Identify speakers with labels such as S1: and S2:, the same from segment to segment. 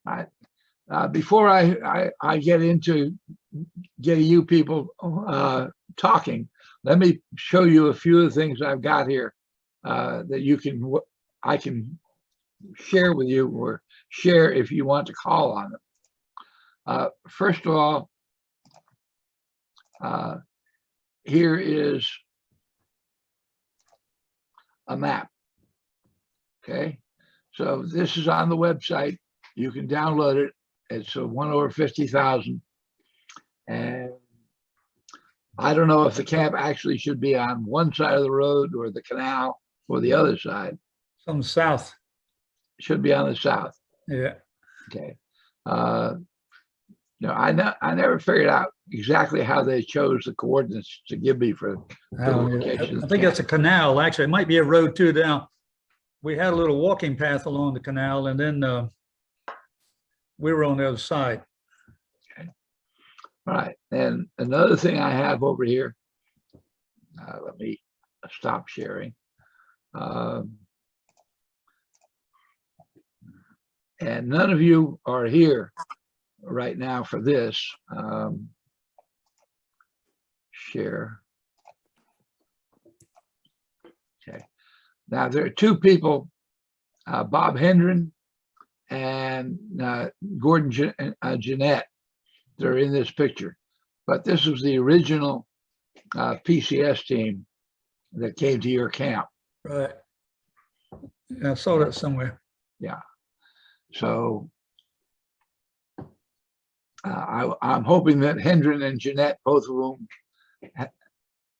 S1: All right. Before I get into getting you people talking, let me show you a few of the things I've got here that I can share with you, or share if you want to call on them. First of all, here is a map. Okay, so this is on the website. You can download it. It's a 1/50,000, and I don't know if the camp actually should be on one side of the road or the canal or the other side.
S2: From the south.
S1: It should be on the south.
S2: Yeah.
S1: Okay. I never figured out exactly how they chose the coordinates to give me for the location.
S2: I think that's a canal. Actually, it might be a road too. Now, we had a little walking path along the canal, and then we were on the other side.
S1: Okay. All right. And another thing I have over here, let me stop sharing. And none of you are here right now for this. Share. Okay. Now there are two people, Bob Hendren and Gordon Jeanette, that are in this picture. But this was the original PCS team that came to your camp.
S2: Right. Yeah, I saw that somewhere.
S1: Yeah. So I'm hoping that Hendren and Jeanette, both of whom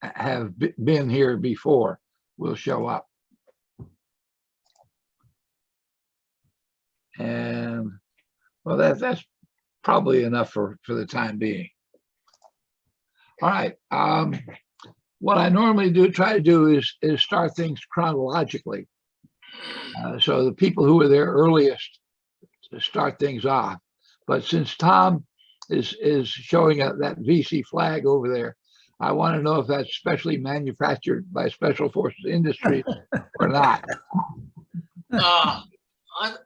S1: have been here before, will show up. And well, that's probably enough for the time being. All right. What I normally try to do is start things chronologically. So the people who were there earliest to start things off. But since Tom is showing that VC flag over there, I want to know if that's specially manufactured by Special Forces Industries or not.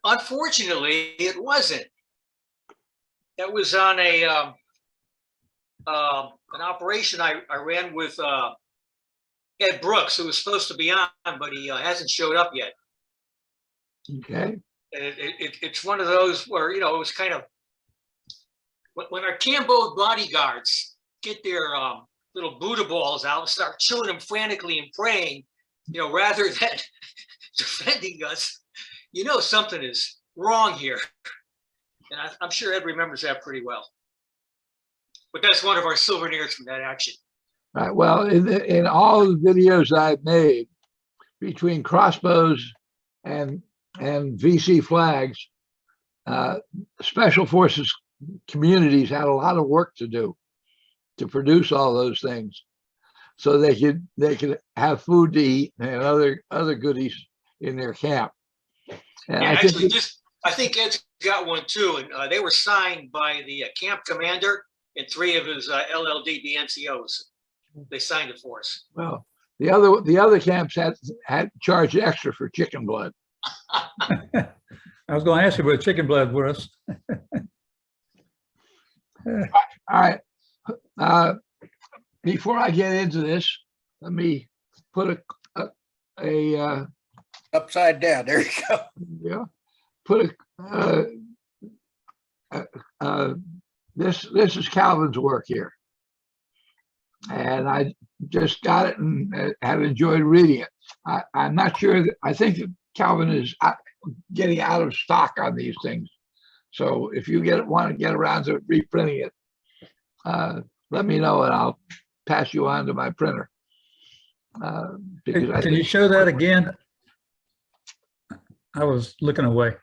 S3: Unfortunately, it wasn't. That was on an operation I ran with Ed Brooks, who was supposed to be on, but he hasn't showed up yet.
S1: Okay.
S3: It's one of those where, it was kind of, when our Cambo bodyguards get their little Buddha balls out and start chilling them frantically and praying, rather than defending us, something is wrong here. And I'm sure Ed remembers that pretty well. But that's one of our souvenirs from that action.
S1: Right. Well, in all the videos I've made between crossbows and VC flags, Special Forces communities had a lot of work to do to produce all those things, so they could have food to eat and other goodies in their camp. And
S3: yeah, I think Ed's got one too, and they were signed by the camp commander and 3 of his LLDB NCOs. They signed it for us.
S1: Well, the other camps had charged extra for chicken blood.
S2: I was going to ask you what chicken blood was.
S1: All right. Before I get into this, let me put a
S4: upside down. There you go.
S1: Yeah. Put this is Calvin's work here, and I just got it and have enjoyed reading it. I'm not sure I think that Calvin is getting out of stock on these things. So if you want to get around to reprinting it, let me know and I'll pass you on to my printer.
S2: Can you show that again? I was looking away.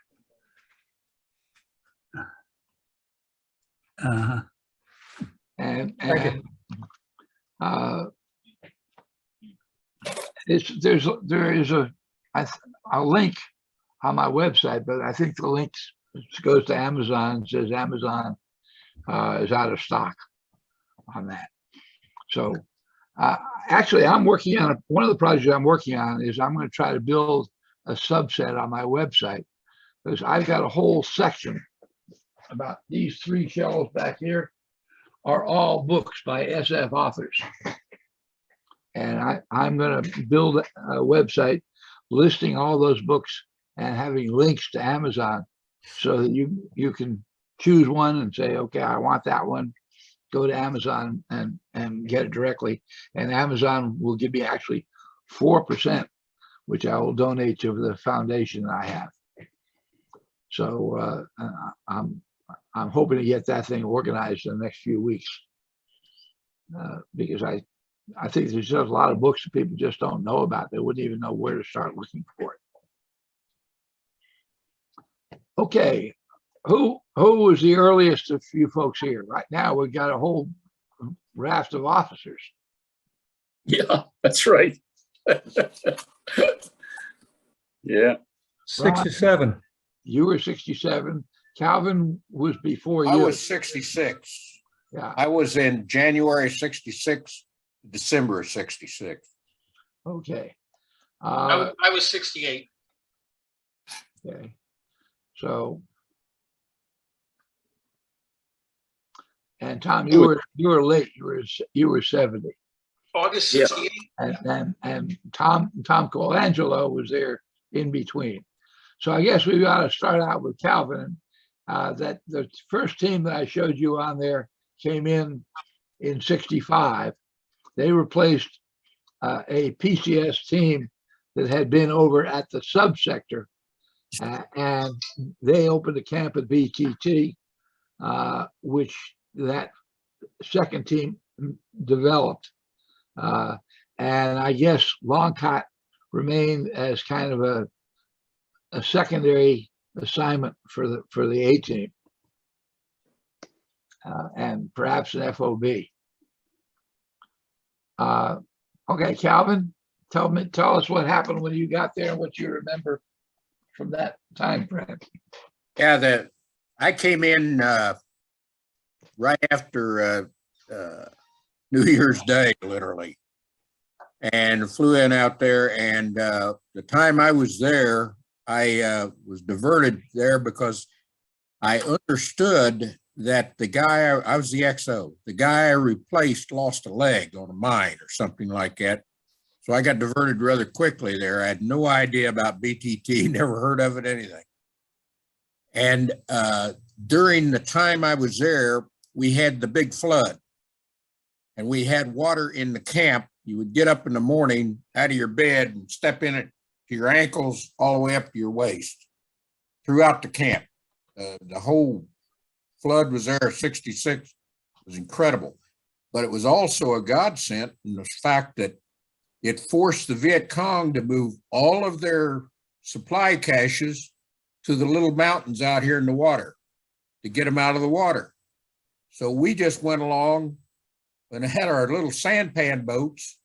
S1: And there is a link on my website, but I think the link goes to Amazon. It says Amazon is out of stock on that. So actually, I'm working on one of the projects I'm working on is I'm going to try to build a subset on my website, because I've got a whole section about these 3 shelves back here are all books by SF authors. And I'm going to build a website listing all those books and having links to Amazon so that you can choose one and say, okay, I want that one. Go to Amazon and get it directly. And Amazon will give me actually 4%, which I will donate to the foundation that I have. So I'm hoping to get that thing organized in the next few weeks because I think there's just a lot of books that people just don't know about. They wouldn't even know where to start looking for it. Okay, who was the earliest of you folks here? Right now, we've got a whole raft of officers.
S5: Yeah, that's right. Yeah.
S2: 67.
S1: You were 67. Calvin was before you.
S4: I was 66.
S1: Yeah.
S4: I was in January 66, December of 66.
S1: Okay.
S3: I was 68.
S1: Okay. So, and Tom, you were late. You were 70.
S3: August
S5: Yeah.
S3: 68.
S1: And Tom Colangelo was there in between. So I guess we got to start out with Calvin. That the first team that I showed you on there came in 65. They replaced a PCS team that had been over at the subsector, and they opened a camp at BTT, which that second team developed. And I guess Long Khat remained as kind of a secondary assignment for the A team, and perhaps an FOB. Okay, Calvin, tell us what happened when you got there and what you remember from that time frame.
S4: Yeah, I came in right after New Year's Day, literally, and flew in out there. And the time I was there, I was diverted there because I understood that the guy, I was the XO, the guy I replaced lost a leg on a mine or something like that. So I got diverted rather quickly there. I had no idea about BTT, never heard of it, anything. And during the time I was there, we had the big flood and we had water in the camp. You would get up in the morning out of your bed and step in it to your ankles all the way up to your waist throughout the camp. The whole flood was there, 66. It was incredible. But it was also a godsend in the fact that it forced the Viet Cong to move all of their supply caches to the little mountains out here in the water to get them out of the water. So we just went along and had our little sampan boats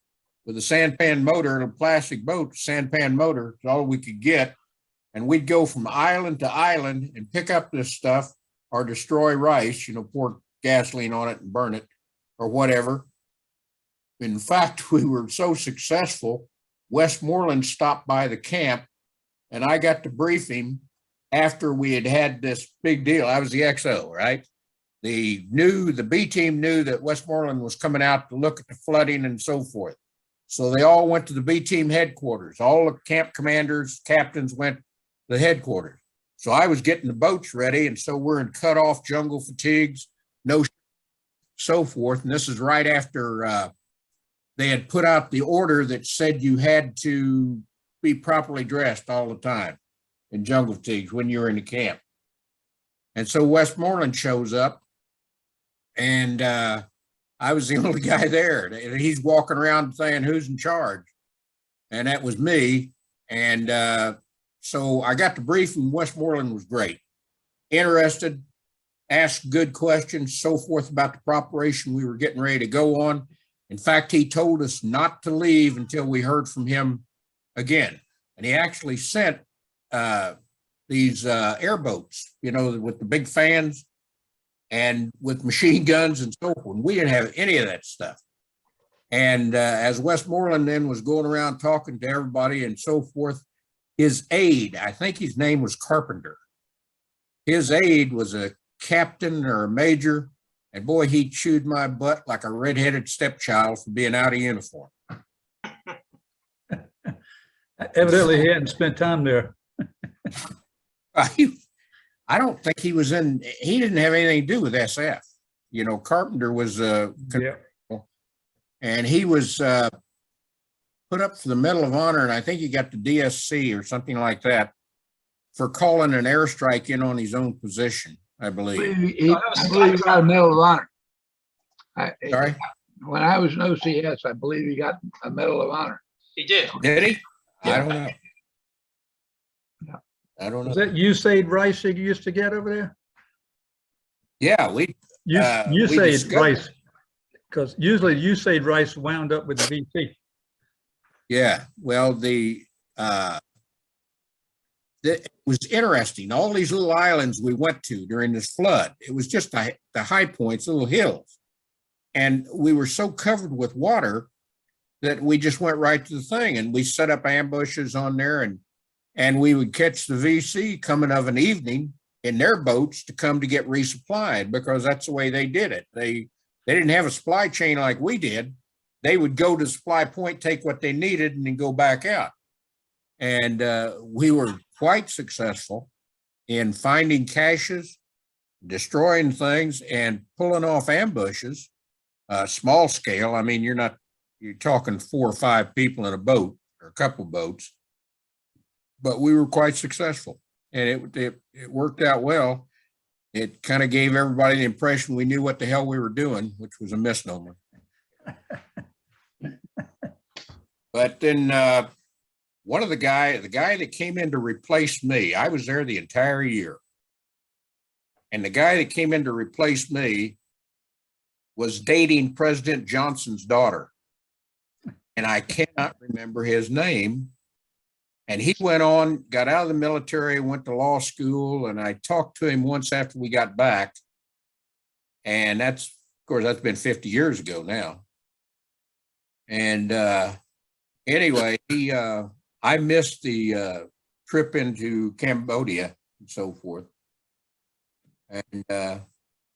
S4: with a sampan motor, a plastic boat, sampan motor, is all we could get. And we'd go from island to island and pick up this stuff or destroy rice, pour gasoline on it and burn it or whatever. In fact, we were so successful, Westmoreland stopped by the camp and I got to brief him after we had this big deal. I was the XO, right? The B team knew that Westmoreland was coming out to look at the flooding and so forth. So they all went to the B team headquarters. All the camp commanders, captains went to the headquarters. So I was getting the boats ready. And so we're in cut off jungle fatigues, no so forth. And this is right after they had put out the order that said you had to be properly dressed all the time in jungle fatigues when you were in the camp. And so Westmoreland shows up and I was the only guy there. And he's walking around saying, who's in charge? And that was me. And so I got to brief him. Westmoreland was great. Interested, asked good questions, so forth about the preparation we were getting ready to go on. In fact, he told us not to leave until we heard from him again. And he actually sent these airboats, with the big fans and with machine guns and so forth. We didn't have any of that stuff. And as Westmoreland then was going around talking to everybody and so forth, his aide, I think his name was Carpenter. His aide was a captain or a major. And boy, he chewed my butt like a redheaded stepchild for being out of uniform.
S2: Evidently, he hadn't spent time there.
S4: I don't think he was in, he didn't have anything to do with SF. You know, Carpenter was,
S2: Yeah.
S4: and he was put up for the Medal of Honor, and I think he got the DSC or something like that for calling an airstrike in on his own position, I believe.
S1: I believe he got a Medal of Honor.
S4: Sorry?
S1: When I was in OCS, I believe he got a Medal of Honor.
S3: He did.
S4: Did he? I
S1: Yeah.
S4: don't know.
S1: Yeah.
S4: I don't know.
S2: Was that USAID rice you used to get over there?
S4: Yeah, we
S2: USAID
S4: discovered-
S2: rice, because usually USAID rice wound up with the VC.
S4: Yeah, well, it was interesting. All these little islands we went to during this flood, it was just the high points, little hills. And we were so covered with water that we just went right to the thing, and we set up ambushes on there, and we would catch the VC coming of an evening in their boats to come to get resupplied, because that's the way they did it. They didn't have a supply chain like we did. They would go to the supply point, take what they needed, and then go back out. And we were quite successful in finding caches, destroying things, and pulling off ambushes, small scale. I mean, you're talking 4 or 5 people in a boat or a couple boats, but we were quite successful, and it worked out well. It kind of gave everybody the impression we knew what the hell we were doing, which was a misnomer. But then one of the guy that came in to replace me, I was there the entire year. And the guy that came in to replace me was dating President Johnson's daughter. And I cannot remember his name. And he went on, got out of the military, went to law school, and I talked to him once after we got back. And that's been 50 years ago now. And anyway, I missed the trip into Cambodia and so forth. And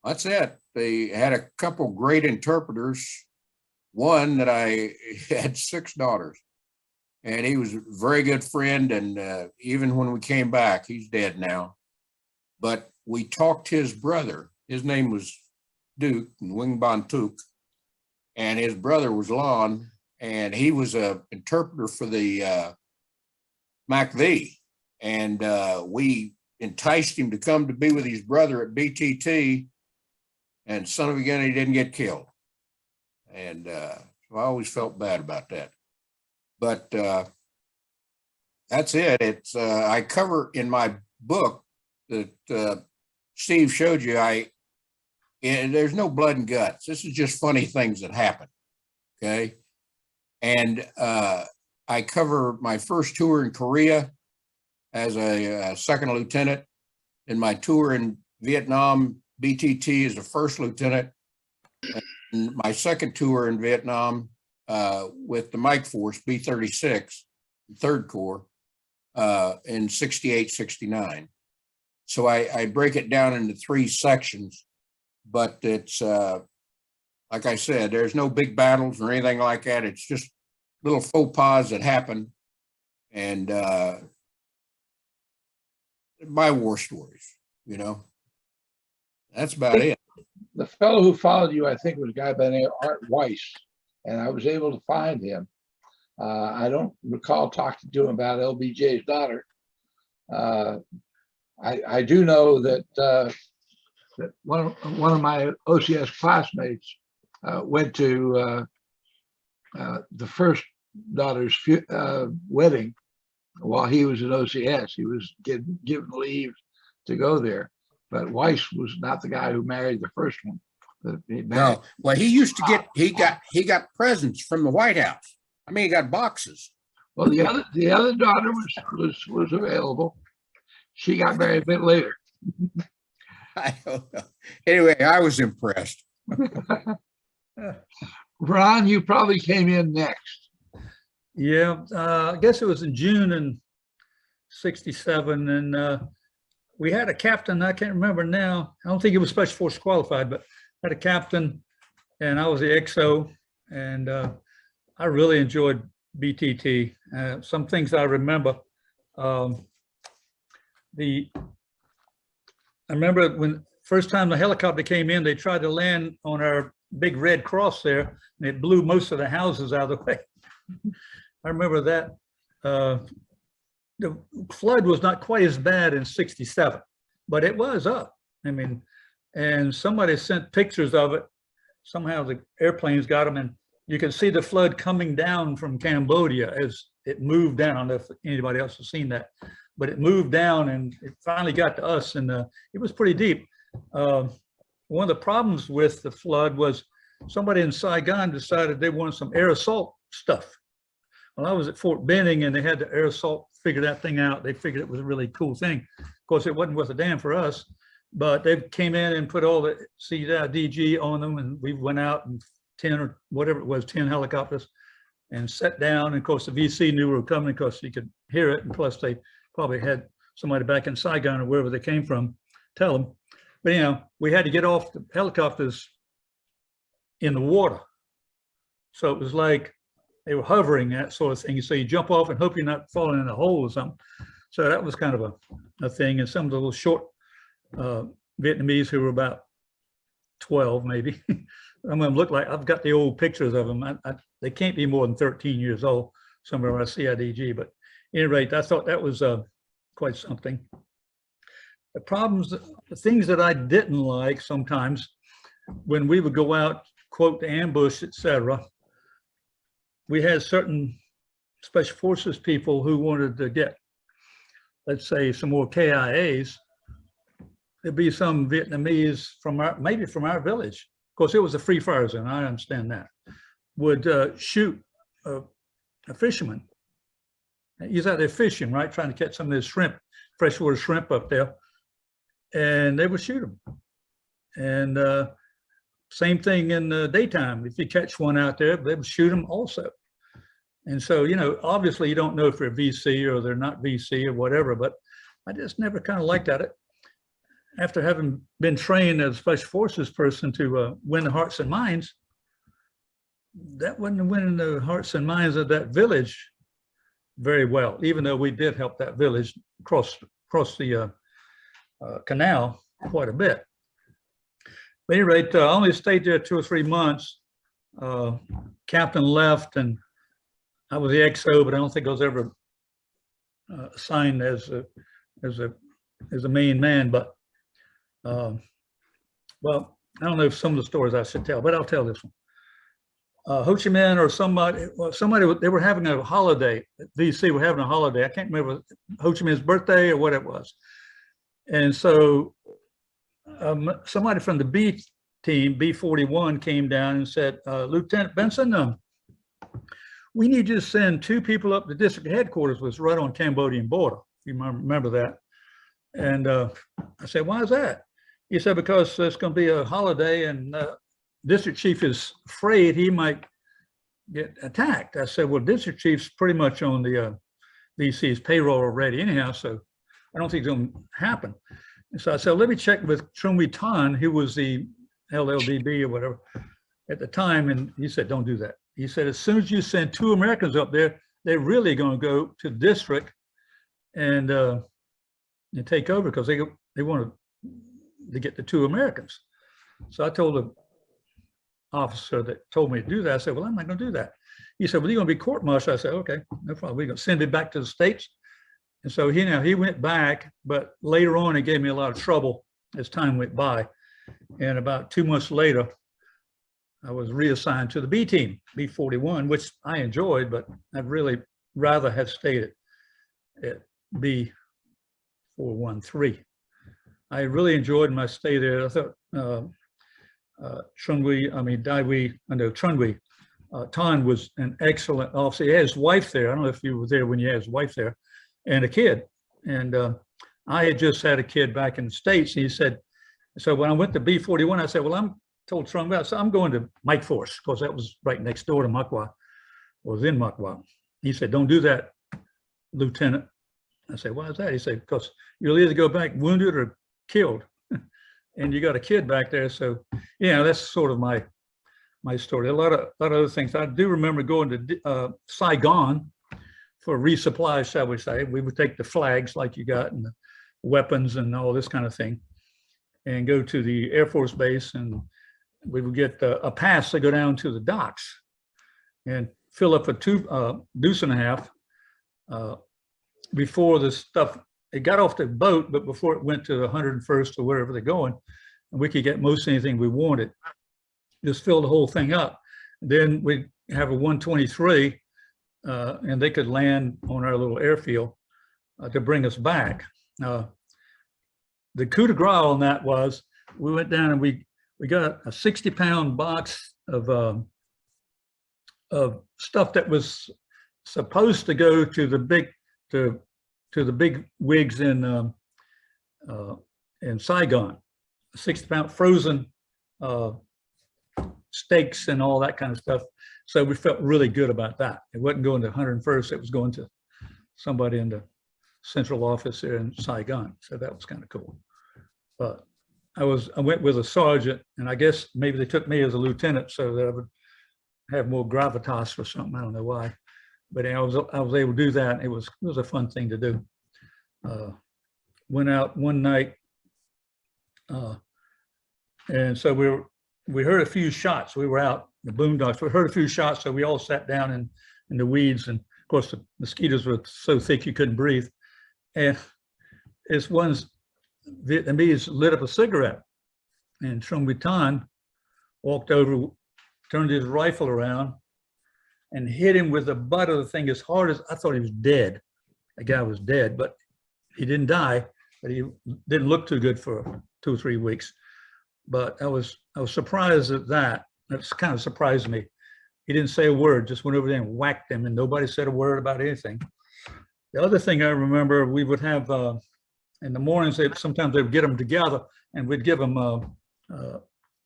S4: that's it. They had a couple great interpreters. One that I had 6 daughters, and he was a very good friend. And even when we came back, he's dead now. But we talked to his brother. His name was Duke and Wing Bon Tuk, and his brother was Lon, and he was a interpreter for the MACV. And we enticed him to come to be with his brother at BTT, and son of a gun, he didn't get killed. And so I always felt bad about that. But that's it. It's I cover in my book that Steve showed you. There's no blood and guts. This is just funny things that happen. Okay. And I cover my first tour in Korea as a second lieutenant, and my tour in Vietnam, BTT, as a first lieutenant. And my second tour in Vietnam with the Mike Force, B-36, 3rd Corps, in 68, 69. So I break it down into 3 sections, but it's, like I said, there's no big battles or anything like that. It's just little faux pas that happen, and my war stories, you know. That's about it.
S1: The fellow who followed you, I think, was a guy by the name of Art Weiss, and I was able to find him. I don't recall talking to him about LBJ's daughter. I do know that that one of my OCS classmates went to the first daughter's wedding while he was at OCS. He was given leave to go there. But Weiss was not the guy who married the first one.
S4: No, well, he used to get, he got presents from the White House. I mean, he got boxes.
S1: Well, the other daughter was available. She got married a bit later.
S4: I don't know. Anyway, I was impressed.
S1: Ron, you probably came in next.
S2: Yeah, I guess it was in June in '67, and we had a captain, I can't remember now. I don't think he was Special Forces qualified, but had a captain, and I was the XO, and I really enjoyed BTT. Some things I remember. I remember when first time the helicopter came in, they tried to land on our big red cross there, and it blew most of the houses out of the way. I remember that. The flood was not quite as bad in '67, but it was up. I mean, and somebody sent pictures of it. Somehow the airplanes got them, and you can see the flood coming down from Cambodia as it moved down. I don't know if anybody else has seen that, but it moved down and it finally got to us, and it was pretty deep. One of the problems with the flood was somebody in Saigon decided they wanted some air assault stuff. Well, I was at Fort Benning and they had the air assault figure that thing out. They figured it was a really cool thing. Of course, it wasn't worth a damn for us, but they came in and put all the CDG on them, and we went out and 10 or whatever it was, 10 helicopters, and sat down. And of course, the VC knew we were coming because you could hear it. And plus, they probably had somebody back in Saigon or wherever they came from tell them. But, you know, we had to get off the helicopters in the water. So it was like they were hovering, that sort of thing. So you jump off and hope you're not falling in a hole or something. So that was kind of a thing. And some of the little short Vietnamese who were about 12, maybe. Some of them look like, I've got the old pictures of them. They can't be more than 13 years old, somewhere around CIDG. But at any rate, I thought that was quite something. The problems, the things that I didn't like sometimes when we would go out, quote, the ambush, etc., we had certain Special Forces people who wanted to get, let's say, some more KIAs. There'd be some Vietnamese from maybe from our village. Of course, it was a free fire zone, I understand that. Would shoot a fisherman. He's out there fishing, right? Trying to catch some of this shrimp, freshwater shrimp up there. And they would shoot him. And same thing in the daytime. If you catch one out there, they would shoot him also. And so, you know, obviously you don't know if they're VC or they're not VC or whatever, but I just never kind of liked that. After having been trained as a Special Forces person to win the hearts and minds, that wasn't winning the hearts and minds of that village very well, even though we did help that village cross the canal quite a bit. At any rate, I only stayed there 2 or 3 months. Captain left, and I was the XO, but I don't think I was ever assigned as a main man. But well, I don't know if some of the stories I should tell, but I'll tell this one. Ho Chi Minh or somebody, they were having a holiday. VC were having a holiday. I can't remember Ho Chi Minh's birthday or what it was. And so somebody from the B team, B41, came down and said, Lieutenant Benson, we need you to send 2 people up to district headquarters, which was right on Cambodian border, if you remember that. And I said, why is that? He said, because it's going to be a holiday and district chief is afraid he might get attacked. I said, well, district chief's pretty much on the VC's payroll already anyhow, so I don't think it's going to happen. And so I said, let me check with Thon, who was the LLDB or whatever at the time. And he said, don't do that. He said, as soon as you send 2 Americans up there, they're really going to go to district and take over because they wanted to get the 2 Americans. So I told the officer that told me to do that, I said, well, I'm not going to do that. He said, well, you're going to be court-martialed. I said, okay, no problem. We're going to send it back to the States. And so he went back, but later on, it gave me a lot of trouble as time went by. And about 2 months later, I was reassigned to the B team, B41, which I enjoyed, but I'd really rather have stayed at B413. I really enjoyed my stay there. I thought Thon was an excellent officer. He had his wife there. I don't know if you were there when he had his wife there, and a kid. And I had just had a kid back in the States. And he said, so when I went to B41, I said, well, told Thon about, so I'm going to Mike Force, because that was right next door to Makwa, was in Makwa. He said, don't do that, Lieutenant. I said, why is that? He said, because you'll either go back wounded or killed. And you got a kid back there. So, yeah, that's sort of my story. A lot of other things. I do remember going to Saigon for resupply, shall we say. We would take the flags like you got and the weapons and all this kind of thing and go to the Air Force base, and we would get a pass to go down to the docks and fill up a deuce and a half before the stuff, it got off the boat, but before it went to the 101st or wherever they're going, and we could get most anything we wanted. Just fill the whole thing up. Then we have a 123, and they could land on our little airfield to bring us back. The coup de grace on that was we went down and we got a 60-pound box of stuff that was supposed to go to the big wigs in Saigon. 60-pound frozen steaks and all that kind of stuff. So we felt really good about that. It wasn't going to 101st, it was going to somebody in the central office here in Saigon. So that was kind of cool. But I went with a sergeant, and I guess maybe they took me as a lieutenant so that I would have more gravitas or something. I don't know why, but I was able to do that. It was a fun thing to do. Went out one night, and so we heard a few shots. We were out in the boondocks. We heard a few shots, so we all sat down in the weeds, and of course the mosquitoes were so thick you couldn't breathe. And this one Vietnamese lit up a cigarette, and Thon walked over, turned his rifle around, and hit him with the butt of the thing as hard as I thought he was dead. The guy was dead, but he didn't die, but he didn't look too good for 2 or 3 weeks. But I was surprised at that. That's kind of surprised me. He didn't say a word, just went over there and whacked him, and nobody said a word about anything. The other thing I remember, we would have in the mornings, sometimes they would get them together, and we'd give them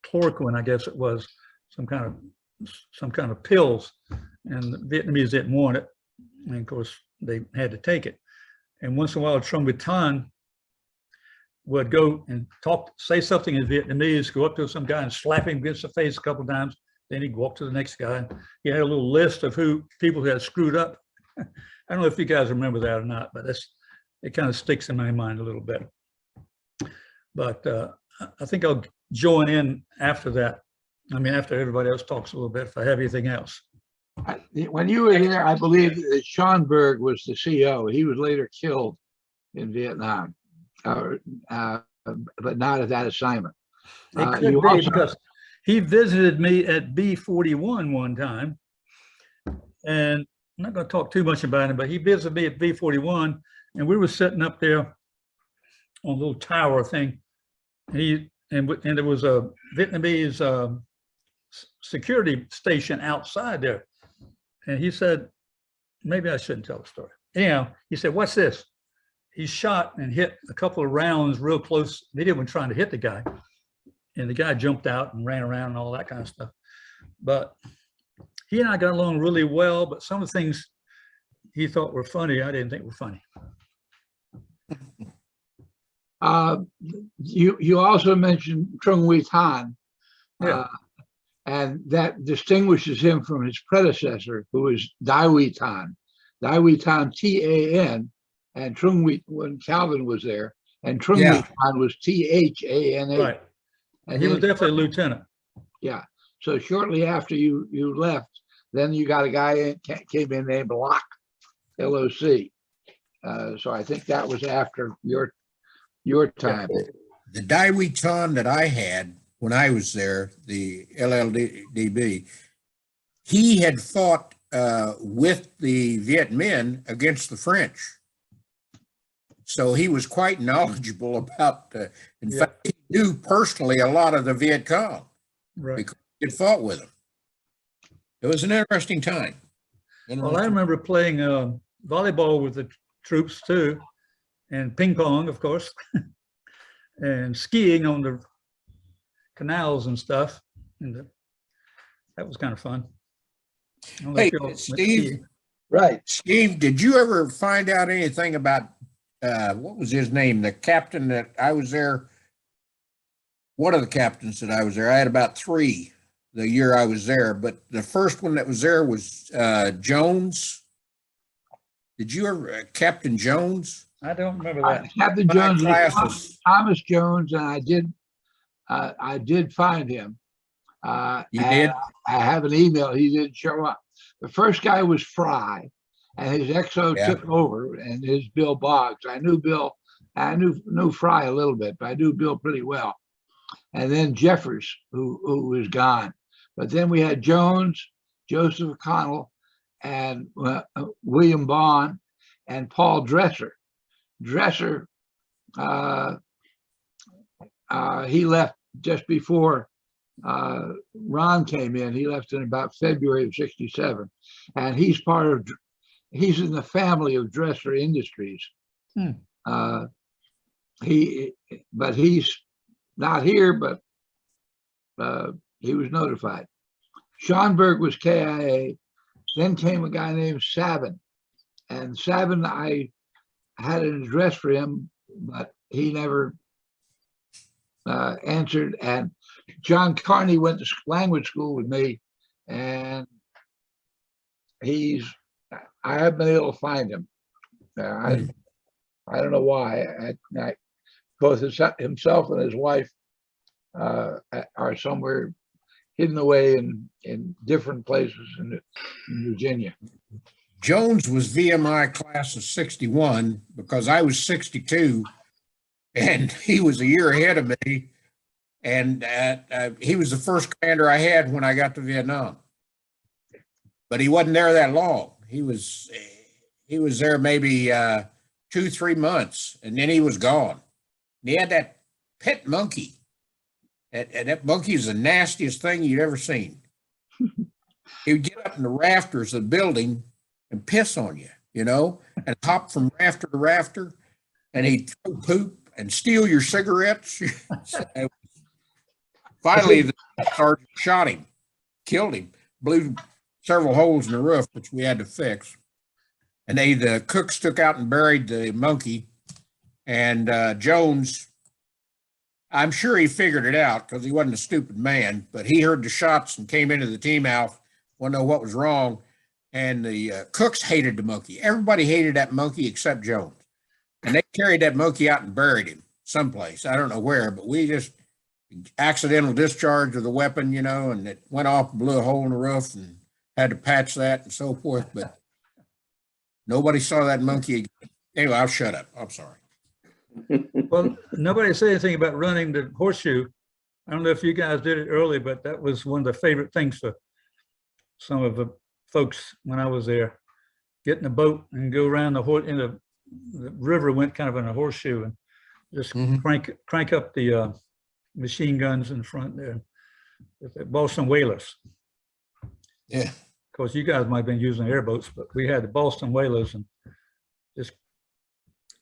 S2: chloroquine, I guess it was, some kind of pills, and the Vietnamese didn't want it, and of course they had to take it. And once in a while, Thon would go and say something in Vietnamese, go up to some guy and slap him against the face a couple of times. Then he'd walk to the next guy. He had a little list of people who had screwed up. I don't know if you guys remember that or not, but it kind of sticks in my mind a little bit. But I think I'll join in after that. I mean, after everybody else talks a little bit, if I have anything else.
S1: When you were here, I believe that Schonberg was the CO. He was later killed in Vietnam, but not at that assignment.
S2: It could be because he visited me at B-41 one time, and I'm not going to talk too much about him, but he visited me at B-41, and we were sitting up there on a little tower thing, and there was a Vietnamese security station outside there, and he said, maybe I shouldn't tell the story. Anyhow, he said, "What's this?" He shot and hit a couple of rounds real close. They didn't even trying to hit the guy, and the guy jumped out and ran around and all that kind of stuff. But he and I got along really well, but some of the things he thought were funny, I didn't think were funny.
S1: You also mentioned Trung Huy Thanh,
S2: Yeah.
S1: and that distinguishes him from his predecessor, who was Dai Huy Thanh. Dai Huy Thanh, T-A-N, and Trung Huy, when Calvin was there, and Trung Huy Thanh was T-H-A-N-A.
S2: Right. And he was definitely a lieutenant.
S1: Yeah. So shortly after you left, then you got a guy came in named Locke, L-O-C. So I think that was after your time.
S4: The Dai Huy Thanh that I had when I was there, the LLDB, he had fought with the Viet Minh against the French. So he was quite knowledgeable about, in fact, he knew personally a lot of the Viet Cong,
S2: Right.
S4: because he had fought with them. It was an interesting time.
S2: Well, I remember playing volleyball with the troops too, and ping pong, of course, and skiing on the canals and stuff. And that was kind of fun.
S4: Hey, Steve.
S1: Right.
S4: Steve, did you ever find out anything about what was his name? The captain that I was there. One of the captains that I was there. I had about 3 the year I was there, but the first one that was there was Jones. Did you ever, Captain Jones?
S2: I don't remember that.
S1: Captain
S4: My
S1: Jones, was
S4: classes.
S1: Thomas Jones, and I did find him.
S4: You
S1: and
S4: did?
S1: I have an email. He didn't show up. The first guy was Fry, and his XO
S4: Yeah.
S1: took over, and his Bill Boggs. I knew Bill. I knew Fry a little bit, but I knew Bill pretty well. And then Jeffers, who was gone. But then we had Jones, Joseph Connell, and William Bond, and Paul Dresser. Dresser, he left just before Ron came in. He left in about February of '67, and he's in the family of Dresser Industries. But he's not here, but he was notified. Schonberg was KIA. Then came a guy named Savin, and Savin, I had an address for him, but he never answered. And John Carney went to language school with me, and I haven't been able to find him. I don't know why. Both himself and his wife are somewhere hidden away in different places in Virginia.
S4: Jones was VMI class of 61 because I was 62 and he was a year ahead of me. And he was the first commander I had when I got to Vietnam. But he wasn't there that long. He was there maybe 2-3 months, and then he was gone. And he had that pet monkey. And that monkey is the nastiest thing you'd ever seen. He would get up in the rafters of the building and piss on you, and hop from rafter to rafter, and he'd throw poop and steal your cigarettes. Finally, the sergeant shot him, killed him, blew several holes in the roof, which we had to fix. And the cooks took out and buried the monkey. And Jones, I'm sure he figured it out because he wasn't a stupid man, but he heard the shots and came into the team house, wanted to know what was wrong. And the cooks hated the monkey. Everybody hated that monkey except Jones. And they carried that monkey out and buried him someplace. I don't know where, but we just accidental discharge of the weapon, and it went off and blew a hole in the roof and had to patch that and so forth. But nobody saw that monkey again. Anyway, I'll shut up. I'm sorry.
S2: Well, nobody said anything about running the horseshoe. I don't know if you guys did it early, but that was one of the favorite things for some of the folks when I was there. Get in a boat and go around the river went kind of in a horseshoe and just crank up the machine guns in front there with the Boston whalers.
S4: Yeah.
S2: Of course, you guys might have been using airboats, but we had the Boston whalers and just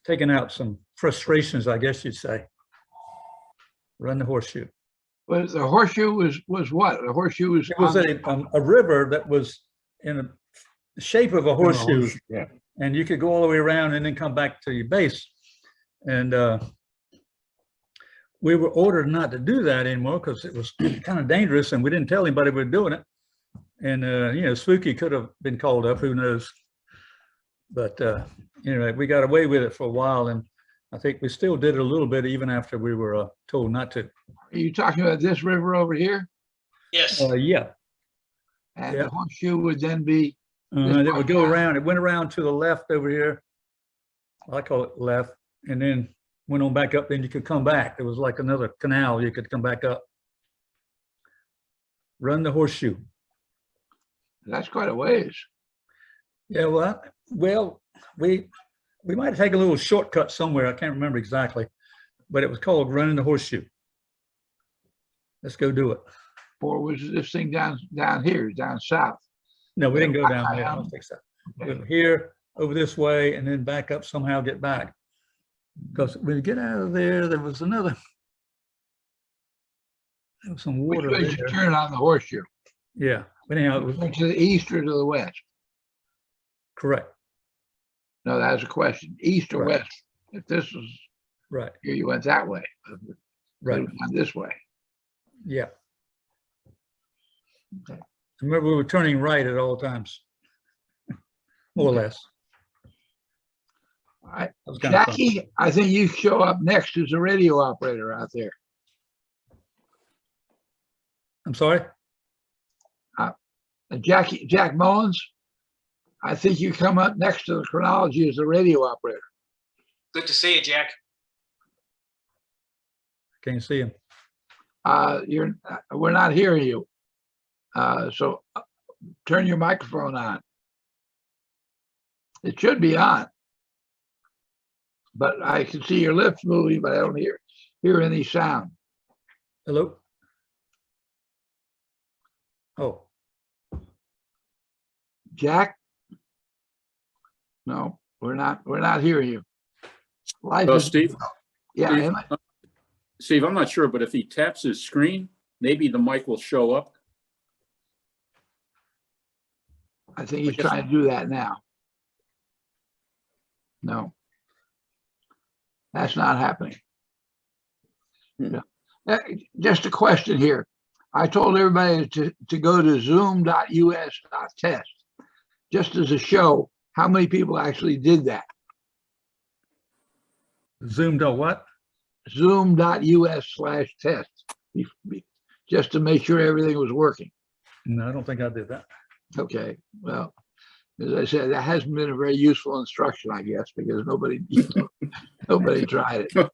S2: taking out some frustrations, I guess you'd say. Run the horseshoe.
S1: Well, the horseshoe was what? The horseshoe was.
S2: It was a river that was in the shape of a horseshoe.
S4: Yeah.
S2: And you could go all the way around and then come back to your base. And we were ordered not to do that anymore because it was kind of dangerous and we didn't tell anybody we were doing it. And, Spooky could have been called up, who knows. But anyway, we got away with it for a while. And I think we still did it a little bit even after we were told not to.
S1: Are you talking about this river over here?
S3: Yes.
S2: Yeah.
S1: And the horseshoe would then be.
S2: It would go around. It went around to the left over here. I call it left. And then went on back up. Then you could come back. It was like another canal. You could come back up. Run the horseshoe.
S1: That's quite a ways.
S2: Yeah, well, we might have taken a little shortcut somewhere. I can't remember exactly, but it was called running the horseshoe. Let's go do it.
S1: Or was this thing down here, down south?
S2: No, we didn't go down there. I don't think so. We were here, over this way, and then back up somehow, get back. Because when you get out of there, there was some water
S1: Which way did you
S2: there.
S1: turn on the horseshoe?
S2: Yeah, but anyhow, it was
S1: To the east or to the west?
S2: correct.
S1: No, that's a question. East or
S2: Right.
S1: west? If this was
S2: Right,
S1: here, you went that way.
S2: right.
S1: Could've gone this way.
S2: Yeah.
S1: Okay.
S2: I remember we were turning right at all times, more or less.
S1: All right.
S2: That was kind of fun.
S1: Jackie, I think you show up next as a radio operator out there.
S2: I'm sorry?
S1: Jack Mullins, I think you come up next to the chronology as a radio operator.
S3: Good to see you, Jack.
S2: Can't see him.
S1: We're not hearing you. So turn your microphone on. It should be on. But I can see your lips moving, but I don't hear any sound.
S2: Hello? Oh,
S1: Jack? No, we're not hearing you. Life
S5: Well,
S1: is-
S5: Steve,
S1: Yeah,
S5: Steve?
S1: am I-
S5: Steve, I'm not sure, but if he taps his screen, maybe the mic will show up.
S1: I think he's
S5: guess-
S1: trying to do that now. No. That's not happening.
S5: Hmm.
S1: Yeah. Just a question here. I told everybody to go to zoom.us.test. Just as a show, how many people actually did that?
S2: zoomed on what?
S1: Zoom.us/test. Just to make sure everything was working.
S2: No, I don't think I did that.
S1: Okay, well, as I said, that hasn't been a very useful instruction, I guess, because nobody tried it.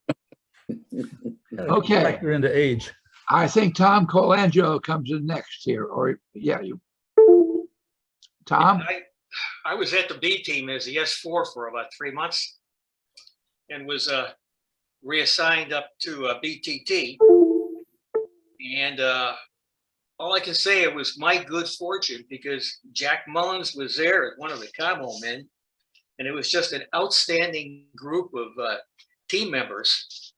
S1: Okay.
S2: Factor into age.
S1: I think Tom Colangelo comes in next here, or yeah, you. Tom,
S3: I was at the B team as the S4 for about 3 months and was reassigned up to BTT. And all I can say, it was my good fortune because Jack Mullins was there as one of the commo men. And it was just an outstanding group of team members.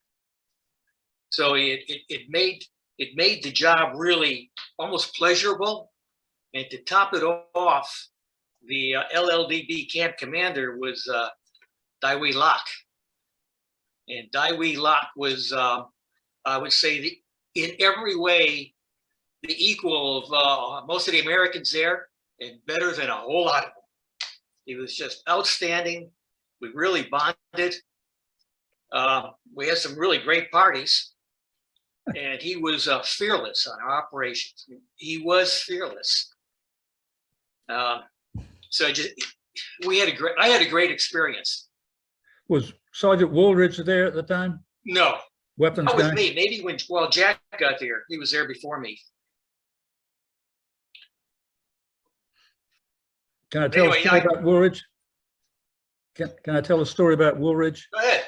S3: So it made the job really almost pleasurable. And to top it off, the LLDB camp commander was Daiwi Lok. And Daiwi Lok was, I would say, in every way, the equal of most of the Americans there and better than a whole lot of them. He was just outstanding. We really bonded. We had some really great parties. And he was fearless on our operations. He was fearless. So I had a great experience.
S2: Was Sergeant Woolridge there at the time?
S3: No,
S2: Weapons
S3: that was
S2: guy?
S3: me. Maybe when Jack got there, he was there before me.
S2: Can I tell
S3: Anyway,
S2: a story about Woolridge? Can I tell a story about Woolridge?
S3: Go ahead.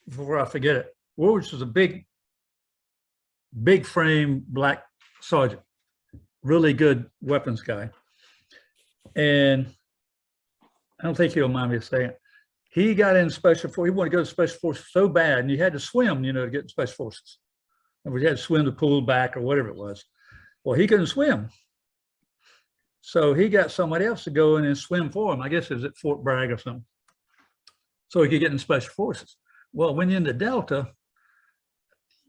S2: Before I forget it. Woolridge was a big frame black sergeant, really good weapons guy. And I don't think he'll mind me saying, he got in special forces. He wanted to go to special forces so bad, and you had to swim, to get in special forces. And we had to swim to pull back or whatever it was. Well, he couldn't swim. So he got somebody else to go in and swim for him. I guess it was at Fort Bragg or something. So he could get in special forces. Well, when you're in the Delta,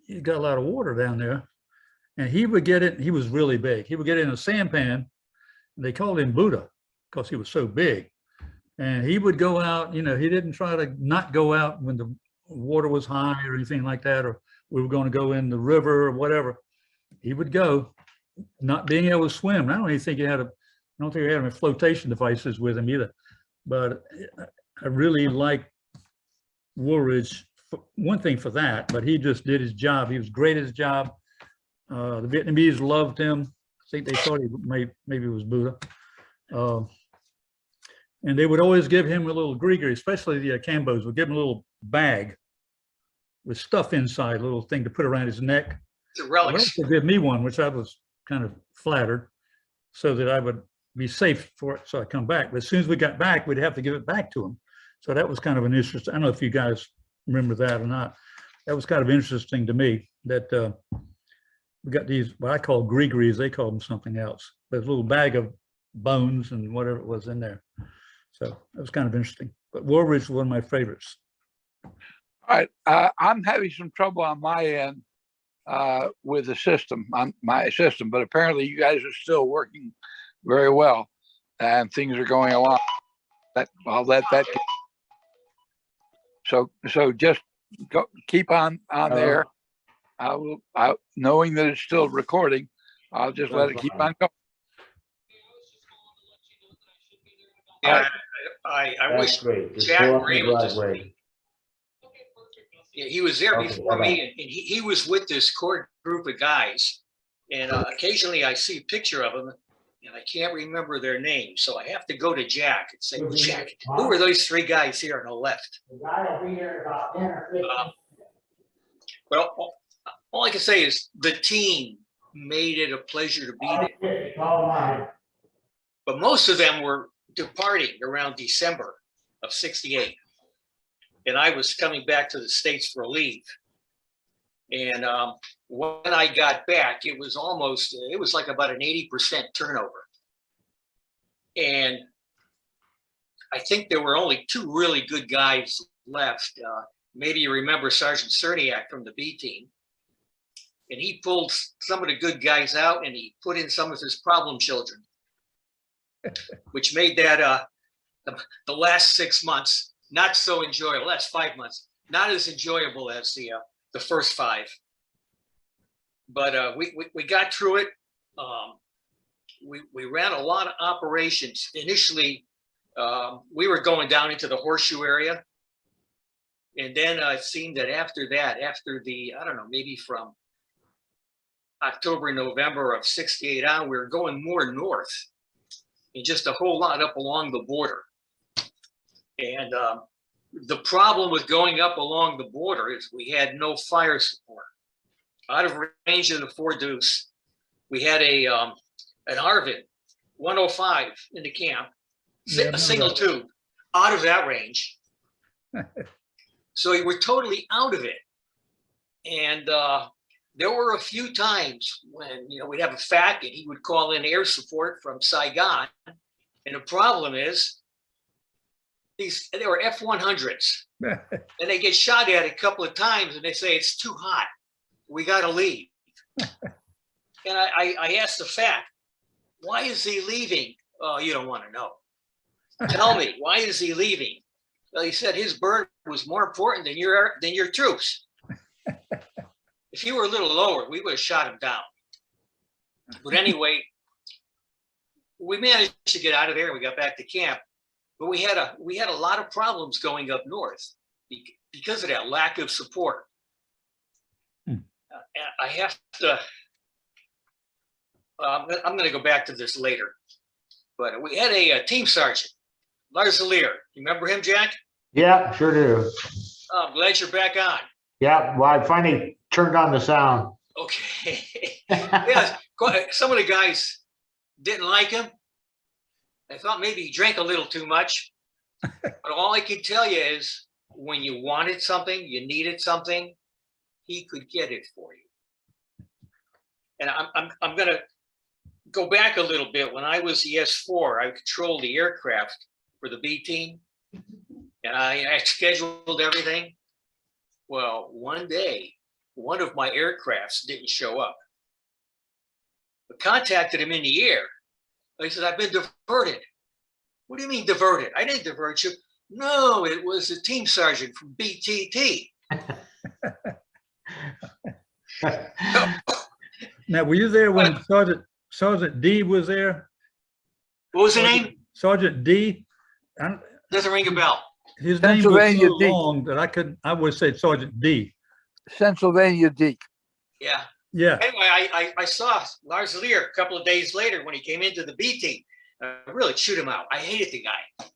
S2: you got a lot of water down there. And he would get it, he was really big. He would get in a sampan. They called him Buddha because he was so big. And he would go out, he didn't try to not go out when the water was high or anything like that, or we were going to go in the river or whatever. He would go, not being able to swim. I don't even think he had any flotation devices with him either. But I really like Woolridge, one thing for that, but he just did his job. He was great at his job. The Vietnamese loved him. I think they thought maybe it was Buddha. And they would always give him a little gree, especially the Cambos would give him a little bag with stuff inside, a little thing to put around his neck.
S3: The relics.
S2: They gave me one, which I was kind of flattered, so that I would be safe for it. So I come back. But as soon as we got back, we'd have to give it back to him. So that was kind of an interest. I don't know if you guys remember that or not. That was kind of interesting to me that we got these, what I call gree-grees, they call them something else. There's a little bag of bones and whatever it was in there. So that was kind of interesting. But Woolridge was one of my favorites.
S1: All right, I'm having some trouble on my end with the system, on my system, but apparently you guys are still working very well and things are going along. That I'll let that. So just go, keep on there. I will, knowing that it's still recording, I'll just let it keep on going.
S3: Yeah, I wish
S6: That's great. Just
S3: Jack
S6: pull up
S3: were
S6: the
S3: able to
S6: driveway.
S3: speak. Yeah, he was there
S6: Okay,
S3: before
S6: bye-bye.
S3: me, and he was with this core group of guys. And occasionally I see a picture of them, and I can't remember their names. So I have to go to Jack and say, Jack, who are those three guys here on the left?
S6: The guy will be here in about 10 or 15.
S3: Well, all I can say is the team made it a pleasure to be there.
S6: Call mine.
S3: But most of them were departing around December of '68. And I was coming back to the States for a leave. And when I got back, it was like about an 80% turnover. And I think there were only two really good guys left. Maybe you remember Sergeant Cerniak from the B team. And he pulled some of the good guys out and he put in some of his problem children, which made that the last 6 months not so enjoyable. Last 5 months, not as enjoyable as the first 5. But we got through it. We ran a lot of operations. Initially, we were going down into the horseshoe area. And then it seemed that after that, after the, I don't know, maybe from October, November of '68 on, we were going more north and just a whole lot up along the border. And the problem with going up along the border is we had no fire support. Out of range of the 4 Deuce, we had an Arvid 105 in the camp,
S2: Yeah,
S3: a single tube, out of that range. So we were totally out of it. And there were a few times when, we'd have a FAC and he would call in air support from Saigon. And the problem is, they were F-100s. And they get shot at a couple of times and they say, it's too hot. We got to leave. And I asked the FAC, why is he leaving? Oh, you don't want to know. Tell me, why is he leaving? Well, he said his bird was more important than your troops. If he were a little lower, we would have shot him down. But anyway, we managed to get out of there. We got back to camp, but we had a lot of problems going up north because of that lack of support. I have to. I'm going to go back to this later, but we had a team sergeant, Lars Lear. You remember him, Jack?
S6: Yeah, sure do.
S3: Oh, I'm glad you're back on.
S6: Yeah, well, I finally turned on the sound.
S3: Okay. Yeah, some of the guys didn't like him. I thought maybe he drank a little too much. But all I can tell you is when you wanted something, you needed something, he could get it for you. And I'm going to go back a little bit. When I was ES4, I controlled the aircraft for the B team. And I scheduled everything. Well, one day, one of my aircrafts didn't show up. I contacted him in the air. He said, I've been diverted. What do you mean diverted? I didn't divert you. No, it was a team sergeant from BTT.
S2: Now, were you there when Sergeant D was there?
S3: What was the name?
S2: Sergeant D?
S3: Doesn't ring a bell.
S2: His name was
S1: Pennsylvania
S2: so
S1: D.
S2: long that I would say Sergeant D.
S1: Pennsylvania Deke.
S3: Yeah.
S2: Yeah.
S3: Anyway, I saw Lars Lear a couple of days later when he came into the B team. I really chewed him out. I hated the guy.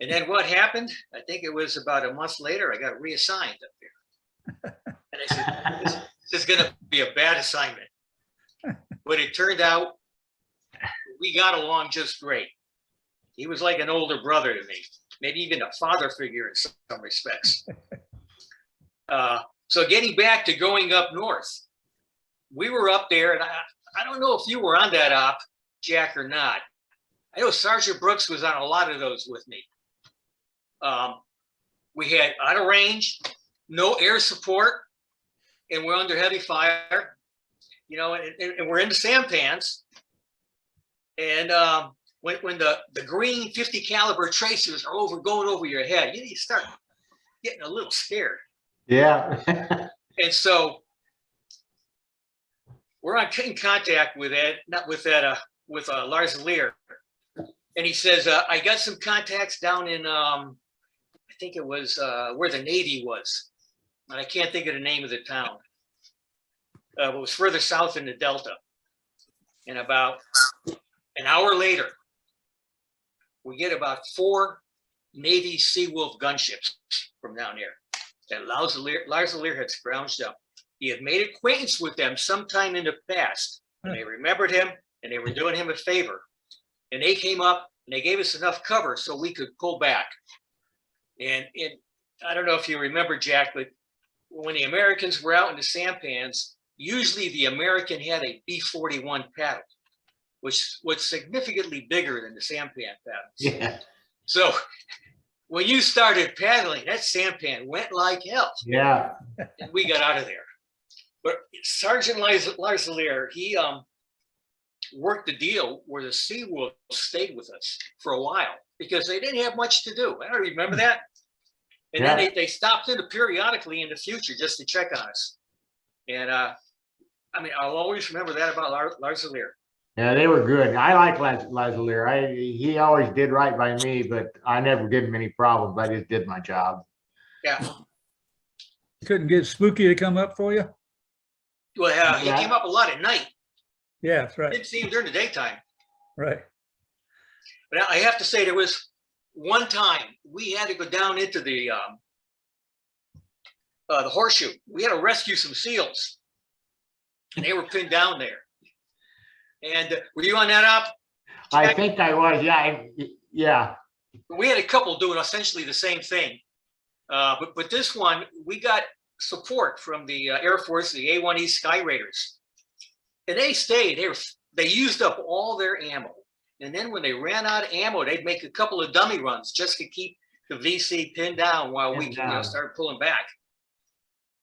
S3: And then what happened? I think it was about a month later, I got reassigned up there. And I said, this is going to be a bad assignment. But it turned out we got along just great. He was like an older brother to me, maybe even a father figure in some respects. So getting back to going up north, we were up there, and I don't know if you were on that op, Jack, or not. I know Sergeant Brooks was on a lot of those with me. We had out of range, no air support, and we're under heavy fire, you know, and we're in the sampans. And when the green 50 caliber tracers are going over your head, you start getting a little scared.
S6: Yeah.
S3: And so we're in contact with Ed, not with that, with Lars Lear. And he says, I got some contacts down in, I think it was where the Navy was. And I can't think of the name of the town. But it was further south in the Delta. And about an hour later, we get about 4 Navy Seawolf gunships from down there that Lars Lear had scrounged up. He had made acquaintance with them sometime in the past, and they remembered him, and they were doing him a favor. And they came up, and they gave us enough cover so we could pull back. And I don't know if you remember, Jack, but when the Americans were out in the sampans, usually the American had a B-41 paddle, which was significantly bigger than the sampan paddles.
S6: Yeah.
S3: So when you started paddling, that sampan went like hell.
S6: Yeah.
S3: And we got out of there. But Sergeant Lars Lear, he worked the deal where the Seawolves stayed with us for a while because they didn't have much to do. I don't remember that. And
S6: Yeah.
S3: then they stopped in periodically in the future just to check on us. And I mean, I'll always remember that about Lars Lear.
S6: Yeah, they were good. I like Lars Lear. He always did right by me, but I never gave him any problems. I just did my job.
S3: Yeah.
S2: Couldn't get Spooky to come up for you?
S3: Well, he came up a lot at night.
S2: Yeah, that's right.
S3: Didn't see him during the daytime.
S2: Right.
S3: But I have to say, there was one time we had to go down into the horseshoe. We had to rescue some seals, and they were pinned down there. And were you on that op?
S6: I think I was. Yeah. Yeah.
S3: We had a couple doing essentially the same thing. But this one, we got support from the Air Force, the A-1E Sky Raiders. And they stayed. They used up all their ammo. And then when they ran out of ammo, they'd make a couple of dummy runs just to keep the VC pinned down while we started pulling back.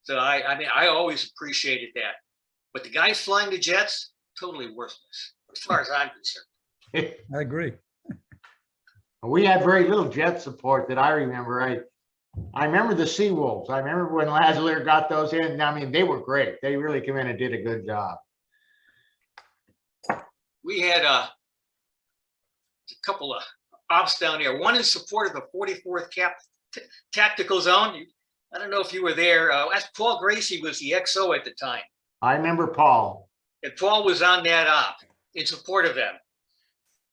S3: So I mean, I always appreciated that. But the guys flying the jets, totally worthless, as far as I'm concerned.
S2: I agree.
S6: We had very little jet support that I remember. I remember the Seawolves. I remember when Lars Lear got those in. I mean, they were great. They really came in and did a good job.
S3: We had a couple of ops down there, one in support of the 44th Tactical Zone. I don't know if you were there. Paul Gracie was the XO at the time.
S6: I remember Paul.
S3: And Paul was on that op in support of them.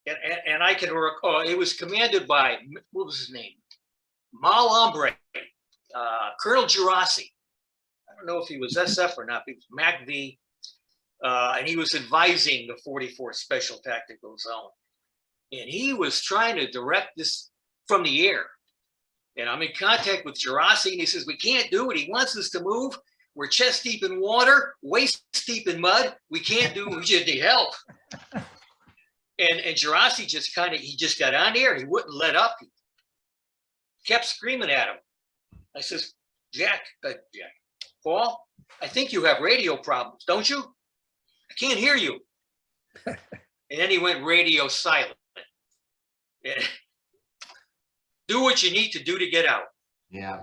S3: And I can recall, it was commanded by, what was his name? Mal Ombre, Colonel Gerasi. I don't know if he was SF or not, he was MACV. And he was advising the 44th Special Tactical Zone. And he was trying to direct this from the air. And I'm in contact with Gerasi, and he says, we can't do it. He wants us to move. We're chest deep in water, waist deep in mud. We can't do it. We just need help. And Gerasi just he just got on there. He wouldn't let up. He kept screaming at him. I says, Paul, I think you have radio problems, don't you? I can't hear you. And then he went radio silent. Do what you need to do to get out.
S6: Yeah.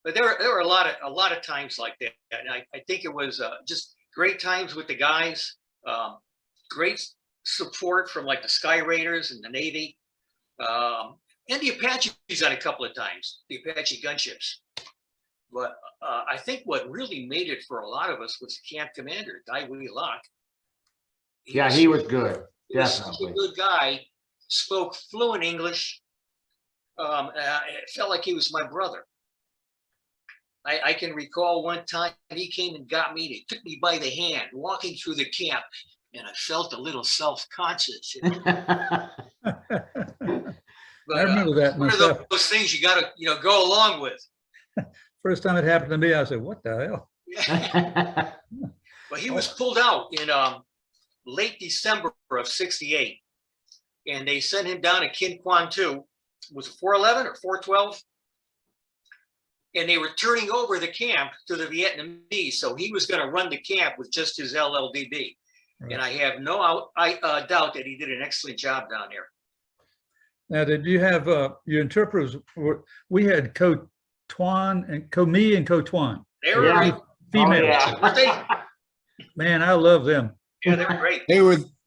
S3: But there were a lot of times like that, and I think it was just great times with the guys. Great support from like the Sky Raiders and the Navy, and the Apaches on a couple of times, the Apache gunships. But I think what really made it for a lot of us was the camp commander, Guy Wheelock.
S6: He was good.
S3: He was such a good guy, spoke fluent English. It felt like he was my brother. I can recall one time he came and got me, he took me by the hand, walking through the camp, and I felt a little self-conscious. You know? But,
S2: I remember that
S3: one
S2: myself.
S3: of those things you got to, go along with.
S2: First time it happened to me, I said, what the hell?
S3: But he was pulled out in late December of '68, and they sent him down to Kin Kwan 2, was it 411 or 412? And they were turning over the camp to the Vietnamese. So he was going to run the camp with just his LLDB.
S2: Right.
S3: And I have no doubt that he did an excellent job down there.
S2: Now, did you have your interpreters? We had Co Thon and Co Me and Co Thon.
S3: They were
S6: Yeah.
S3: great.
S2: Female.
S6: yeah.
S3: Weren't they?
S2: Man, I love them.
S3: Yeah, they were great.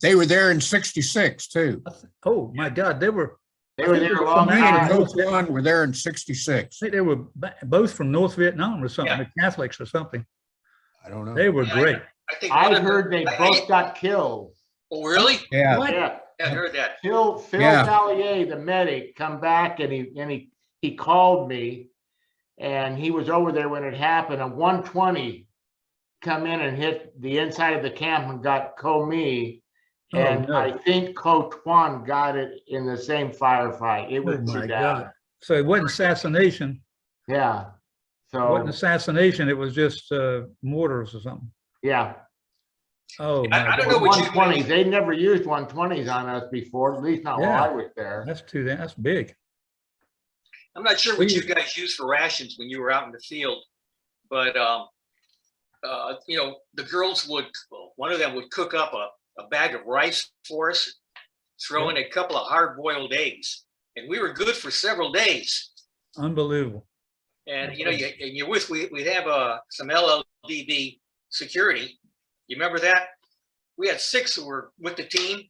S4: They were there in 66 too.
S2: Oh my God, they were.
S6: They were there a long
S2: Me and
S6: time.
S2: Coach
S4: Coach One were there in 66.
S2: I think they were both from North Vietnam or something,
S3: Yeah.
S2: the Catholics or something.
S4: I don't know.
S2: They were
S3: Yeah,
S2: great.
S3: I think
S6: I
S3: one of
S6: heard they
S3: them-
S6: both got killed.
S3: Oh, really?
S4: Yeah,
S2: What?
S6: Yeah.
S3: Yeah, I heard that.
S6: Phil
S4: Yeah.
S6: Tallier, the medic, come back and he called me, and he was over there when it happened. A 120 come in and hit the inside of the camp and got Comey,
S2: Oh,
S6: and
S2: no.
S6: I think Co Tuan got it in the same firefight. It
S2: Oh
S6: was
S2: my
S6: too down.
S2: God. So it wasn't assassination.
S6: Yeah.
S2: It wasn't
S6: So
S2: assassination. It was just mortars or something.
S6: yeah,
S2: Oh
S3: I
S2: my
S3: don't
S2: God.
S3: know what you-
S6: 120s. They never used 120s on us before, at least not while
S2: Yeah.
S6: I was there.
S2: That's big.
S3: I'm not sure what you guys used for rations when you were out in the field, but you know, the girls would, well, one of them would cook up a bag of rice for us, throw in a couple of hard-boiled eggs, and we were good for several days.
S2: Unbelievable.
S3: And you know, we'd have some LLDB security. You remember that? We had 6 who were with the team,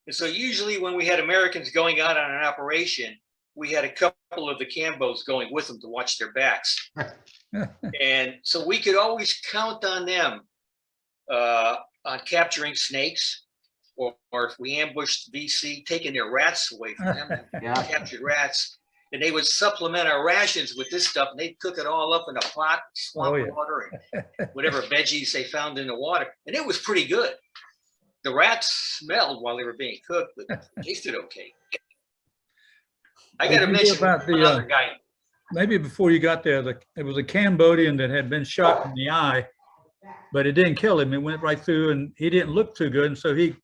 S3: and so usually when we had Americans going out on an operation, we had a couple of the Cambos going with them to watch their backs. And so we could always count on them on capturing snakes, or if we ambushed VC, taking their rats away from them,
S6: Yeah.
S3: captured rats, and they would supplement our rations with this stuff, and they'd cook it all up in a pot, swamp
S2: Oh, yeah.
S3: water, and whatever veggies they found in the water, and it was pretty good. The rats smelled while they were being cooked, but tasted okay. I got to
S2: Did you hear
S3: mention
S2: about the,
S3: one other guy.
S2: Maybe before you got there, it was a Cambodian that had been shot in the eye, but it didn't kill him. It went right through, and he didn't look too good. And so he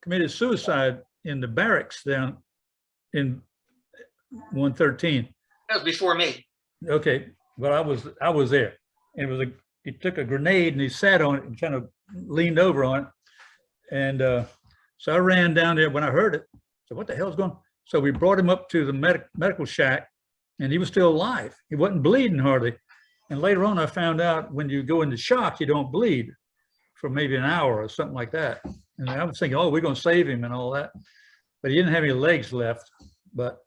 S2: committed suicide in the barracks down in 113.
S3: That was before me.
S2: Okay, but I was there. And it was he took a grenade and he sat on it and kind of leaned over on it. And so I ran down there when I heard it. So what the hell's going on? So we brought him up to the medical shack, and he was still alive. He wasn't bleeding hardly. And later on, I found out when you go into shock, you don't bleed for maybe an hour or something like that. And I was thinking, oh, we're going to save him and all that. But he didn't have any legs left. But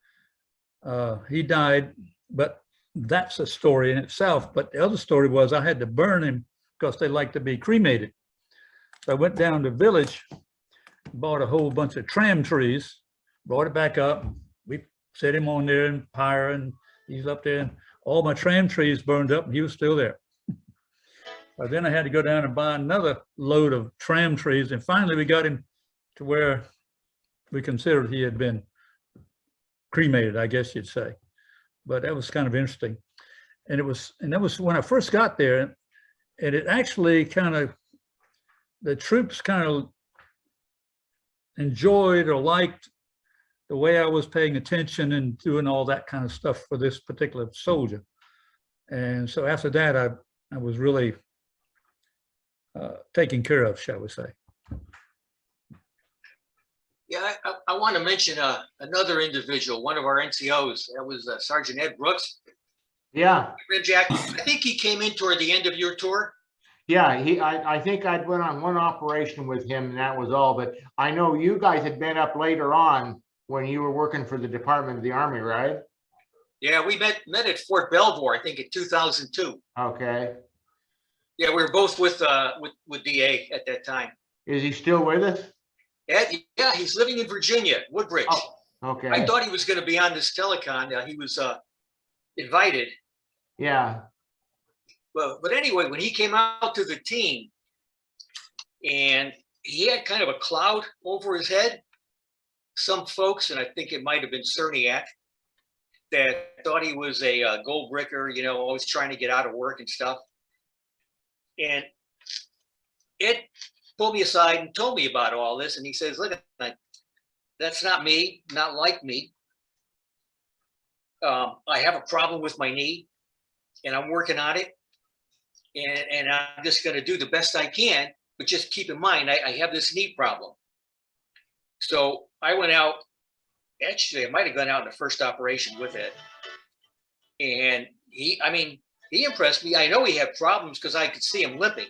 S2: he died. But that's a story in itself. But the other story was I had to burn him because they like to be cremated. So I went down to the village, bought a whole bunch of tram trees, brought it back up. We set him on there in pyre, and he's up there, and all my tram trees burned up, and he was still there. But then I had to go down and buy another load of tram trees, and finally we got him to where we considered he had been cremated, I guess you'd say. But that was kind of interesting. And that was when I first got there, and it actually the troops kind of enjoyed or liked the way I was paying attention and doing all that kind of stuff for this particular soldier. And so after that, I was really taken care of, shall we say.
S3: Yeah, I want to mention another individual, one of our NCOs. That was Sergeant Ed Brooks.
S6: Yeah.
S3: Jack, I think he came in toward the end of your tour.
S6: Yeah, I think I'd went on one operation with him, and that was all. But I know you guys had been up later on when you were working for the Department of the Army, right?
S3: Yeah, we met at Fort Belvoir, I think, in 2002.
S6: Okay.
S3: Yeah, we were both with DA at that time.
S6: Is he still with us?
S3: Ed, yeah, he's living in Virginia, Woodbridge.
S6: Oh, okay.
S3: I thought he was going to be on this telecon. He was invited.
S6: Yeah.
S3: Well, but anyway, when he came out to the team, and he had kind of a cloud over his head, some folks, and I think it might have been Cerniak, that thought he was a gold bricker, you know, always trying to get out of work and stuff. And Ed pulled me aside and told me about all this, and he says, look, that's not me, not like me. I have a problem with my knee, and I'm working on it. And I'm just going to do the best I can, but just keep in mind, I have this knee problem. So I went out, actually, I might have gone out in the first operation with it. And he impressed me. I know he had problems because I could see him limping,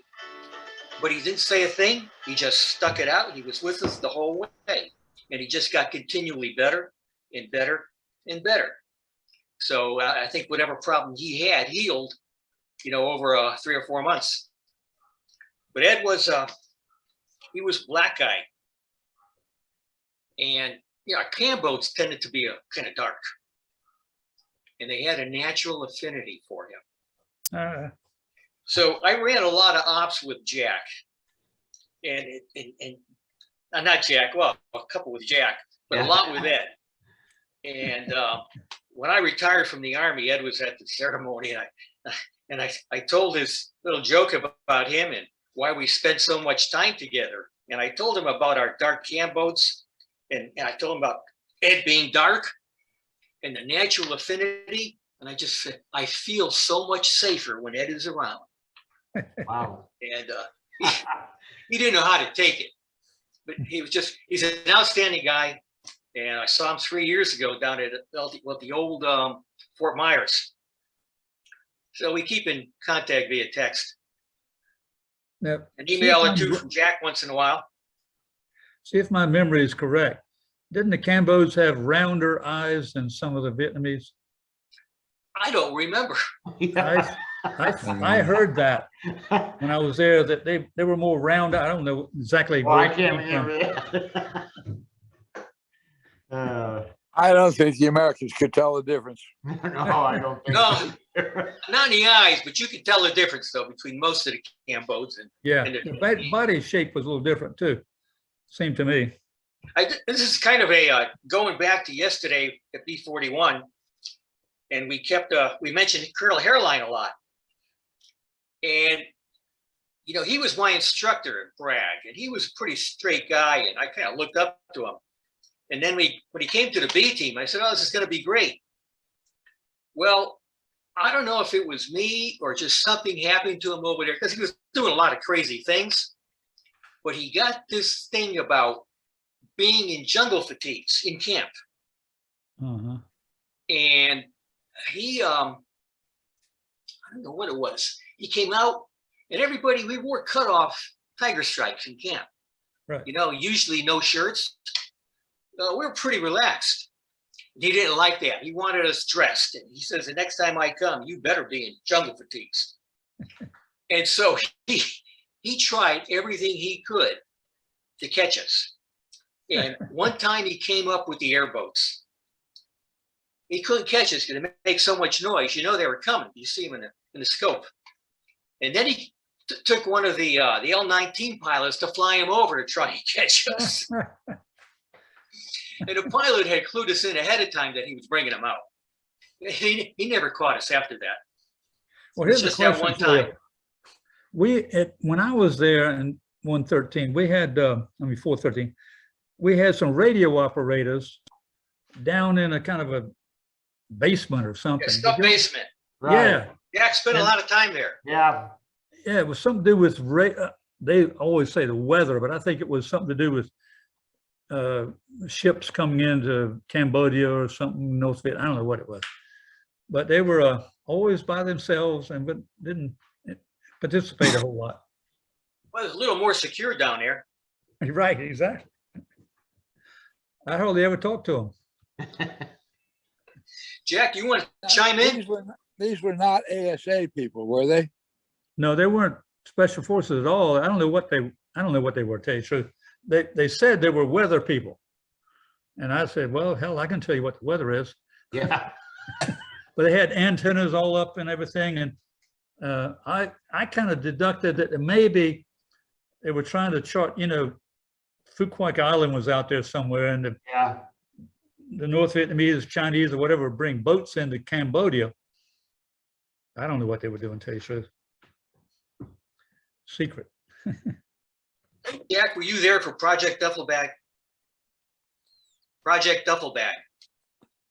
S3: but he didn't say a thing. He just stuck it out. He was with us the whole way. And he just got continually better and better and better. So I think whatever problem he had healed, over 3 or 4 months. But Ed was, he was black guy. And, cam boats tended to be kind of dark. And they had a natural affinity for him. So I ran a lot of ops with Jack. And not Jack, well, a couple with Jack, but a lot with Ed. And when I retired from the Army, Ed was at the ceremony. And I told his little joke about him and why we spent so much time together. And I told him about our dark cam boats. And I told him about Ed being dark and the natural affinity. And I just said, I feel so much safer when Ed is around.
S6: Wow.
S3: And he didn't know how to take it. But he's an outstanding guy. And I saw him 3 years ago down at the old Fort Myers. So we keep in contact via text.
S2: Now,
S3: An email or two from Jack once in a while.
S2: see if my memory is correct. Didn't the Cambos have rounder eyes than some of the Vietnamese?
S3: I don't remember.
S2: I heard that when I was there, that they were more round. I don't know exactly.
S6: Well,
S2: where
S6: I
S2: it
S6: can't
S2: came from.
S6: remember that.
S1: I don't think the Americans could tell the difference.
S6: No, I don't think
S3: No.
S6: so.
S3: Not in the eyes, but you can tell the difference though between most of the cam boats and
S2: Yeah,
S3: And
S2: the body shape was a little different too, seemed to me.
S3: this is kind of a going back to yesterday at B41, and we mentioned Colonel Hairline a lot, and he was my instructor at Bragg, and he was a pretty straight guy, and I kind of looked up to him. And then when he came to the B team, I said, "Oh, this is going to be great." Well, I don't know if it was me or just something happening to him over there because he was doing a lot of crazy things, but he got this thing about being in jungle fatigues in camp.
S2: Uh-huh.
S3: And he, I don't know what it was. He came out and we wore cutoff tiger stripes in camp.
S2: Right.
S3: Usually no shirts. We were pretty relaxed. He didn't like that. He wanted us dressed. And he says, the next time I come, you better be in jungle fatigues. And so he tried everything he could to catch us. And one time he came up with the airboats. He couldn't catch us because it makes so much noise. They were coming. You see them in the scope. And then he took one of the L-19 pilots to fly him over to try and catch us. And the pilot had clued us in ahead of time that he was bringing them out. He never caught us after that.
S2: Well, here's
S3: It's
S2: the
S3: just that
S2: question
S3: one
S2: for
S3: time.
S2: you. When I was there in 113, we had, 413, we had some radio operators down in a kind of a basement or something.
S3: Sub basement.
S2: Yeah,
S3: Jack spent a lot of time there.
S6: Yeah.
S2: yeah, it was something to do with, they always say the weather, but I think it was something to do with ships coming into Cambodia or something, North Vietnam. I don't know what it was, but they were always by themselves and but didn't participate a whole lot.
S3: Well, it's a little more secure down there.
S2: Right, exactly. I hardly ever talked to them.
S3: Jack, you want to chime in?
S1: These were not ASA people, were they?
S2: No, they weren't special forces at all. I don't know what they were, to tell you the truth. They said they were weather people. And I said, well, hell, I can tell you what the weather is.
S6: Yeah.
S2: But they had antennas all up and everything. And I kind of deducted that maybe they were trying to chart, Phu Quoc Island was out there somewhere, and the North Vietnamese, Chinese, or whatever bring boats into Cambodia. I don't know what they were doing, to tell you the truth. Secret.
S3: Jack, were you there for Project Duffel Bag? Project Duffel Bag.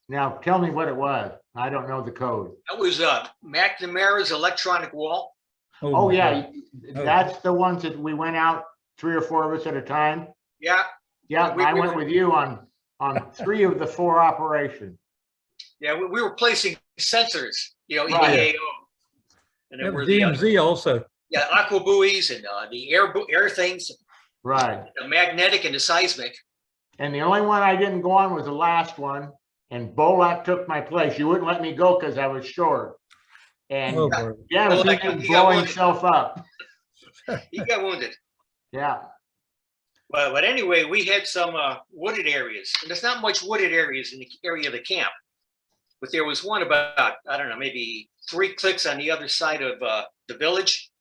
S6: Now, tell me what it was. I don't know the code.
S3: That was McNamara's electronic wall.
S6: Oh,
S2: my
S6: yeah,
S2: God.
S6: that's the ones that we went out, 3 or 4 of us at a time.
S3: Yeah,
S6: Yeah,
S3: We-
S6: I
S3: we
S6: went
S3: were-
S6: with you on 3 of the 4 operations.
S3: yeah, we were placing sensors,
S6: Right.
S3: EAO. And
S2: Yeah,
S3: there were the
S2: DMZ also.
S3: aqua buoys and the air things,
S6: Right.
S3: the magnetic and the seismic.
S6: And the only one I didn't go on was the last one, and Bolak took my place. You wouldn't let me go because I was short. And
S2: Oh, Lord.
S6: yeah, he
S3: Bolak,
S6: didn't
S3: he
S6: blow
S3: got wounded.
S6: himself up.
S3: He got wounded.
S6: Yeah,
S3: But anyway, we had some wooded areas, and there's not much wooded areas in the area of the camp. But there was one about, I don't know, maybe 3 clicks on the other side of the village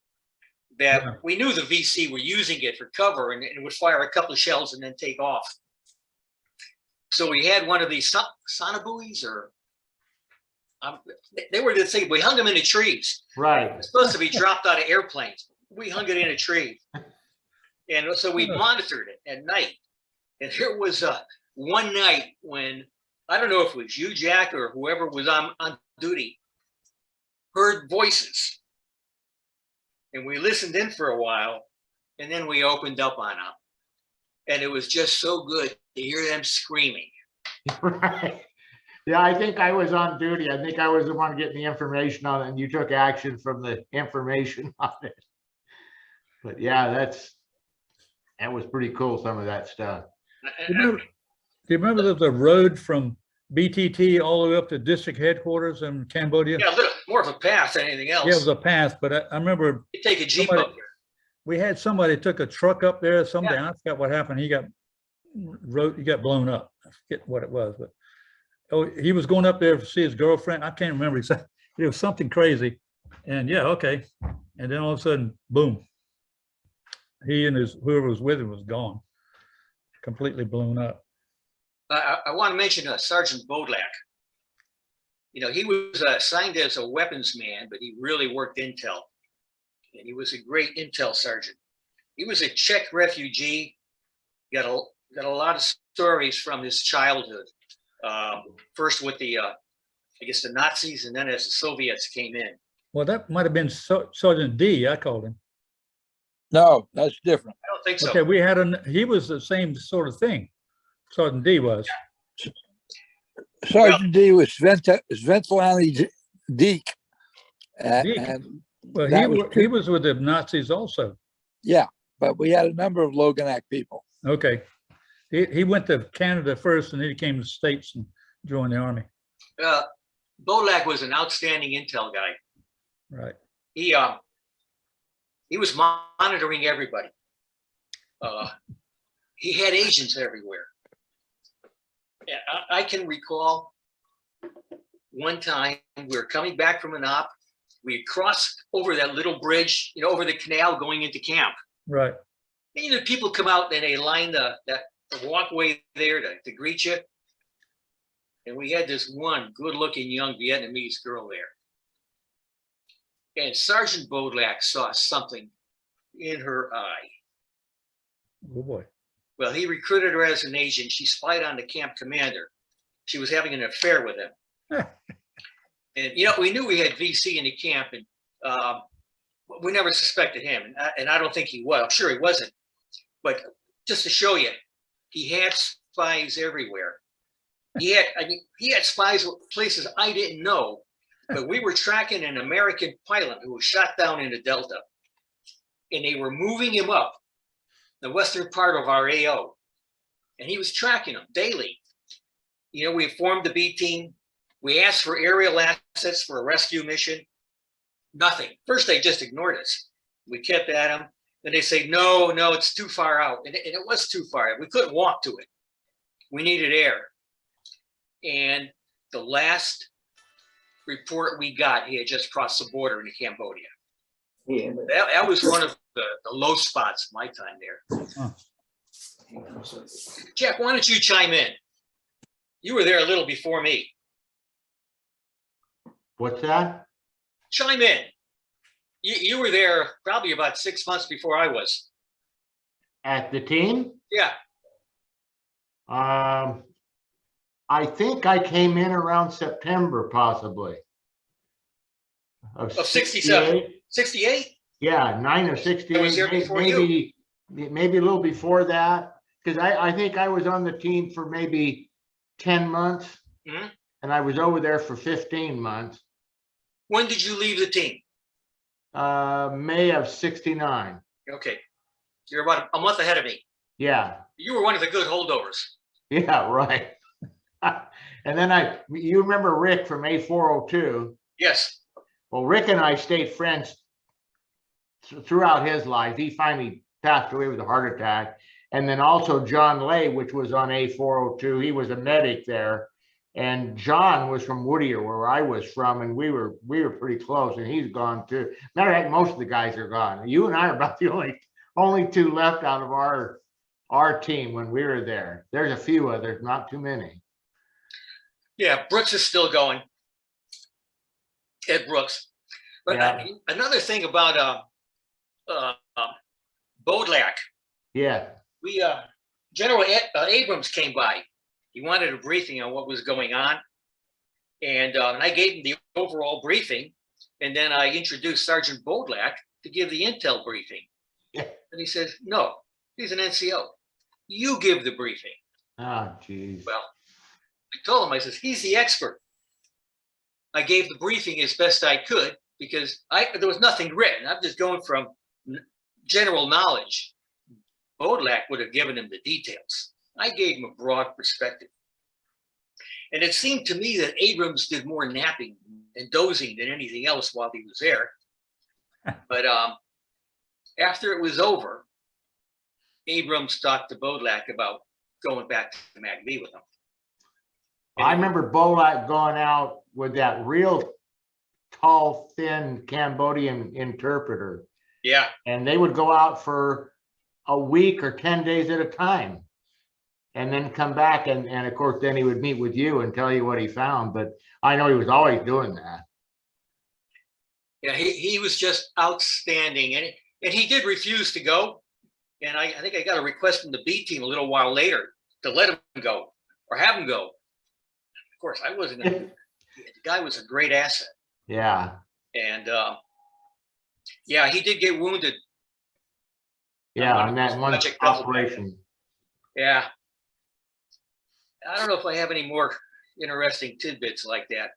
S3: that
S2: Yeah.
S3: we knew the VC were using it for cover and would fire a couple of shells and then take off. So we had one of these sonobuoys, or they were the thing. We hung them in the trees.
S6: right.
S3: It's supposed to be dropped out of airplanes. We hung it in a tree. And so we monitored it at night. And there was one night when, I don't know if it was you, Jack, or whoever was on duty, heard voices. And we listened in for a while, and then we opened up on them. And it was just so good to hear them screaming.
S6: Right. Yeah, I think I was on duty. I think I was the one getting the information on it, and you took action from the information on it. But yeah, that was pretty cool, some of that stuff.
S2: Do you remember there was a road from BTT all the way up to district headquarters in Cambodia?
S3: Yeah, a little more of a path than anything else.
S2: Yeah, it was a path, but I remember
S3: You take a Jeep
S2: somebody-
S3: up there.
S2: we had somebody took a truck up there someday. I forgot what happened. He got blown up. I forget what it was, but he was going up there to see his girlfriend. I can't remember exactly. It was something crazy. And yeah, okay. And then all of a sudden, boom. He and whoever was with him was gone. Completely blown up.
S3: I want to mention Sergeant Bodlak. He was assigned as a weapons man, but he really worked intel. And he was a great intel sergeant. He was a Czech refugee. Got a lot of stories from his childhood. First with the Nazis, and then as the Soviets came in.
S2: Well, that might have been Sergeant D. I called him.
S1: No, that's different.
S3: I don't think so.
S2: Okay, he was the same sort of thing. Sergeant D was.
S1: Sergeant D was Svetlana Deek.
S2: Deek.
S1: And
S2: Well,
S1: that was
S2: he was with the Nazis also.
S1: yeah, but we had a number of Loganak people.
S2: Okay. He went to Canada first and then he came to the States and joined the army.
S3: Bodlak was an outstanding intel guy.
S2: Right.
S3: He was monitoring everybody. He had agents everywhere. Yeah, I can recall one time we were coming back from an op. We crossed over that little bridge, over the canal going into camp.
S2: Right.
S3: And people come out and they line the walkway there to greet you. And we had this one good-looking young Vietnamese girl there. And Sergeant Bodlak saw something in her eye.
S2: Oh boy.
S3: Well, he recruited her as an agent. She spied on the camp commander. She was having an affair with him. And, we knew we had VC in the camp, and we never suspected him. And I don't think he was. I'm sure he wasn't. But just to show you, he had spies everywhere. He had spies places I didn't know. But we were tracking an American pilot who was shot down in the Delta. And they were moving him up the western part of our AO. And he was tracking them daily. We formed the B team. We asked for aerial assets for a rescue mission. Nothing. First, they just ignored us. We kept at them. Then they say, no, it's too far out. And it was too far. We couldn't walk to it. We needed air. And the last report we got, he had just crossed the border into Cambodia. Yeah. That was one of the low spots of my time there.
S2: Huh.
S3: Jack, why don't you chime in? You were there a little before me.
S6: What's that?
S3: Chime in. You were there probably about 6 months before I was.
S6: At the team?
S3: Yeah.
S6: I I think I came in around September possibly.
S3: Of 67. 68?
S6: Yeah, 9 or
S3: I was
S6: 68,
S3: there before you.
S6: maybe a little before that. Because I think I was on the team for maybe 10 months.
S3: Mhm.
S6: And I was over there for 15 months.
S3: When did you leave the team?
S6: May of 69.
S3: Okay. You're about a month ahead of me.
S6: Yeah,
S3: You were one of the good holdovers.
S6: yeah, right. And then you remember Rick from A402.
S3: Yes.
S6: Well, Rick and I stayed friends throughout his life. He finally passed away with a heart attack. And then also John Lay, which was on A402. He was a medic there. And John was from Whittier, where I was from, and we were pretty close, and he's gone too. Matter of fact, most of the guys are gone. You and I are about the only two left out of our team when we were there. There's a few others, not too many.
S3: Yeah, Brooks is still going. Ed Brooks. But
S6: Yeah.
S3: Another thing about Bodlak,
S6: Yeah,
S3: we General Abrams came by. He wanted a briefing on what was going on, and I gave him the overall briefing, and then I introduced Sergeant Bodlak to give the intel briefing.
S6: Yeah.
S3: And he says, "No, he's an NCO. You give the briefing."
S6: oh geez.
S3: Well, I told him, I says, he's the expert. I gave the briefing as best I could because there was nothing written. I'm just going from general knowledge. Bodlak would have given him the details. I gave him a broad perspective. And it seemed to me that Abrams did more napping and dozing than anything else while he was there. But after it was over, Abrams talked to Bodlak about going back to MACV with him.
S6: I remember Bolak going out with that real tall, thin Cambodian interpreter,
S3: Yeah.
S6: and they would go out for a week or 10 days at a time and then come back. And of course, then he would meet with you and tell you what he found. But I know he was always doing that.
S3: Yeah, he was just outstanding. And he did refuse to go. And I think I got a request from the B team a little while later to let him go or have him go. Of course, I wasn't. The guy was a great asset.
S6: Yeah.
S3: And yeah, he did get wounded.
S6: Yeah, on that one operation.
S3: Yeah. I don't know if I have any more interesting tidbits like that.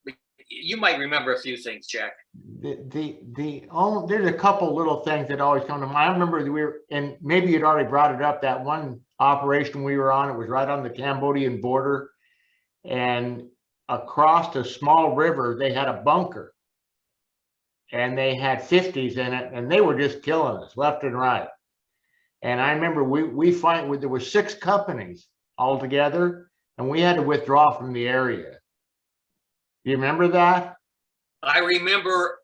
S3: But you might remember a few things, Jack.
S6: There's a couple little things that always come to mind. I remember we were, and maybe you'd already brought it up, that one operation we were on, it was right on the Cambodian border. And across a small river, they had a bunker. And they had 50s in it, and they were just killing us left and right. And I remember there were 6 companies altogether, and we had to withdraw from the area. Do you remember that?
S3: I remember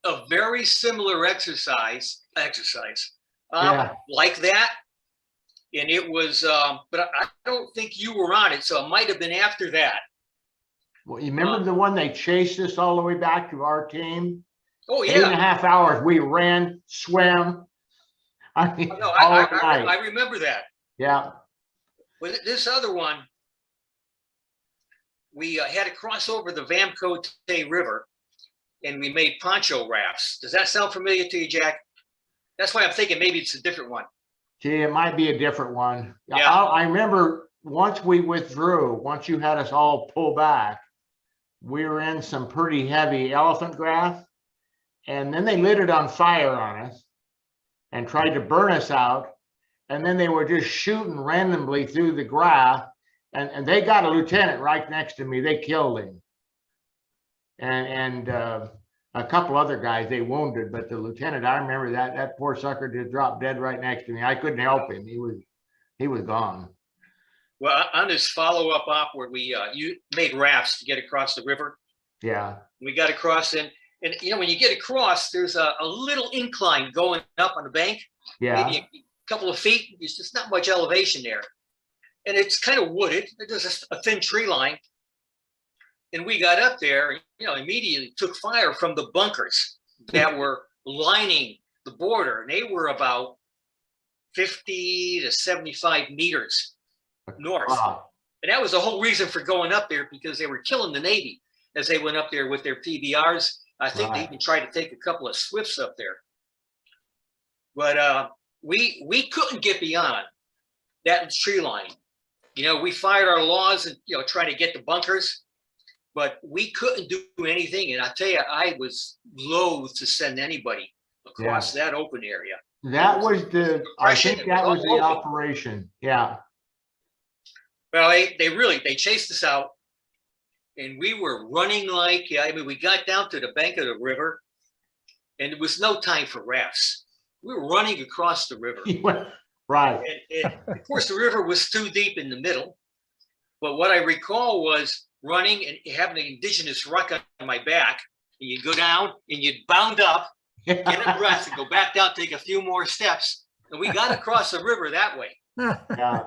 S3: a very similar exercise
S6: Yeah.
S3: like that. And it was, but I don't think you were on it. So it might've been after that.
S6: Well, you remember the one they chased us all the way back to our team?
S3: Oh,
S6: 8.5 hours. We ran, swam. I mean,
S3: No,
S6: all night.
S3: I remember that.
S6: Yeah.
S3: But this other one, we had to cross over the Vamcote River, and we made poncho rafts. Does that sound familiar to you, Jack? That's why I'm thinking maybe it's a different one.
S6: Gee, it might be a different one.
S3: Yeah.
S6: I remember once we withdrew, once you had us all pull back, we were in some pretty heavy elephant grass, and then they lit it on fire on us and tried to burn us out. And then they were just shooting randomly through the grass, and they got a lieutenant right next to me. They killed him. And a couple other guys they wounded, but the lieutenant, I remember that poor sucker just dropped dead right next to me. I couldn't help him. He was gone.
S3: Well, on this follow-up op where you made rafts to get across the river.
S6: Yeah.
S3: We got across and you know, when you get across, there's a little incline going up on the bank.
S6: Yeah.
S3: Maybe a couple of feet. There's just not much elevation there. And it's kind of wooded. There's a thin tree line. And we got up there, you know, immediately took fire from the bunkers that were lining the border. And they were about 50 to 75 meters north.
S6: Wow.
S3: And that was the whole reason for going up there, because they were killing the Navy as they went up there with their PBRs. I think they
S6: Right.
S3: even tried to take a couple of Swifts up there. But we couldn't get beyond that tree line. You know, we fired our laws and, you know, trying to get the bunkers, but we couldn't do anything. And I tell you, I was loath to send anybody across that open area.
S6: That was I think
S3: Depression,
S6: that was the
S3: all over.
S6: operation. Yeah.
S3: Well, they chased us out, and we were running like, I mean, we got down to the bank of the river, and there was no time for rafts. We were running across the river.
S6: Right.
S3: And of course, the river was too deep in the middle. But what I recall was running and having an indigenous ruck on my back, and you'd go down and you'd bound up, get a breath, and go back down, take a few more steps. And we got across the river that way.
S6: Yeah.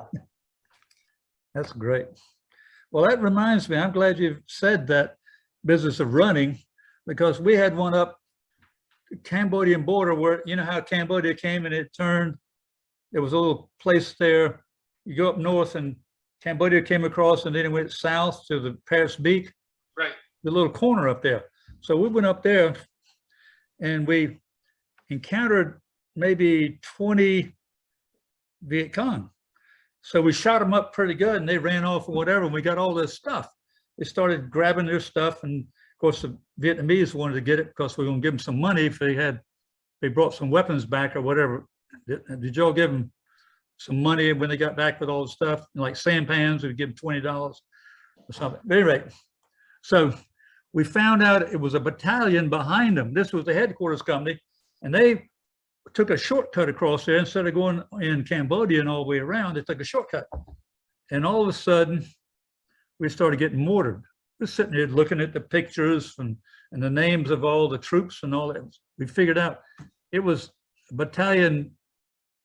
S2: That's great. Well, that reminds me, I'm glad you said that business of running, because we had one up the Cambodian border where, you know how Cambodia came and it turned. There was a little place there. You go up north and Cambodia came across, and then it went south to the Paris Beak.
S3: Right.
S2: The little corner up there. So we went up there and we encountered maybe 20 Viet Cong. So we shot them up pretty good, and they ran off or whatever, and we got all this stuff. They started grabbing their stuff, and of course the Vietnamese wanted to get it because we were gonna give them some money if they brought some weapons back or whatever. Did y'all give them some money when they got back with all the stuff? Like sampans, we'd give them $20 or something. At any rate, so we found out it was a battalion behind them. This was the headquarters company, and they took a shortcut across there. Instead of going in Cambodia and all the way around, they took a shortcut. And all of a sudden, we started getting mortared. We're sitting there looking at the pictures and the names of all the troops and all that. We figured out it was battalion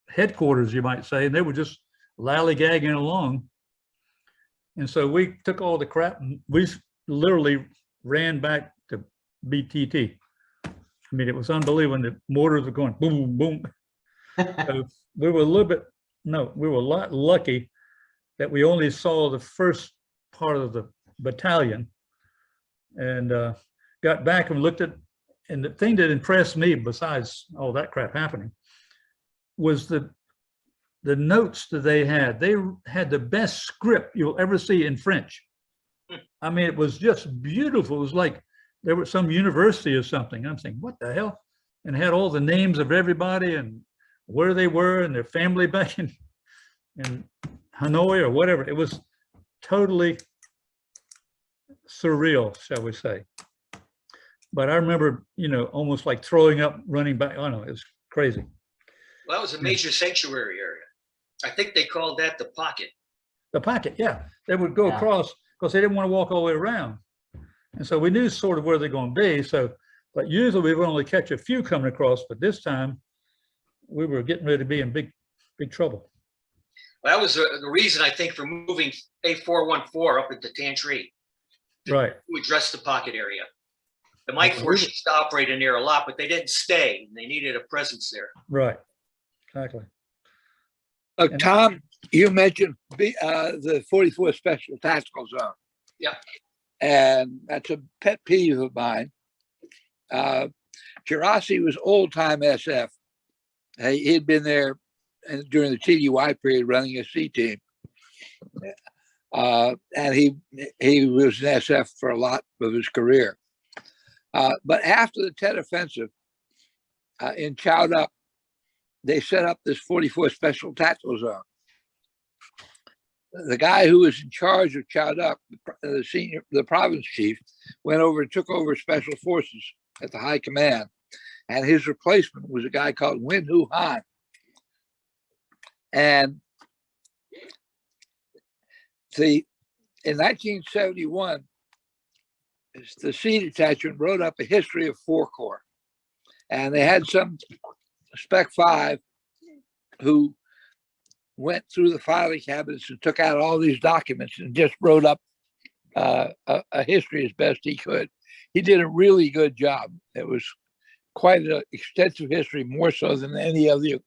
S2: headquarters, you might say, and they were just lollygagging along. And so we took all the crap and we literally ran back to BTT. I mean, it was unbelievable. The mortars were going boom, boom. So we were we were a lot lucky that we only saw the first part of the battalion, and got back and looked at, and the thing that impressed me, besides all that crap happening, was the notes that they had. They had the best script you'll ever see in French. I mean, it was just beautiful. It was like there was some university or something. I'm saying, what the hell? And had all the names of everybody and where they were and their family back in Hanoi or whatever. It was totally surreal, shall we say. But I remember, you know, almost like throwing up, running back. I don't know, it was crazy.
S3: Well, that was a major sanctuary area. I think they called that the pocket.
S2: The pocket, yeah. They would go across because they didn't want to walk all the way around. And so we knew sort of where they're going to be. So, but usually we would only catch a few coming across, but this time we were getting ready to be in big trouble.
S3: Well, that was the reason, I think, for moving A414 up into Tantry.
S2: Right.
S3: To address the pocket area. The Mike Force used to operate in there a lot, but they didn't stay. They needed a presence there.
S2: Right. Exactly.
S1: Tom, you mentioned the 44th Special Tactical Zone.
S3: Yeah.
S1: And that's a pet peeve of mine. Gerasi was old-time SF. He'd been there during the TDY period running a C team. And he was an SF for a lot of his career. But after the Tet Offensive in Chow Dup, they set up this 44th Special Tactical Zone. The guy who was in charge of Chow Dup, the province chief, went over and took over Special Forces at the high command. And his replacement was a guy called Win Hu Han. And in 1971, the C detachment wrote up a history of 4 Corps. And they had some Spec 5 who went through the filing cabinets and took out all these documents and just wrote up a history as best he could. He did a really good job. It was quite an extensive history, more so than any of the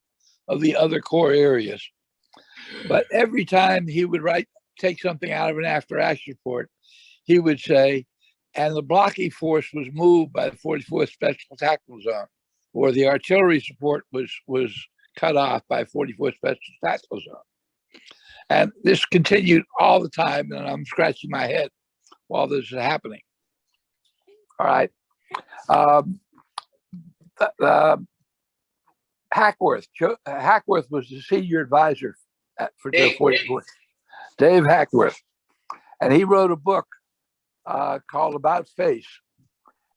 S1: other Corps areas. But every time he would write take something out of an after action report, he would say, and the blocking force was moved by the 44th Special Tactical Zone, or the artillery support was cut off by 44th Special Tactical Zone. And this continued all the time, and I'm scratching my head while this is happening. All right. Hackworth was the senior advisor for the 44th. Dave Hackworth. And he wrote a book called About Face.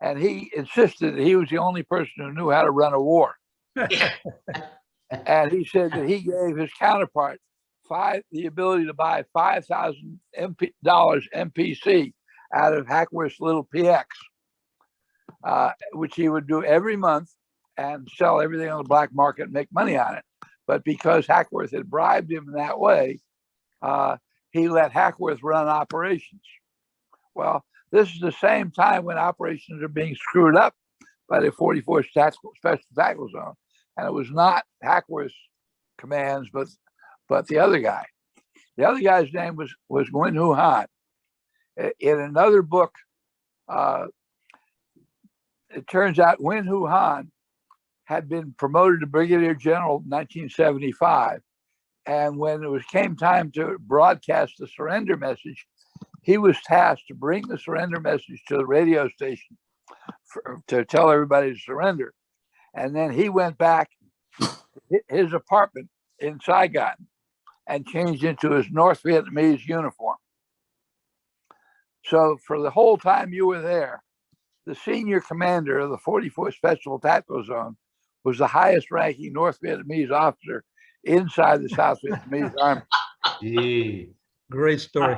S1: And he insisted that he was the only person who knew how to run a war. And he said that he gave his counterpart the ability to buy $5,000 MPC out of Hackworth's little PX, which he would do every month and sell everything on the black market and make money on it. But because Hackworth had bribed him in that way, he let Hackworth run operations. Well, this is the same time when operations are being screwed up by the 44th Special Tactical Zone. And it was not Hackworth's commands, but the other guy. The other guy's name was Wen-Hu Han. In another book, it turns out Wen-Hu Han had been promoted to brigadier general in 1975. And when it came time to broadcast the surrender message, he was tasked to bring the surrender message to the radio station to tell everybody to surrender. And then he went back to his apartment in Saigon and changed into his North Vietnamese uniform. So for the whole time you were there, the senior commander of the 44th Special Tactical Zone was the highest ranking North Vietnamese officer inside the South Vietnamese Army.
S6: Gee.
S2: Great story.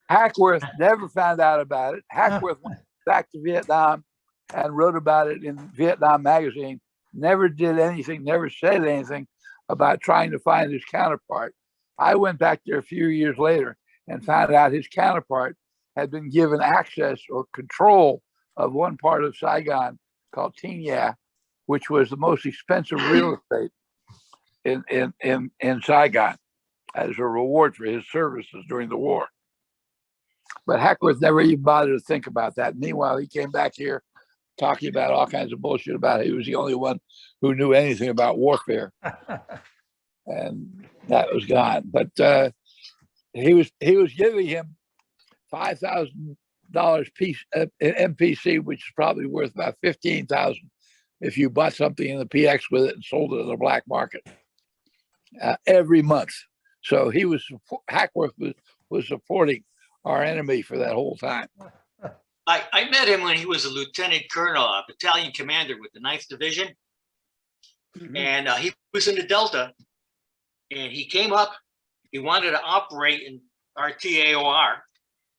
S1: Hackworth never found out about it. Hackworth went back to Vietnam and wrote about it in Vietnam Magazine. Never did anything, never said anything about trying to find his counterpart. I went back there a few years later and found out his counterpart had been given access or control of one part of Saigon called Tin Ya, which was the most expensive real estate in Saigon as a reward for his services during the war. But Hackworth never even bothered to think about that. Meanwhile, he came back here talking about all kinds of bullshit about it. He was the only one who knew anything about warfare. And that was gone. But he was giving him $5,000 piece MPC, which is probably worth about $15,000 if you bought something in the PX with it and sold it in the black market every month. So Hackworth was supporting our enemy for that whole time.
S3: I met him when he was a lieutenant colonel, a battalion commander with the 9th Division. Mm-hmm. And he was in the Delta. And he came up, he wanted to operate in RTAOR,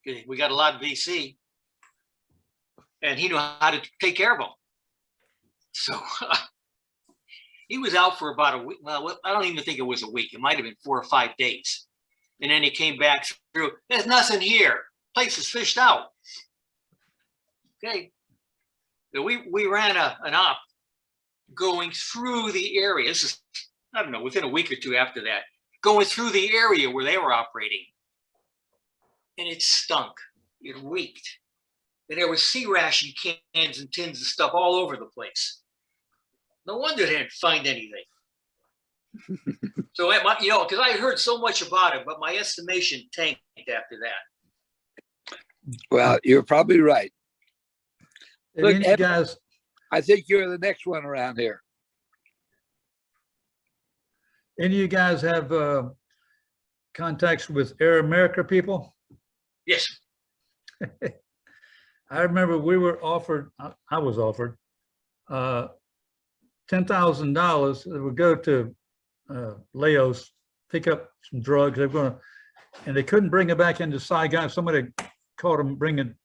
S3: because we got a lot of VC. And he knew how to take care of them. So he was out for about a week. Well, I don't even think it was a week. It might have been 4 or 5 days. And then he came back through, there's nothing here. Place is fished out. Okay. So we ran an op going through the area. This is, I don't know, within a week or two after that, going through the area where they were operating. And it stunk. It reeked. And there was sea ration cans and tins and stuff all over the place. No wonder they didn't find anything. So, because I heard so much about it, but my estimation tanked after that.
S1: Well, you're probably right. Look,
S2: Any guys,
S1: I think you're the next one around here.
S2: any of you guys have contacts with Air America people?
S3: Yes.
S2: I remember we were offered, I was offered $10,000 that would go to Laos, pick up some drugs. They were going to, and they couldn't bring it back into Saigon. Somebody caught them bringing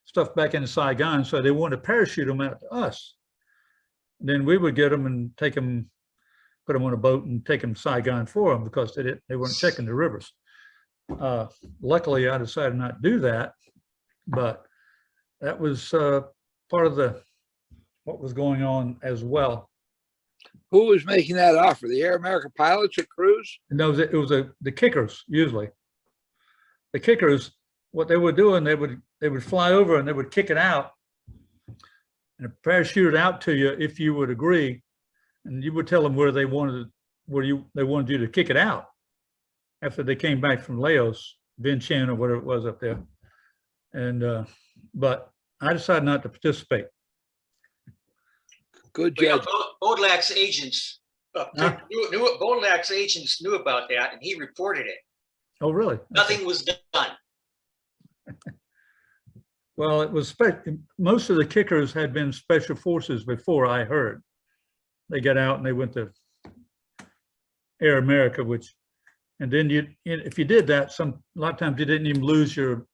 S2: stuff back into Saigon, so they wanted to parachute them out to us. Then we would get them and take them, put them on a boat and take them to Saigon for them because they weren't checking the rivers. Luckily, I decided not to do that, but that was part of what was going on as well.
S1: Who was making that offer? The Air America pilots or crews?
S2: No, it was the kickers usually. the kickers, what they were doing, they would fly over and they would kick it out and parachute it out to you if you would agree, and you would tell them where they wanted you to kick it out after they came back from Laos, Vientiane or whatever it was up there. And but I decided not to participate.
S1: Good
S3: But,
S1: judge.
S3: Bodlak's agents, Bodlak's agents knew about that, and he reported it.
S2: Oh, really?
S3: Nothing was done.
S2: Well, it was most of the kickers had been special forces before, I heard. They got out and they went to Air America, and then if you did that, a lot of times you didn't even lose your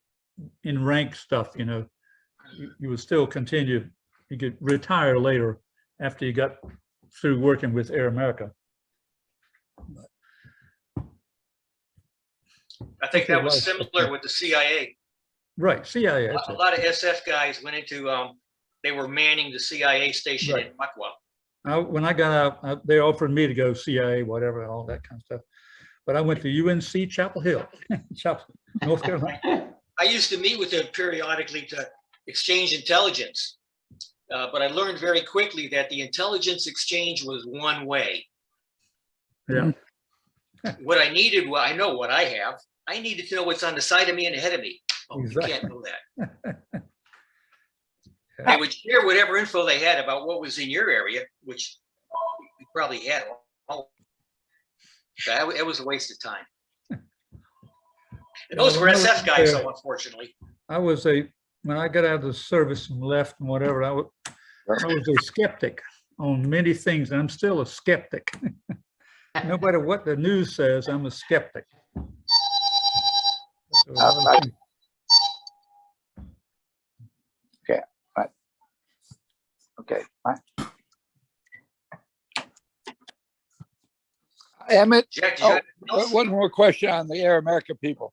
S2: in rank stuff, you know. You would still continue. You could retire later after you got through working with Air America.
S3: I think that was similar with the CIA.
S2: Right, CIA.
S3: A lot of SF guys went into, they were manning the CIA station in Mukwa.
S2: When I got out, they offered me to go CIA, whatever, all that kind of stuff. But I went to UNC Chapel Hill, North Carolina.
S3: I used to meet with them periodically to exchange intelligence. But I learned very quickly that the intelligence exchange was one way.
S2: Yeah.
S3: What I needed, well, I know what I have. I needed to know what's on the side of me and ahead of me. Oh,
S2: Exactly.
S3: You can't know that. They would share whatever info they had about what was in your area, which you probably had. It was a waste of time. And those were SF guys, though, unfortunately.
S2: When I got out of the service and left and whatever, I was a skeptic on many things, and I'm still a skeptic. No matter what the news says, I'm a skeptic.
S1: Okay, fine. Emmett,
S3: Jack, did you have anything else?
S1: one more question on the Air America people.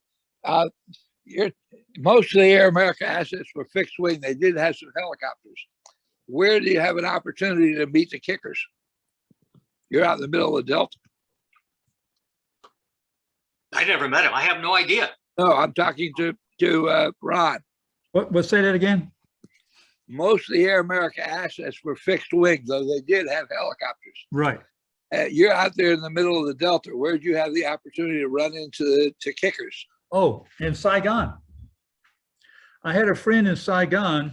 S1: Most of the Air America assets were fixed wing. They did have some helicopters. Where do you have an opportunity to meet the kickers? You're out in the middle of the Delta.
S3: I never met him. I have no idea.
S1: No, I'm talking to Ron.
S2: What, say that again?
S1: Most of the Air America assets were fixed wing, though they did have helicopters.
S2: Right.
S1: You're out there in the middle of the Delta. Where did you have the opportunity to run into kickers?
S2: Oh, in Saigon. I had a friend in Saigon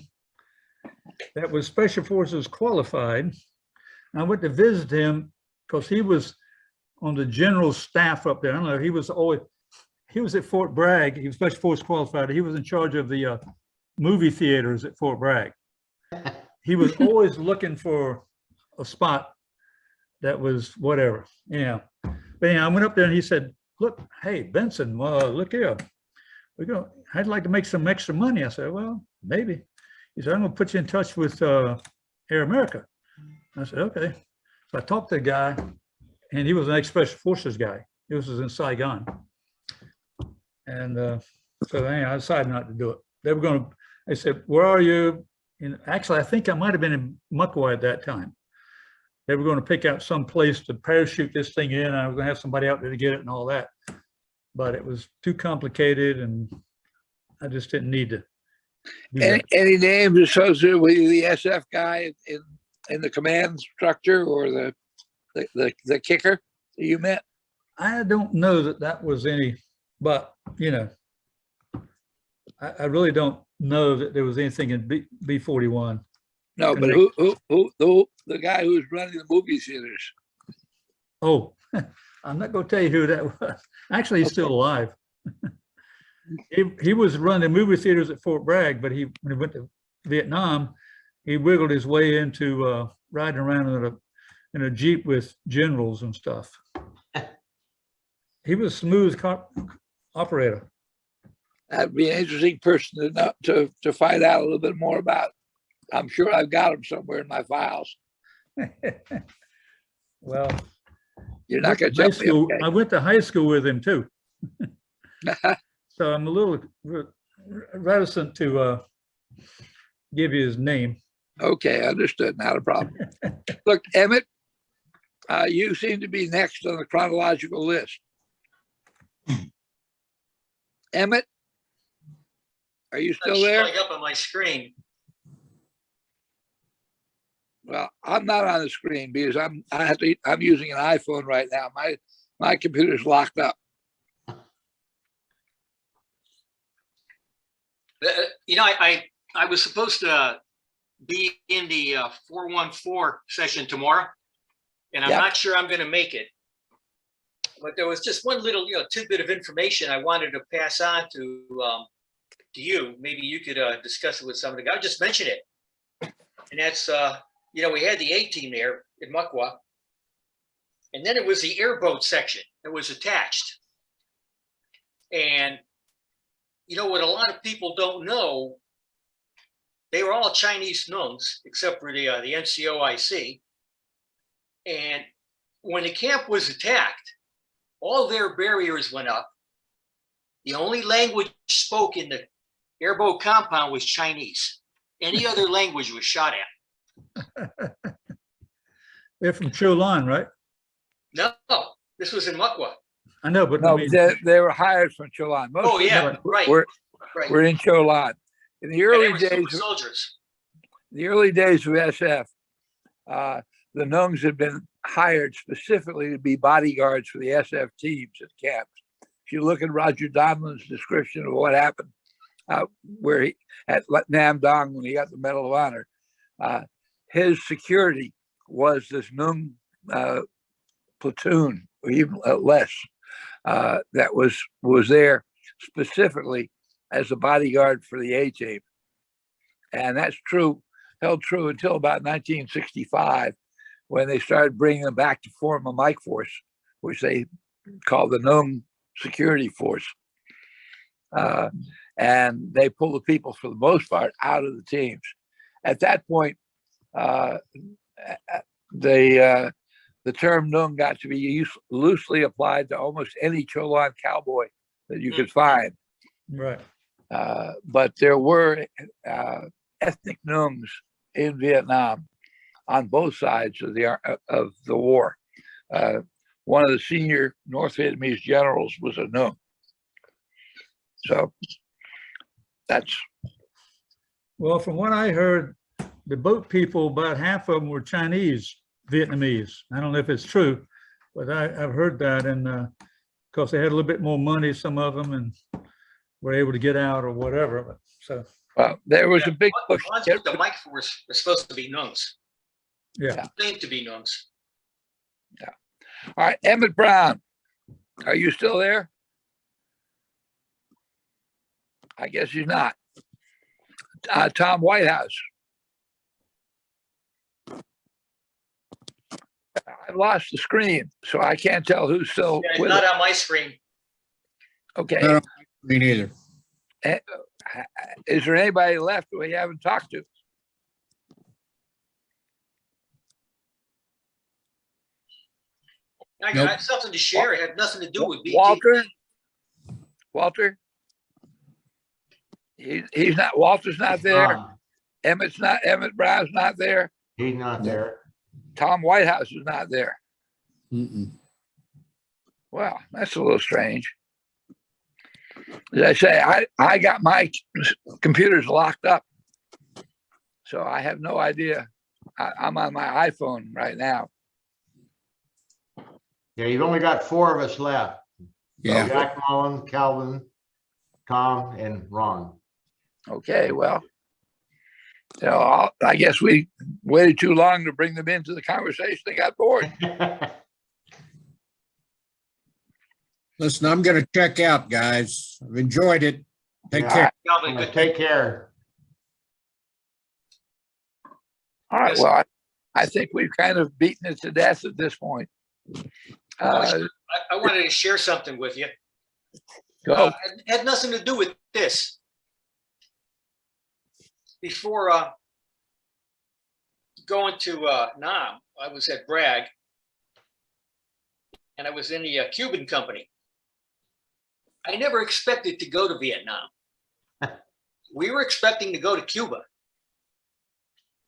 S2: that was Special Forces qualified. I went to visit him because he was on the general staff up there. I don't know, he was at Fort Bragg. He was Special Forces qualified. He was in charge of the movie theaters at Fort Bragg. He was always looking for a spot that was whatever, yeah. But anyhow, I went up there and he said, look, hey, Benson, look here. I'd like to make some extra money. I said, well, maybe. He said, I'm gonna put you in touch with Air America. I said, okay. So I talked to the guy, and he was an ex-Special Forces guy. He was in Saigon. And so anyhow, I decided not to do it. They said, where are you? And actually, I think I might have been in Mukwa at that time. They were going to pick out some place to parachute this thing in. I was going to have somebody out there to get it and all that. But it was too complicated, and I just didn't need to.
S1: Any names associated with the SF guy in the command structure or the kicker that you met?
S2: I don't know that was any, but you know, I really don't know that there was anything in B-41.
S1: No, but who the guy who was running the movie theaters?
S2: Oh, I'm not going to tell you who that was. Actually, he's still alive. He was running movie theaters at Fort Bragg, but when he went to Vietnam, he wiggled his way into riding around in a Jeep with generals and stuff. He was a smooth operator.
S1: That'd be an interesting person to find out a little bit more about. I'm sure I've got him somewhere in my files.
S2: Well,
S1: you're not going to tell me. Okay.
S2: I went to high school with him too. So I'm a little reticent to give you his name.
S1: Okay, understood. Not a problem. Look, Emmett, you seem to be next on the chronological list. Emmett, Are you
S3: It's
S1: still there?
S3: showing up on my screen.
S1: Well, I'm not on the screen because I'm using an iPhone right now. My computer's locked up.
S3: You know, I was supposed to be in the 414 session tomorrow, and I'm
S1: Yep.
S3: not sure I'm going to make it. But there was just one little, tidbit of information I wanted to pass on to you. Maybe you could discuss it with some of the guys. Just mention it. And that's, we had the A team there in Muckwa, and then it was the airboat section that was attached. And what a lot of people don't know, they were all Chinese nuns except for the NCOIC. And when the camp was attacked, all their barriers went up. The only language spoke in the airboat compound was Chinese. Any other language was shot at.
S2: They're from Cholan, right?
S3: No, this was in Muckwa.
S2: I know, but I
S1: No,
S2: mean,
S1: they were hired from Cholan. Most
S3: Oh
S1: of them
S3: yeah, right.
S1: Were
S3: Right.
S1: in Cholan. In the
S3: And
S1: early
S3: they were
S1: days,
S3: super soldiers.
S1: the early days of SF, the Nungs had been hired specifically to be bodyguards for the SF teams at camps. If you look at Roger Donlan's description of what happened where he at Nam Dong when he got the Medal of Honor, his security was this Nung platoon, or even less, that was there specifically as a bodyguard for the A team. And that's true, held true until about 1965, when they started bringing them back to form a Mike Force, which they called the Nung Security Force. And they pulled the people, for the most part, out of the teams. At that point, the term Nung got to be loosely applied to almost any Cholan cowboy that you could find.
S2: right.
S1: But there were ethnic Nungs in Vietnam on both sides of the war. One of the senior North Vietnamese generals was a Nung. So that's.
S2: Well, from what I heard, the boat people, about half of them were Chinese Vietnamese. I don't know if it's true, but I've heard that. And because they had a little bit more money, some of them, and were able to get out or whatever. But, so
S1: Well, there was a big push.
S3: The ones with the Mike Force were supposed to be Nungs.
S2: yeah.
S3: Claimed to be Nungs.
S1: All right, Emmett Brown, are you still there? I guess he's not. Tom Whitehouse. I've lost the screen, so I can't tell who's still
S3: Yeah, it's
S1: with
S3: not
S1: it.
S3: on my screen.
S1: Okay.
S4: No, me neither.
S1: Is there anybody left we haven't talked to?
S3: I
S4: Nope.
S3: got something to share. It had nothing to do with BG.
S1: Walter? He's not, Walter's not there. Emmett Brown's not there.
S6: He's not
S4: No.
S6: there.
S1: Tom Whitehouse is not there.
S4: Mm-mm.
S1: Well, that's a little strange. As I say, I got my computers locked up, so I have no idea. I'm on my iPhone right now.
S6: Yeah, you've only got 4 of us left.
S4: Yeah.
S6: Jack Mullen, Calvin, Tom, and Ron.
S1: Okay, well, I guess we waited too long to bring them into the conversation. They got bored.
S4: Listen, I'm going to check out, guys. I've enjoyed it. Take
S6: Yeah.
S4: care.
S3: Calvin, good.
S6: Take care.
S1: All right,
S3: Yes.
S1: well, I think we've kind of beaten it to death at this point.
S3: I wanted to share something with you.
S1: Go.
S3: It had nothing to do with this. Before going to Nam, I was at Bragg, and I was in the Cuban company. I never expected to go to Vietnam. We were expecting to go to Cuba,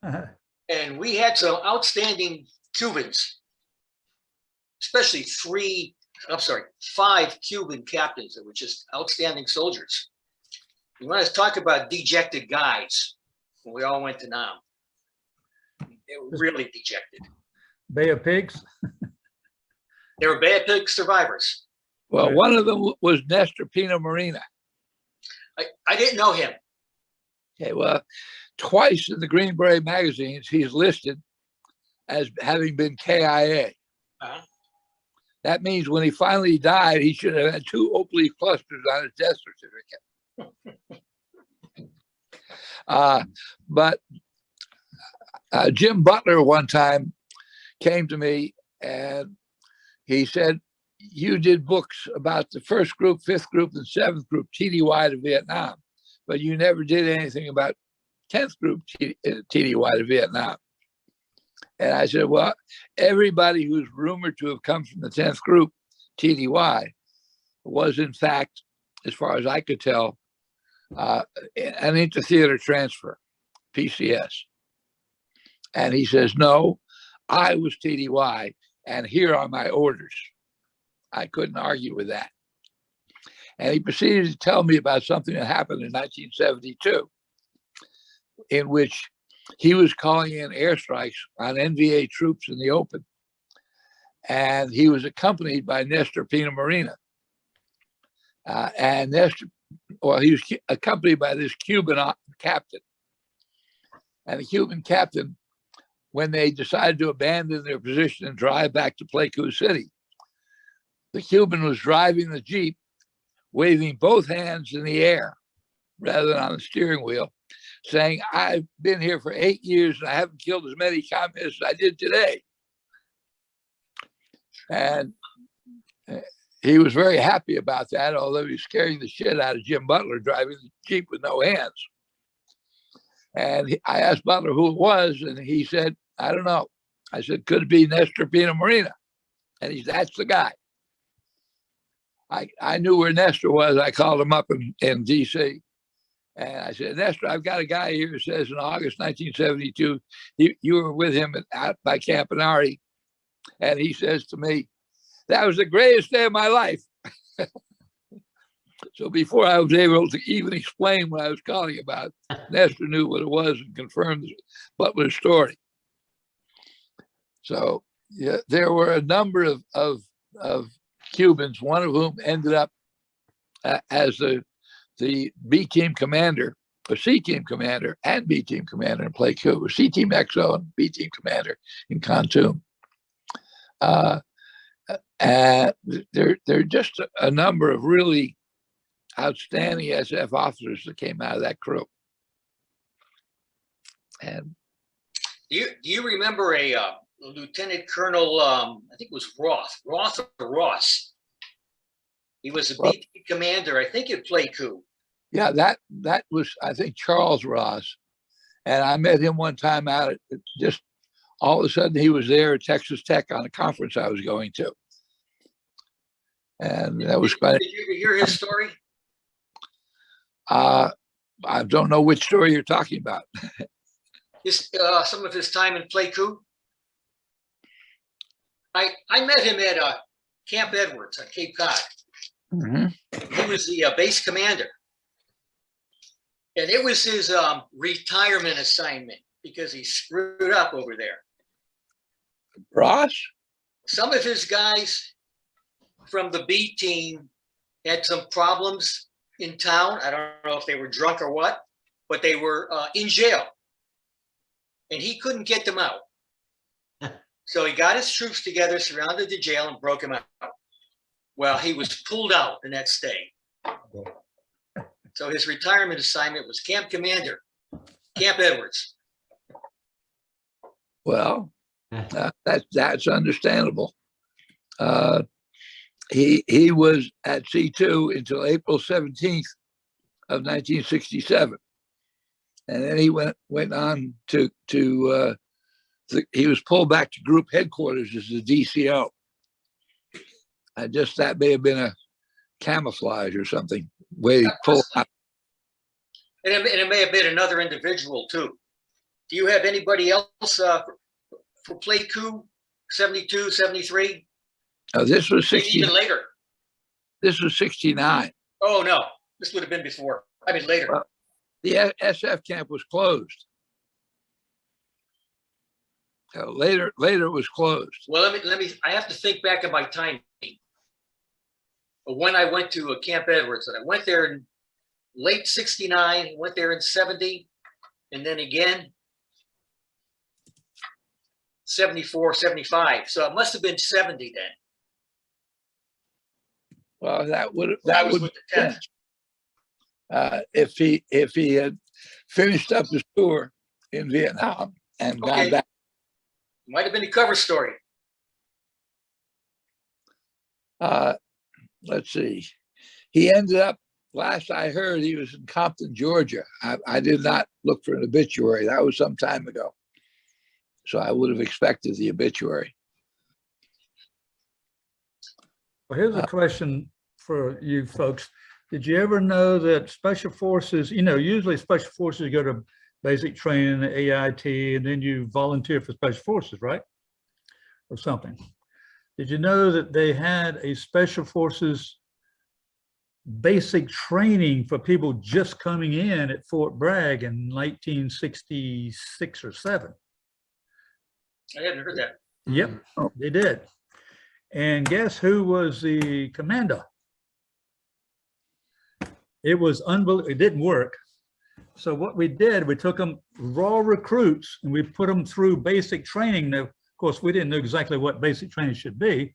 S3: and we had some outstanding Cubans, especially 5 Cuban captains that were just outstanding soldiers. You want to talk about dejected guys? When we all went to Nam, they were really dejected.
S2: Bay of Pigs.
S3: They were bad pig survivors.
S1: Well,
S2: Right.
S1: one of them was Nestor Pina Marina.
S3: I didn't know him.
S1: Okay, well, twice in the Green Beret magazines, he's listed as having been KIA.
S3: Uh-huh.
S1: That means when he finally died, he should have had 2 oak leaf clusters on his death certificate. But Jim Butler one time came to me and he said, you did books about the 1st group, 5th group, and 7th group TDY to Vietnam, but you never did anything about 10th group TDY to Vietnam. And I said, well, everybody who's rumored to have come from the 10th group TDY was in fact, as far as I could tell, an inter-theater transfer, PCS. And he says, no, I was TDY and here are my orders. I couldn't argue with that. And he proceeded to tell me about something that happened in 1972, in which he was calling in airstrikes on NVA troops in the open. And he was accompanied by Nestor Pina Marina. And Nestor, well, he was accompanied by this Cuban captain. And the Cuban captain, when they decided to abandon their position and drive back to Pleiku City, the Cuban was driving the Jeep, waving both hands in the air rather than on the steering wheel, saying, I've been here for 8 years and I haven't killed as many communists as I did today. And he was very happy about that, although he was scaring the shit out of Jim Butler driving the Jeep with no hands. And I asked Butler who it was, and he said, I don't know. I said, could it be Nestor Pina Marina? And he said, that's the guy. I knew where Nestor was. I called him up in DC. And I said, Nestor, I've got a guy here who says in August 1972, you were with him out by Campanari. And he says to me, that was the greatest day of my life. So before I was able to even explain what I was calling about, Nestor knew what it was and confirmed Butler's story. So yeah, there were a number of Cubans, one of whom ended up as the B team commander, or C team commander and B team commander in Pleiku, or C team XO and B team commander in Khartoum. And there are just a number of really outstanding SF officers that came out of that crew. And
S3: Do you remember a Lieutenant Colonel, I think it was Roth or Ross? He was a B commander, I think, at Pleiku.
S1: yeah, that was, I think, Charles Ross. And I met him one time out at just all of a sudden he was there at Texas Tech on a conference I was going to. And that was quite.
S3: Did you hear his story?
S1: I don't know which story you're talking about.
S3: Some of his time in Pleiku. I met him at Camp Edwards on Cape Cod.
S1: Mm-hmm.
S3: He was the base commander. And it was his retirement assignment because he screwed up over there.
S1: Ross?
S3: Some of his guys from the B team had some problems in town. I don't know if they were drunk or what, but they were in jail. And he couldn't get them out. So he got his troops together, surrounded the jail, and broke him out. Well, he was pulled out the next day. So his retirement assignment was Camp Commander, Camp Edwards.
S1: Well, that's understandable. He was at C2 until April 17th of 1967. And then he went on to he was pulled back to group headquarters as a DCO. Just that may have been a camouflage or something, way to pull out.
S3: And it may have been another individual too. Do you have anybody else for Pleiku, 72, 73?
S1: This was
S3: Maybe
S1: 69.
S3: even later.
S1: This was 69.
S3: Oh no, this would have been before. I mean, later.
S1: Well, the SF camp was closed. Later it was closed.
S3: Well, I have to think back in my time. When I went to Camp Edwards, and I went there in late 69, went there in 70, and then again 74, 75. So it must have been 70 then.
S1: Well, that would
S3: I was with the 10th.
S1: if he had finished up his tour in Vietnam and gone
S3: Okay.
S1: back.
S3: Might have been a cover story.
S1: Let's see. He ended up, last I heard, he was in Compton, Georgia. I did not look for an obituary. That was some time ago. So I would have expected the obituary.
S2: Well, here's a question for you folks. Did you ever know that Special Forces, usually Special Forces go to basic training, AIT, and then you volunteer for Special Forces, right? Or something. Did you know that they had a Special Forces basic training for people just coming in at Fort Bragg in 1966 or 7?
S3: I hadn't heard that.
S2: Yep, they did. And guess who was the commander? It was unbelievable. It didn't work. So what we did, we took them raw recruits and we put them through basic training. Now, of course, we didn't know exactly what basic training should be.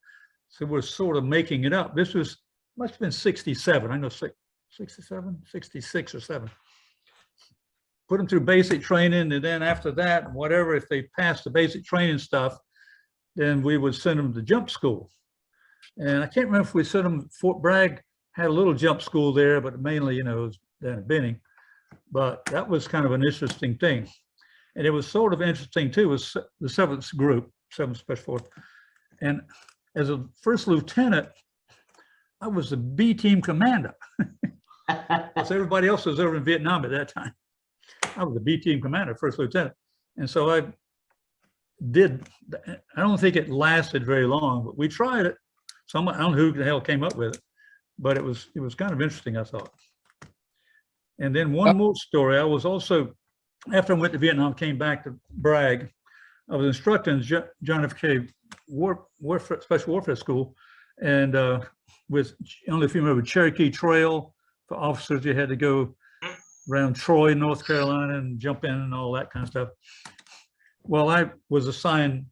S2: So we're sort of making it up. This must have been 67. I know 67, 66 or 7. Put them through basic training. And then after that, whatever, if they passed the basic training stuff, then we would send them to jump school. And I can't remember if we sent them, Fort Bragg had a little jump school there, but mainly, it was down in Binh. But that was kind of an interesting thing. And it was sort of interesting too, was the 7th group, 7th Special Force. And as a first lieutenant, I was the B team commander. So everybody else was over in Vietnam at that time. I was the B team commander, first lieutenant. And so I don't think it lasted very long, but we tried it. I don't know who the hell came up with it, but it was kind of interesting, I thought. And then one more story. I was also, after I went to Vietnam, came back to Bragg. I was instructing John F. K. Special Warfare School, and with, only if you remember, Cherokee Trail for officers, you had to go around Troy, North Carolina, and jump in and all that kind of stuff. Well, I was assigned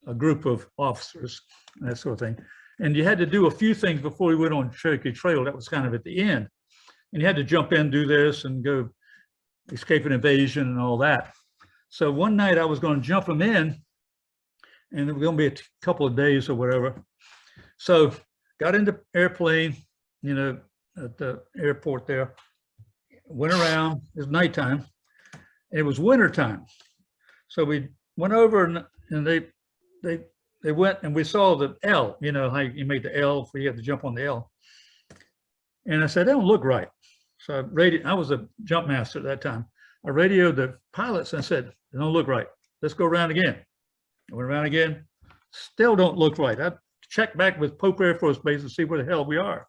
S2: a group of officers, that sort of thing. And you had to do a few things before we went on Cherokee Trail. That was kind of at the end. And you had to jump in, do this, and go escape an invasion and all that. So one night I was going to jump them in, and it was going to be a couple of days or whatever. So got into airplane, at the airport there, went around, it was nighttime, and it was winter time. So we went over and they went and we saw the L, how you make the L if you have to jump on the L. And I said, that don't look right. So I was a jump master at that time. I radioed the pilots and I said, it don't look right. Let's go around again. I went around again, still don't look right. I checked back with Pope Air Force Base to see where the hell we are.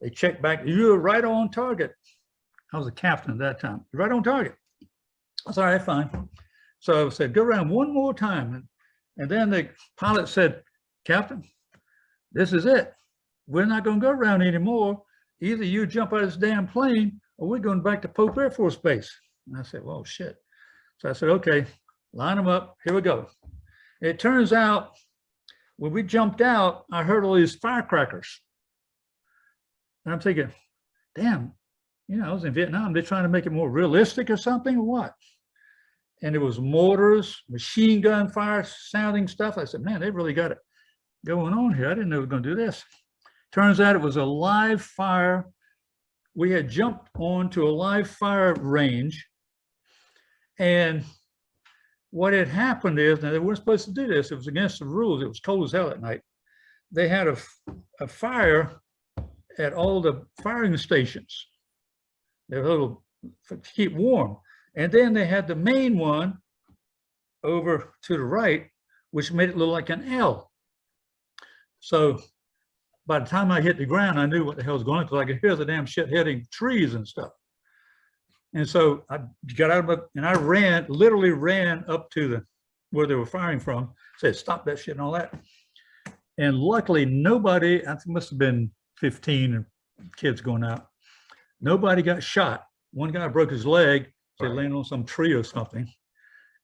S2: They checked back, you're right on target. I was a captain at that time. You're right on target. I said, all right, fine. So I said, go around one more time. And then the pilot said, Captain, this is it. We're not going to go around anymore. Either you jump out of this damn plane or we're going back to Pope Air Force Base. And I said, well, shit. So I said, okay, line them up. Here we go. It turns out when we jumped out, I heard all these firecrackers. And I'm thinking, damn, I was in Vietnam. They're trying to make it more realistic or something or what? And it was mortars, machine gun fire sounding stuff. I said, man, they really got it going on here. I didn't know we were going to do this. Turns out it was a live fire. We had jumped onto a live fire range. And what had happened is, now they weren't supposed to do this. It was against the rules. It was cold as hell at night. They had a fire at all the firing stations. They were a little to keep warm. And then they had the main one over to the right, which made it look like an L. So by the time I hit the ground, I knew what the hell was going on because I could hear the damn shit hitting trees and stuff. And so I got out of my, and I ran, literally ran up to the, where they were firing from, said, stop that shit and all that. And luckily nobody, I think it must have been 15 kids going out. Nobody got shot. One guy broke his leg. They landed on some tree or something.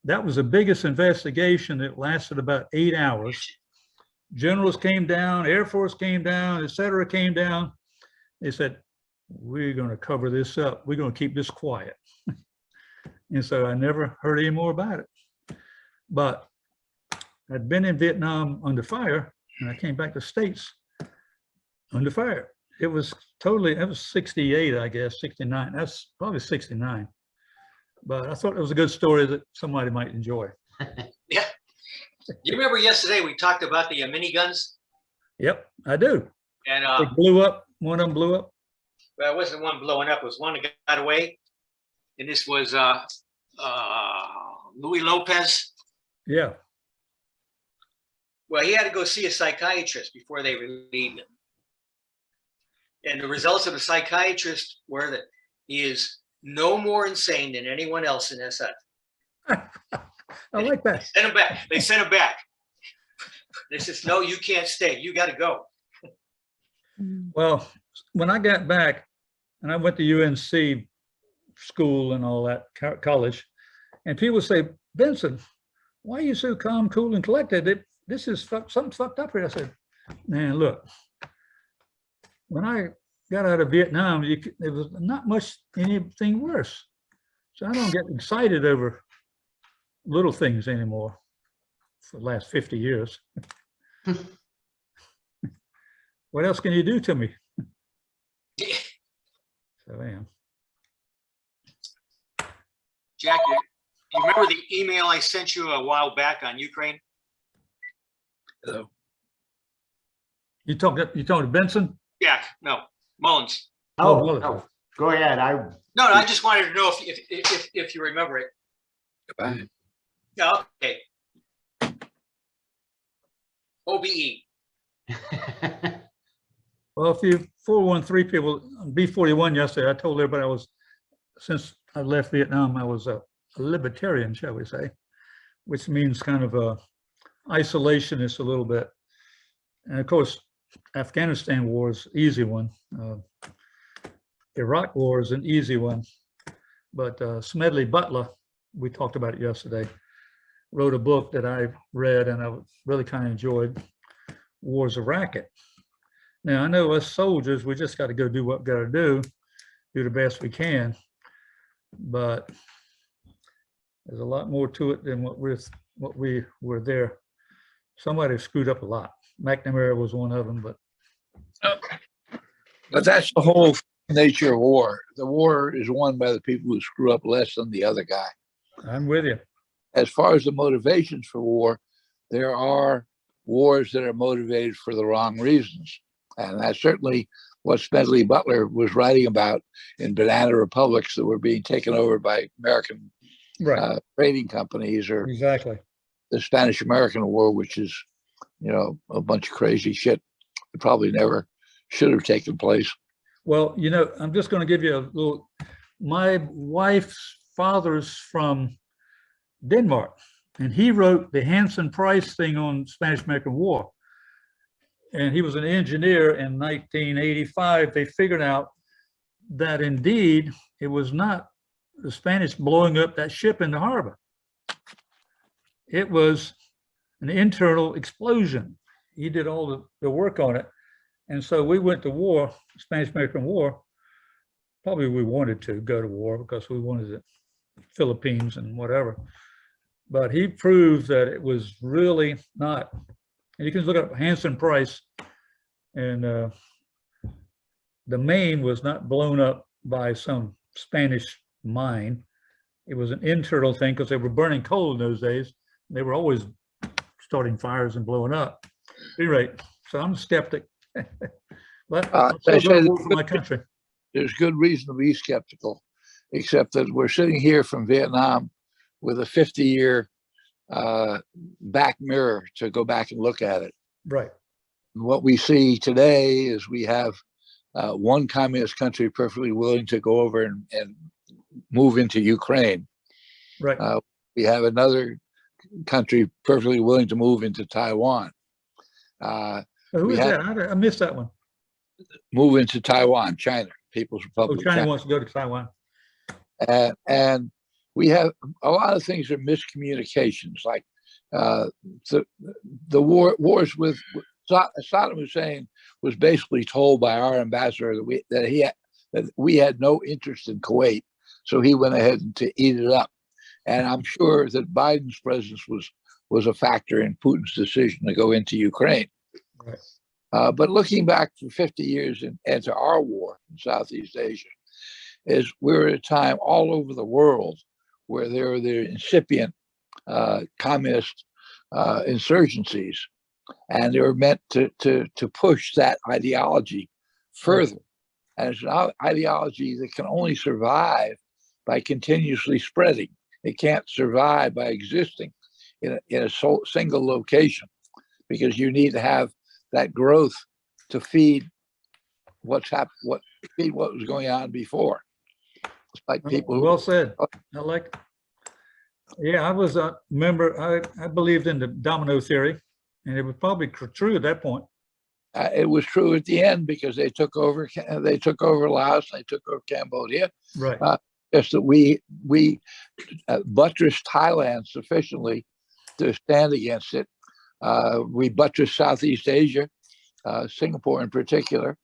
S2: That was the biggest investigation. It lasted about 8 hours. Generals came down, Air Force came down, et cetera, came down. They said, we're going to cover this up. We're going to keep this quiet. And so I never heard any more about it. But I'd been in Vietnam under fire, and I came back to the States under fire. It was totally, that was 68, I guess, 69. That's probably 69. But I thought it was a good story that somebody might enjoy.
S3: Yeah. You remember yesterday we talked about the miniguns?
S2: Yep, I do.
S3: And
S2: It blew up. One of them blew up.
S3: well, it wasn't one blowing up. It was one that got away. And this was Louis Lopez.
S2: Yeah.
S3: Well, he had to go see a psychiatrist before they relieved him. And the results of the psychiatrist were that he is no more insane than anyone else in SF.
S2: I like that.
S3: Send him back. They sent him back. They says, no, you can't stay. You got to go.
S2: Well, when I got back and I went to UNC school and all that, college, and people say, Benson, why are you so calm, cool, and collected? This is something's fucked up here. I said, man, look, when I got out of Vietnam, there was not much anything worse. So I don't get excited over little things anymore for the last 50 years. What else can you do to me? So I am.
S3: Jack, you remember the email I sent you a while back on Ukraine?
S1: Hello.
S2: You talking to Benson?
S3: Jack, no, Mullins.
S2: Oh,
S6: Oh,
S2: well.
S6: no, go ahead.
S3: No, I just wanted to know if you remember it.
S1: Goodbye.
S3: Yeah, okay. OBE.
S2: Well, if you 413 people, B41 yesterday, I told everybody since I left Vietnam, I was a libertarian, shall we say, which means kind of a isolationist a little bit. And of course, Afghanistan war is an easy one. Iraq war is an easy one. But Smedley Butler, we talked about it yesterday, wrote a book that I read and I really kind of enjoyed, War's a Racket. Now, I know us soldiers, we just got to go do what we got to do the best we can. But there's a lot more to it than what we were there. Somebody screwed up a lot. McNamara was one of them, but
S1: that's the whole nature of war. The war is won by the people who screw up less than the other guy.
S2: I'm with you.
S1: As far as the motivations for war, there are wars that are motivated for the wrong reasons. And that's certainly what Smedley Butler was writing about in banana republics that were being taken over by American trading companies, or
S2: Exactly.
S1: the Spanish-American War, which is, a bunch of crazy shit that probably never should have taken place.
S2: Well, I'm just going to give you a little, my wife's father's from Denmark, and he wrote the Hansen Price thing on Spanish-American War. And he was an engineer in 1985. They figured out that indeed it was not the Spanish blowing up that ship in the harbor. It was an internal explosion. He did all the work on it. And so we went to war, Spanish-American War. Probably we wanted to go to war because we wanted the Philippines and whatever. But he proved that it was really not. And you can look up Hansen Price, and the Maine was not blown up by some Spanish mine. It was an internal thing because they were burning coal in those days. They were always starting fires and blowing up. At any rate, so I'm a skeptic. But I'm still going to work for my country.
S1: There's good reason to be skeptical, except that we're sitting here from Vietnam with a 50-year back mirror to go back and look at it.
S2: Right.
S1: And what we see today is we have one communist country perfectly willing to go over and move into Ukraine.
S2: Right.
S1: We have another country perfectly willing to move into Taiwan.
S2: Who
S1: we
S2: is
S1: had-
S2: that? I missed that one.
S1: Move into Taiwan, China, People's
S2: Oh,
S1: Republic of
S2: China
S1: China.
S2: wants to go to Taiwan.
S1: And we have a lot of things are miscommunications, like the wars with Saddam Hussein was basically told by our ambassador that we had no interest in Kuwait, so he went ahead to eat it up. And I'm sure that Biden's presence was a factor in Putin's decision to go into Ukraine.
S2: Right.
S1: But looking back for 50 years into our war in Southeast Asia, is we're at a time all over the world where there are the incipient communist insurgencies, and they were meant to push that ideology further. And it's an ideology that can only survive by continuously spreading. It can't survive by existing in a single location, because you need to have that growth to feed what was going on before. It's like people.
S2: Well said. I like. Yeah, I was a member. I believed in the domino theory, and it was probably true at that point.
S1: It was true at the end because they took over. They took over Laos. They took over Cambodia.
S2: Right.
S1: Just that we buttressed Thailand sufficiently to stand against it. We buttressed Southeast Asia, Singapore in particular,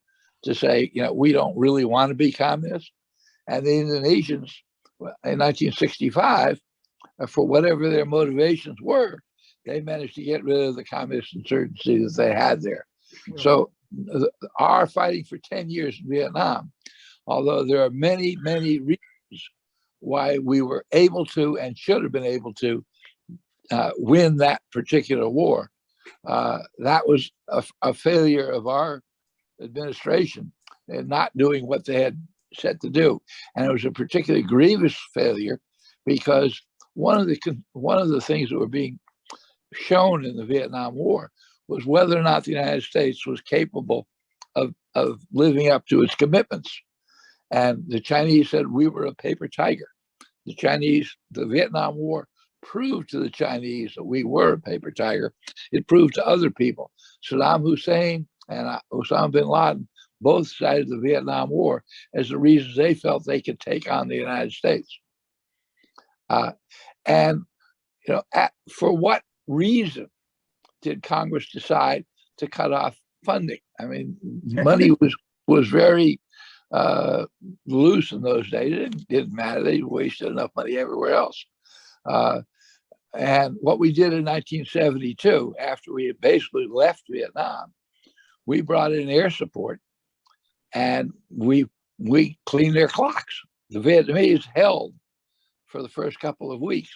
S1: to say, we don't really want to be communist. And the Indonesians in 1965, for whatever their motivations were, they managed to get rid of the communist insurgency that they had there. So our fighting for 10 years in Vietnam, although there are many, many reasons why we were able to and should have been able to win that particular war, that was a failure of our administration in not doing what they had set to do. And it was a particularly grievous failure because one of the things that were being shown in the Vietnam War was whether or not the United States was capable of living up to its commitments. And the Chinese said we were a paper tiger. The Vietnam War proved to the Chinese that we were a paper tiger. It proved to other people. Saddam Hussein and Osama bin Laden both sided the Vietnam War as the reasons they felt they could take on the United States. For what reason did Congress decide to cut off funding? I mean, money was very loose in those days. It didn't matter. They wasted enough money everywhere else. And what we did in 1972, after we had basically left Vietnam, we brought in air support, and we cleaned their clocks. The Vietnamese held for the first couple of weeks,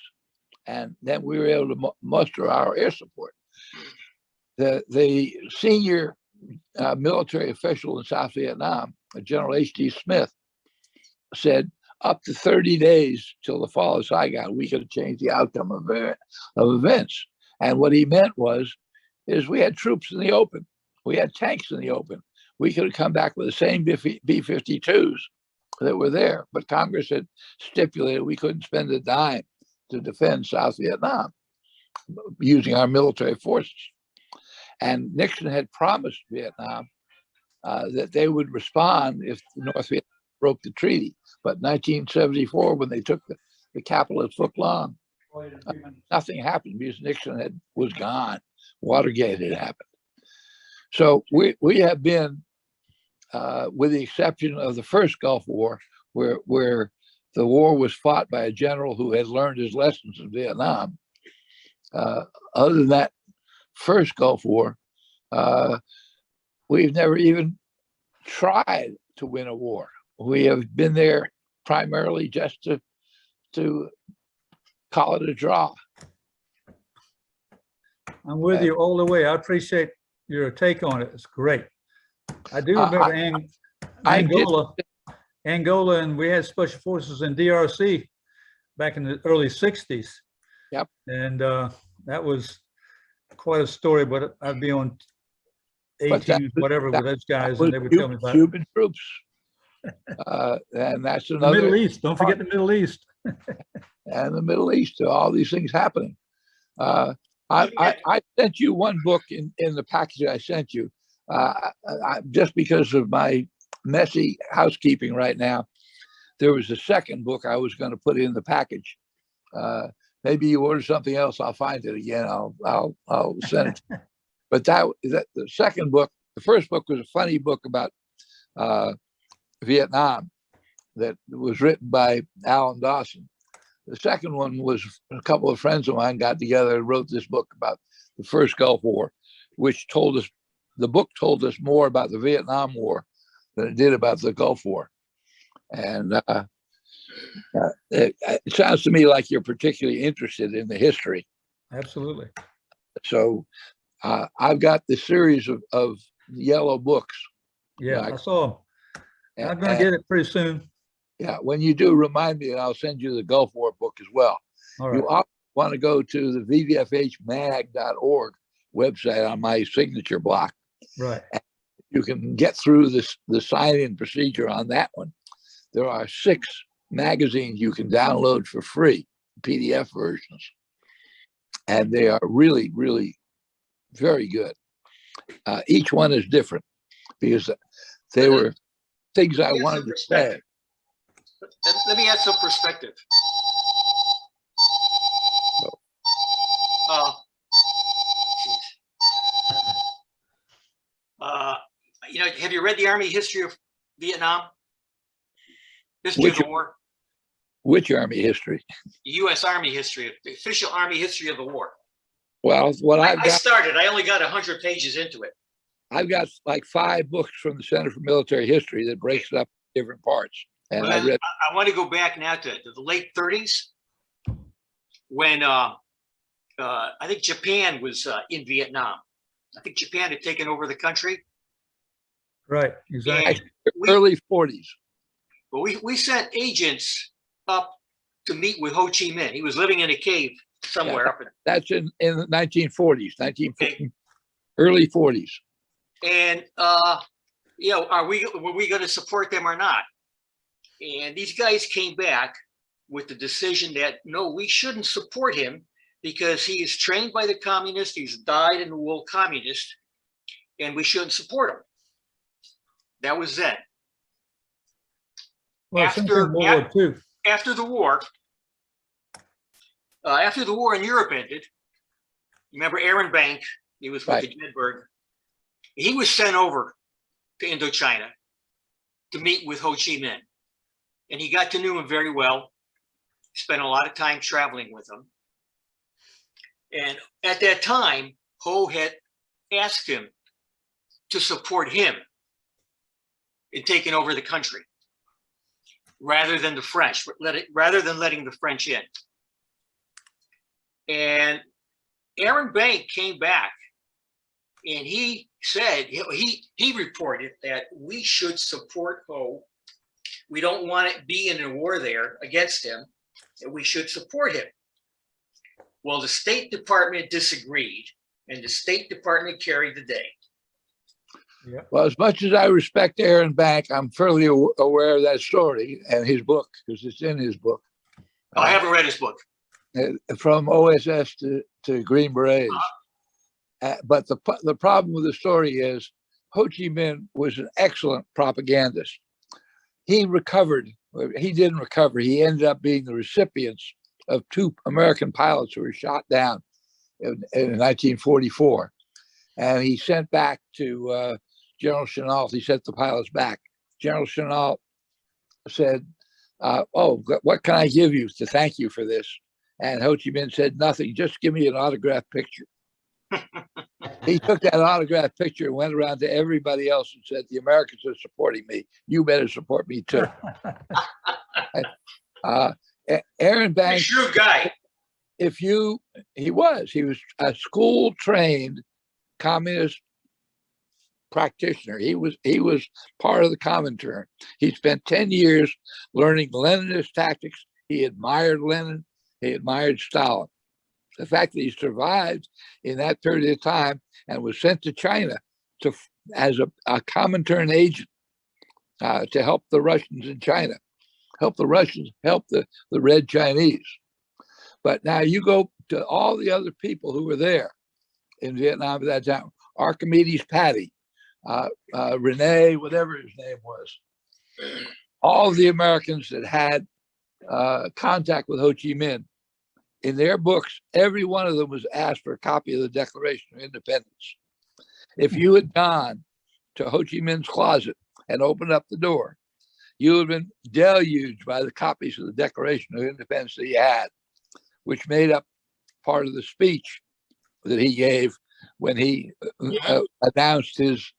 S1: and then we were able to muster our air support. The senior military official in South Vietnam, General H.D. Smith, said up to 30 days till the fall of Saigon, we could have changed the outcome of events. And what he meant is we had troops in the open. We had tanks in the open. We could have come back with the same B-52s that were there, but Congress had stipulated we couldn't spend a dime to defend South Vietnam using our military forces. And Nixon had promised Vietnam that they would respond if North Vietnam broke the treaty. But 1974, when they took the capital at Phuoc Long, nothing happened because Nixon was gone. Watergate had happened. So we have been, with the exception of the first Gulf War, where the war was fought by a general who had learned his lessons in Vietnam. Other than that first Gulf War, we've never even tried to win a war. We have been there primarily just to call it a draw.
S2: I'm with you all the way. I appreciate your take on it. It's great. I do remember Angola, and we had special forces in DRC back in the early 60s.
S1: Yep.
S2: And that was quite a story, but I'd be on 18, whatever, with those guys, and they would tell me about
S1: Cuban troops. And that's
S2: The Middle
S1: another,
S2: East, don't forget the Middle East.
S1: and the Middle East, all these things happening. I sent you one book in the package I sent you, just because of my messy housekeeping right now. There was a second book I was going to put in the package. Maybe you order something else, I'll find it again. I'll send it. But that the second book, the first book was a funny book about Vietnam that was written by Alan Dawson. The second one was a couple of friends of mine got together and wrote this book about the first Gulf War, which told us, the book told us more about the Vietnam War than it did about the Gulf War. And it sounds to me like you're particularly interested in the history.
S2: Absolutely.
S1: So I've got the series of yellow books.
S2: Yeah,
S1: Like,
S2: I saw them. I'm gonna
S1: and-
S2: get it pretty soon.
S1: Yeah, when you do, remind me, and I'll send you the Gulf War book as well.
S2: All right.
S1: You also want to go to the vvfhmag.org website on my signature block.
S2: Right.
S1: You can get through the sign-in procedure on that one. There are 6 magazines you can download for free, PDF versions. And they are really, really very good. Each one is different because they were things I wanted to say.
S3: Let me add some perspective. Have you read the Army history of Vietnam? History of the war?
S1: Which Army history?
S3: The U.S. Army history, the official Army history of the war.
S1: Well, what
S3: I started, I only got 100 pages into it.
S1: I've got like 5 books from the Center for Military History that breaks it up in different parts. And
S3: Well, I want to go back now to the late 30s when I think Japan was in Vietnam. I think Japan had taken over the country.
S2: Right. Exactly.
S1: early 40s.
S3: But we sent agents up to meet with Ho Chi Minh. He was living in a cave somewhere up in.
S1: That's in the 1940s, early 40s.
S3: And were we going to support them or not? And these guys came back with the decision that no, we shouldn't support him because he is trained by the communists. He's dyed in the wool communist, and we shouldn't support him. That was then.
S2: Well, since World War II.
S3: After the war in Europe ended, remember Aaron Bank? He was with the Jedburgh. He was sent over to Indochina to meet with Ho Chi Minh. And he got to know him very well, spent a lot of time traveling with him. And at that time, Ho had asked him to support him in taking over the country rather than the French, rather than letting the French in. And Aaron Bank came back and he said, he reported that we should support Ho. We don't want to be in a war there against him, and we should support him. Well, the State Department disagreed, and the State Department carried the day.
S1: Yeah. Well, as much as I respect Aaron Bank, I'm fairly aware of that story and his book, because it's in his book.
S3: I haven't read his book.
S1: From OSS to Green Berets. But the problem with the story is Ho Chi Minh was an excellent propagandist. He recovered. He didn't recover. He ended up being the recipients of 2 American pilots who were shot down in 1944. And he sent back to General Chennault. He sent the pilots back. General Chennault said, oh, what can I give you to thank you for this? And Ho Chi Minh said, nothing, just give me an autographed picture. He took that autographed picture and went around to everybody else and said, the Americans are supporting me. You better support me too. Aaron Banks,
S3: shrewd guy.
S1: He was a school-trained communist practitioner. He was part of the Comintern. He spent 10 years learning Leninist tactics. He admired Lenin. He admired Stalin. The fact that he survived in that period of time and was sent to China as a Comintern agent to help the Russians in China, help the Russians, help the Red Chinese. But now you go to all the other people who were there in Vietnam at that time, Archimedes Patty, Rene, whatever his name was, all of the Americans that had contact with Ho Chi Minh, in their books, every one of them was asked for a copy of the Declaration of Independence. If you had gone to Ho Chi Minh's closet and opened up the door, you would have been deluged by the copies of the Declaration of Independence that he had, which made up part of the speech that he gave when he announced his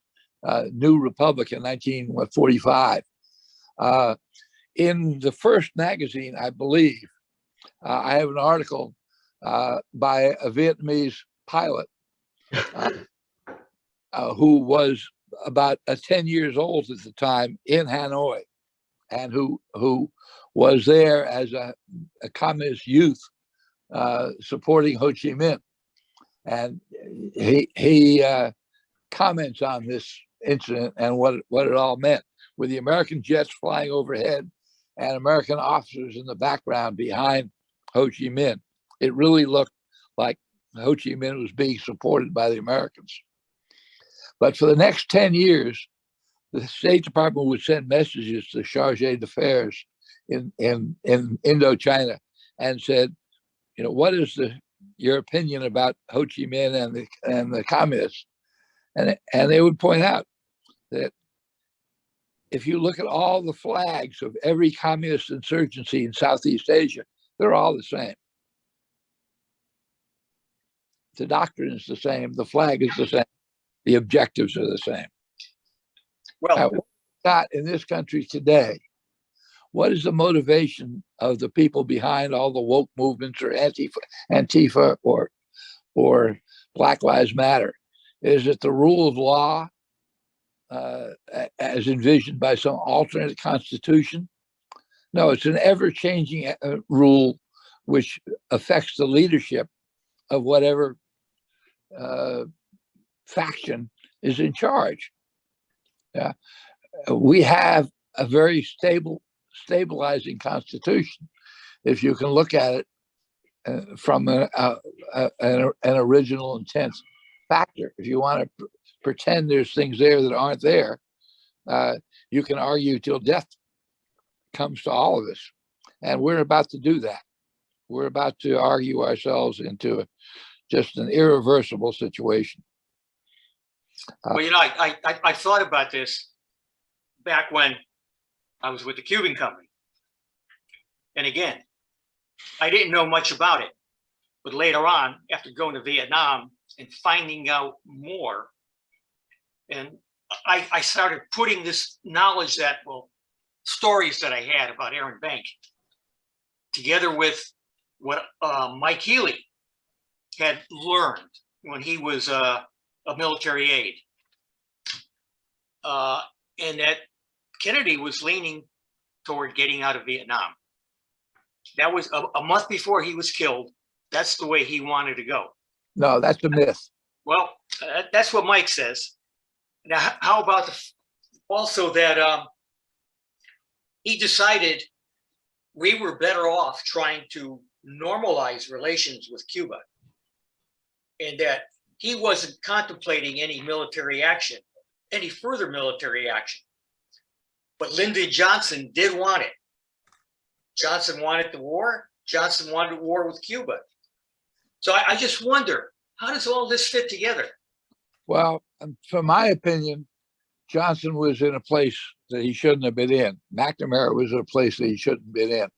S1: new republic in 1945. In the first magazine, I believe, I have an article by a Vietnamese pilot who was about 10 years old at the time in Hanoi, and who was there as a communist youth supporting Ho Chi Minh. And he comments on this incident and what it all meant, with the American jets flying overhead and American officers in the background behind Ho Chi Minh. It really looked like Ho Chi Minh was being supported by the Americans. But for the next 10 years, the State Department would send messages to Charge d'Affaires in Indochina and said, you know, what is your opinion about Ho Chi Minh and the communists? And they would point out that if you look at all the flags of every communist insurgency in Southeast Asia, they're all the same. The doctrine is the same. The flag is the same. The objectives are the same.
S3: Well,
S1: what we got in this country today, what is the motivation of the people behind all the woke movements, or Antifa or Black Lives Matter? Is it the rule of law as envisioned by some alternate constitution? No, it's an ever-changing rule which affects the leadership of whatever faction is in charge. Yeah, we have a very stabilizing constitution, if you can look at it from an original intent factor. If you want to pretend there's things there that aren't there, you can argue till death comes to all of us, and we're about to do that. We're about to argue ourselves into just an irreversible situation.
S3: well, you know, I thought about this back when I was with the Cuban company. And again, I didn't know much about it. But later on, after going to Vietnam and finding out more, and I started putting this knowledge that, well, stories that I had about Aaron Bank together with what Mike Healy had learned when he was a military aide. And that Kennedy was leaning toward getting out of Vietnam. That was a month before he was killed. That's the way he wanted to go.
S1: No, that's a myth.
S3: Well, that's what Mike says. Now, how about also that he decided we were better off trying to normalize relations with Cuba, and that he wasn't contemplating any military action, any further military action. But Lyndon Johnson did want it. Johnson wanted the war. Johnson wanted war with Cuba. So I just wonder, how does all this fit together?
S1: Well, from my opinion, Johnson was in a place that he shouldn't have been in. McNamara was in a place that he shouldn't have been in.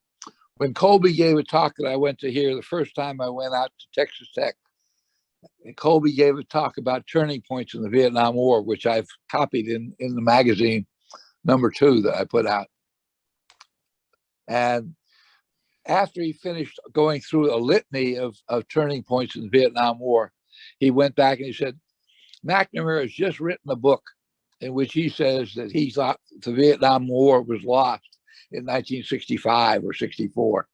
S1: When Colby gave a talk that I went to hear the first time I went out to Texas Tech, Colby gave a talk about turning points in the Vietnam War, which I've copied in the magazine #2 that I put out. And after he finished going through a litany of turning points in the Vietnam War, he went back and he said, McNamara has just written a book in which he says that he thought the Vietnam War was lost in 1965 or 64.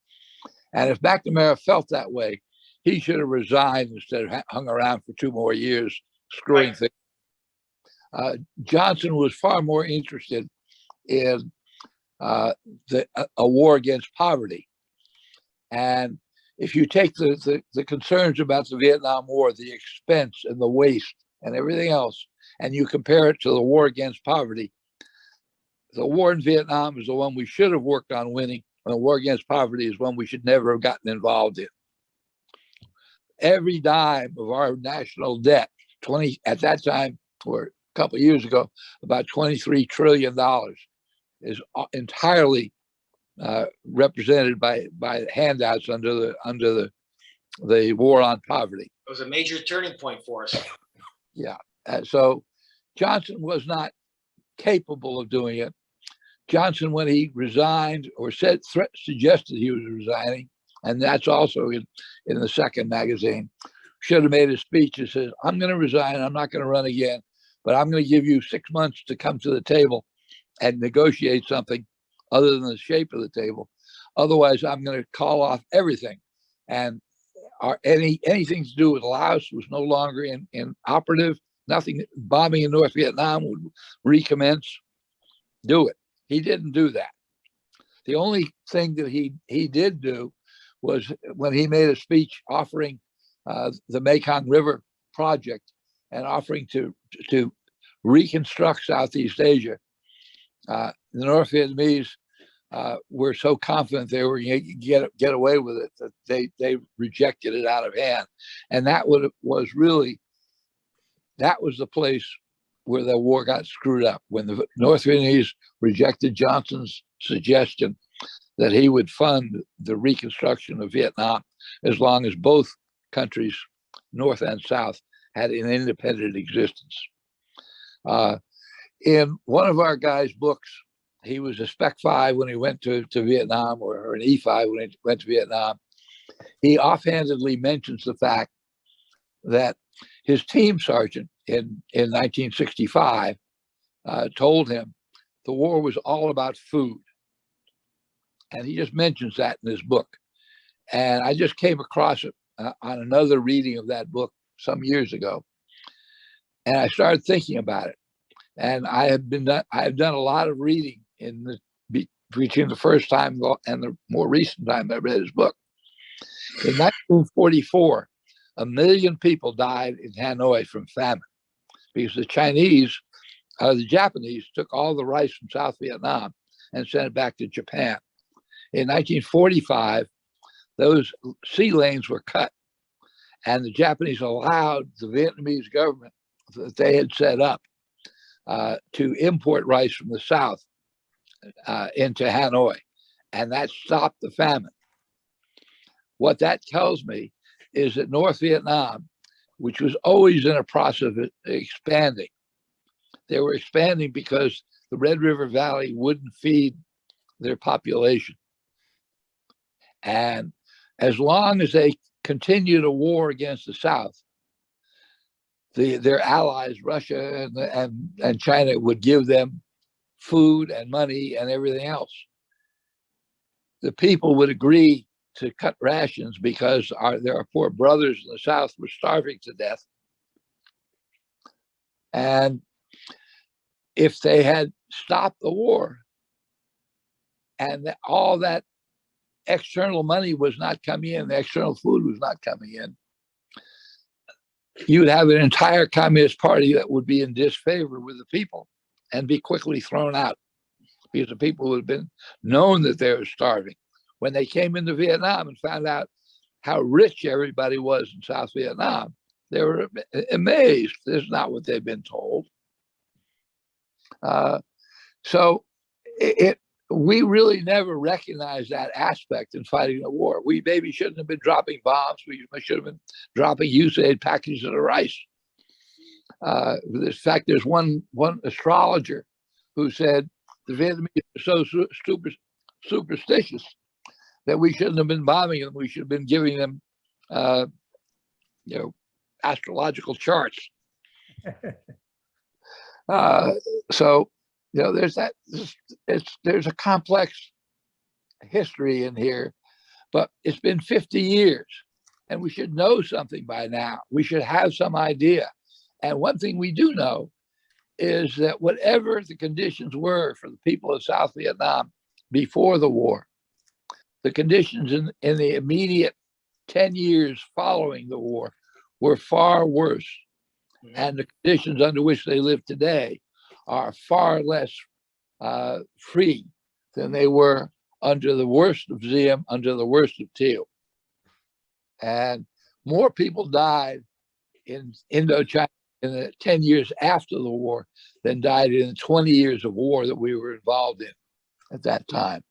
S1: And if McNamara felt that way, he should have resigned instead of hung around for 2 more years screwing things. Johnson was far more interested in a war against poverty. And if you take the concerns about the Vietnam War, the expense and the waste and everything else, and you compare it to the war against poverty, the war in Vietnam is the one we should have worked on winning, and the war against poverty is one we should never have gotten involved in. Every dime of our national debt, at that time, or a couple of years ago, about $23 trillion, is entirely represented by handouts under the war on poverty.
S3: It was a major turning point for us.
S1: Yeah. So Johnson was not capable of doing it. Johnson, when he resigned or suggested he was resigning, and that's also in the second magazine, should have made a speech that says, I'm going to resign. I'm not going to run again, but I'm going to give you 6 months to come to the table and negotiate something other than the shape of the table. Otherwise, I'm going to call off everything. And anything to do with Laos was no longer in operative. Nothing, bombing in North Vietnam would recommence. Do it. He didn't do that. The only thing that he did do was when he made a speech offering the Mekong River project and offering to reconstruct Southeast Asia. The North Vietnamese were so confident they were going to get away with it that they rejected it out of hand, and that was the place where the war got screwed up, when the North Vietnamese rejected Johnson's suggestion that he would fund the reconstruction of Vietnam as long as both countries, North and South, had an independent existence. In one of our guys' books, he was a Spec 5 when he went to Vietnam, or an E5 when he went to Vietnam. He offhandedly mentions the fact that his team sergeant in 1965 told him the war was all about food. And he just mentions that in his book. And I just came across it on another reading of that book some years ago. And I started thinking about it. And I have done a lot of reading between the first time and the more recent time I read his book. In 1944, 1 million people died in Hanoi from famine because the Japanese took all the rice from South Vietnam and sent it back to Japan. In 1945, those sea lanes were cut, and the Japanese allowed the Vietnamese government that they had set up to import rice from the South into Hanoi, and that stopped the famine. What that tells me is that North Vietnam, which was always in a process of expanding, they were expanding because the Red River Valley wouldn't feed their population. And as long as they continued a war against the South, their allies, Russia and China, would give them food and money and everything else. The people would agree to cut rations because our poor brothers in the South were starving to death. And if they had stopped the war and all that external money was not coming in, the external food was not coming in, you'd have an entire Communist Party that would be in disfavor with the people and be quickly thrown out, because the people would have been known that they were starving. When they came into Vietnam and found out how rich everybody was in South Vietnam, they were amazed. This is not what they've been told. So we really never recognized that aspect in fighting the war. We maybe shouldn't have been dropping bombs. We should have been dropping USAID packages of rice. In fact, there's one astrologer who said the Vietnamese are so superstitious that we shouldn't have been bombing them. We should have been giving them, astrological charts. So, there's that. There's a complex history in here, but it's been 50 years, and we should know something by now. We should have some idea. And one thing we do know is that whatever the conditions were for the people of South Vietnam before the war, the conditions in the immediate 10 years following the war were far worse. And the conditions under which they live today are far less free than they were under the worst of Diem, under the worst of Thieu. And more people died in Indochina in the 10 years after the war than died in the 20 years of war that we were involved in at that time.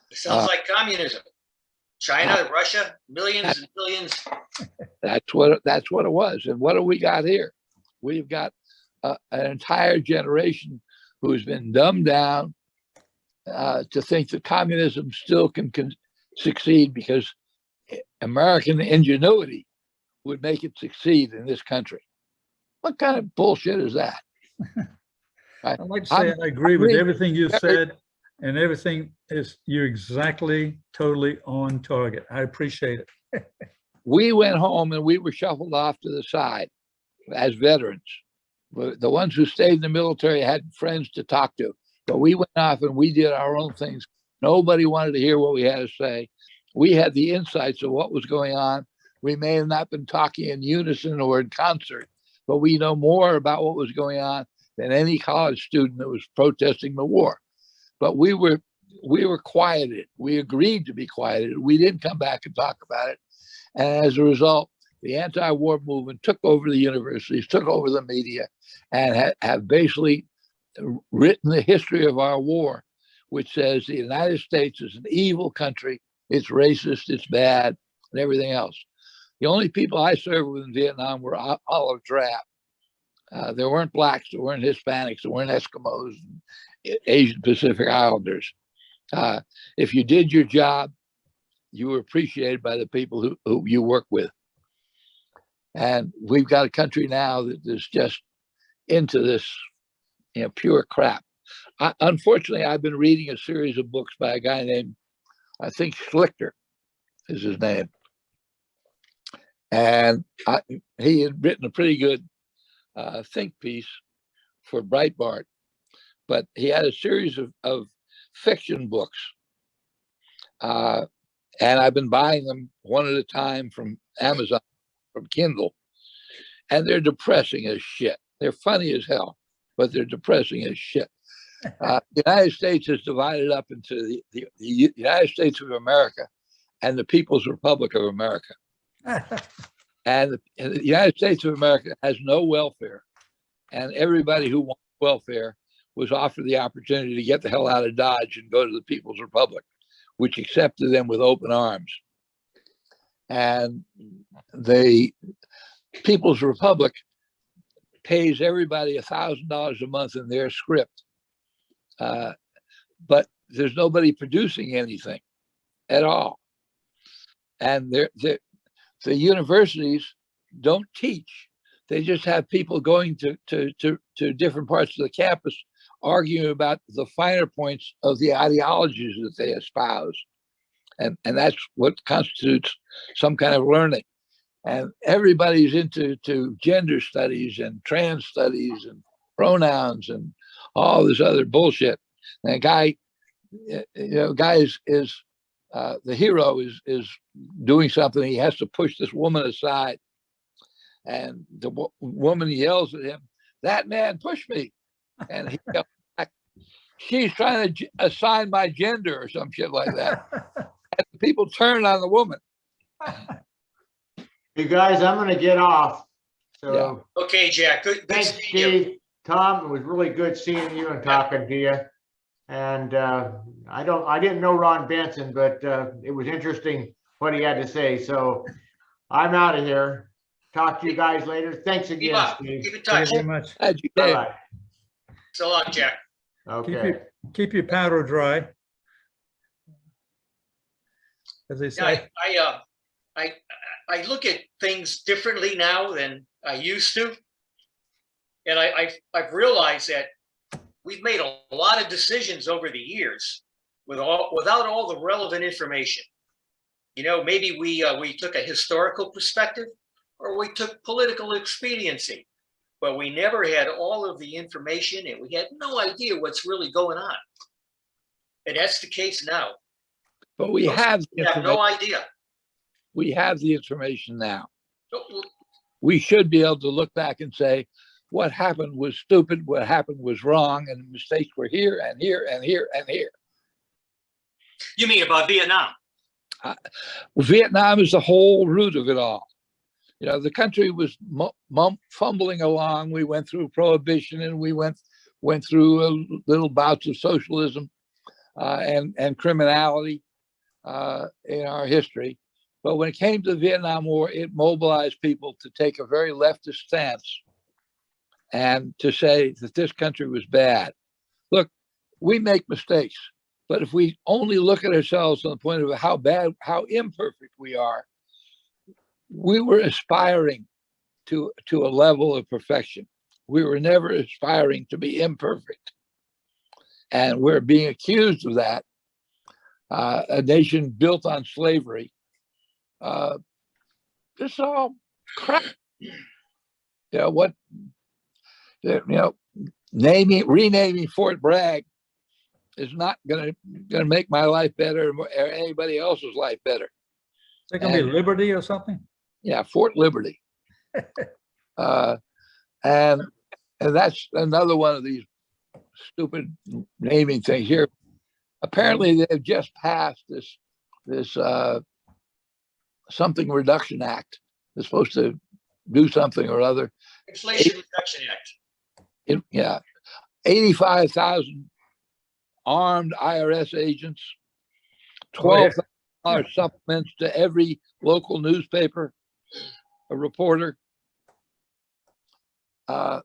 S3: It sounds like communism. China, Russia, millions and millions.
S1: That's what it was. And what do we got here? We've got an entire generation who's been dumbed down to think that communism still can succeed because American ingenuity would make it succeed in this country. What kind of bullshit is that?
S2: I'd like to say I agree with everything you said, and everything is, you're exactly totally on target. I appreciate it.
S1: We went home and we were shuffled off to the side as veterans. The ones who stayed in the military had friends to talk to, but we went off and we did our own things. Nobody wanted to hear what we had to say. We had the insights of what was going on. We may have not been talking in unison or in concert, but we know more about what was going on than any college student that was protesting the war. But we were quieted. We agreed to be quieted. We didn't come back and talk about it. And as a result, the anti-war movement took over the universities, took over the media, and have basically written the history of our war, which says the United States is an evil country. It's racist, it's bad, and everything else. The only people I served with in Vietnam were olive drab. There weren't blacks, there weren't Hispanics, there weren't Eskimos, Asian Pacific Islanders. If you did your job, you were appreciated by the people who you work with. And we've got a country now that is just into this, pure crap. Unfortunately, I've been reading a series of books by a guy named, I think Schlichter is his name. And he had written a pretty good think piece for Breitbart, but he had a series of fiction books. And I've been buying them one at a time from Amazon, from Kindle, and they're depressing as shit. They're funny as hell, but they're depressing as shit. The United States is divided up into the United States of America and the People's Republic of America. And the United States of America has no welfare. And everybody who wants welfare was offered the opportunity to get the hell out of Dodge and go to the People's Republic, which accepted them with open arms. And the People's Republic pays everybody $1,000 a month in their script. But there's nobody producing anything at all. And the universities don't teach. They just have people going to different parts of the campus arguing about the finer points of the ideologies that they espouse. And that's what constitutes some kind of learning. And everybody's into gender studies and trans studies and pronouns and all this other bullshit. And a guy, is the hero is doing something. He has to push this woman aside. And the woman yells at him, "That man pushed me." And he yells back, "She's trying to assign my gender," or some shit like that. And people turn on the woman.
S6: You guys, I'm gonna get off. So
S3: Okay, Jack. Good
S6: thanks,
S3: seeing you.
S6: Steve. Tom, it was really good seeing you and talking to you. And I didn't know Ron Benson, but it was interesting what he had to say. So I'm out of here. Talk to you guys later. Thanks
S3: Keep
S6: again,
S3: up.
S6: Steve.
S3: Keep in
S2: Thank
S3: touch.
S2: you very much.
S1: Glad you came.
S6: Bye-bye.
S3: So long, Jack.
S6: Okay.
S2: Keep your powder dry. As they say.
S3: I look at things differently now than I used to. And I've realized that we've made a lot of decisions over the years without all the relevant information. Maybe we took a historical perspective, or we took political expediency. but we never had all of the information and we had no idea what's really going on. And that's the case now.
S1: But we have the
S3: We have no
S1: information.
S3: idea.
S1: We have the information now.
S3: Well,
S1: We should be able to look back and say, what happened was stupid, what happened was wrong, and the mistakes were here and here and here and here.
S3: you mean about Vietnam?
S1: Vietnam is the whole root of it all. You know, the country was fumbling along. We went through prohibition, and we went through little bouts of socialism and criminality in our history. But when it came to the Vietnam War, it mobilized people to take a very leftist stance and to say that this country was bad. Look, we make mistakes, but if we only look at ourselves from the point of how bad, how imperfect we are, we were aspiring to a level of perfection. We were never aspiring to be imperfect. And we're being accused of that. A nation built on slavery. This is all crap. You know what? You know, renaming Fort Bragg is not gonna make my life better or anybody else's life better.
S2: Is it gonna be Liberty or something?
S1: Yeah, Fort Liberty. And that's another one of these stupid naming things here. Apparently, they've just passed this something reduction act. They're supposed to do something or other.
S3: Inflation Reduction Act.
S1: Yeah, 85,000 armed IRS agents, $12,000 supplements to every local newspaper, a reporter. I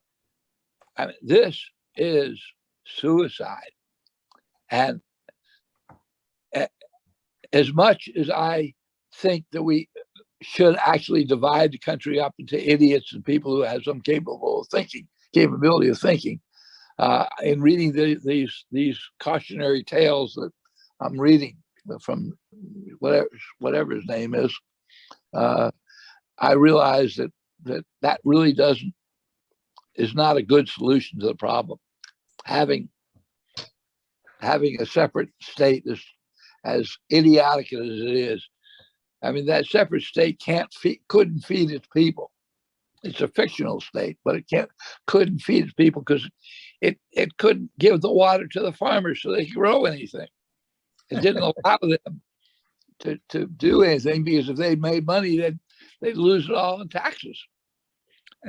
S1: mean, this is suicide. And as much as I think that we should actually divide the country up into idiots and people who have some capability of thinking, in reading these cautionary tales that I'm reading from whatever his name is, I realize that really is not a good solution to the problem. Having a separate state is as idiotic as it is. I mean, that separate state couldn't feed its people. It's a fictional state, but it couldn't feed its people because it couldn't give the water to the farmers so they could grow anything. It didn't allow them to do anything because if they made money, they'd lose it all in taxes.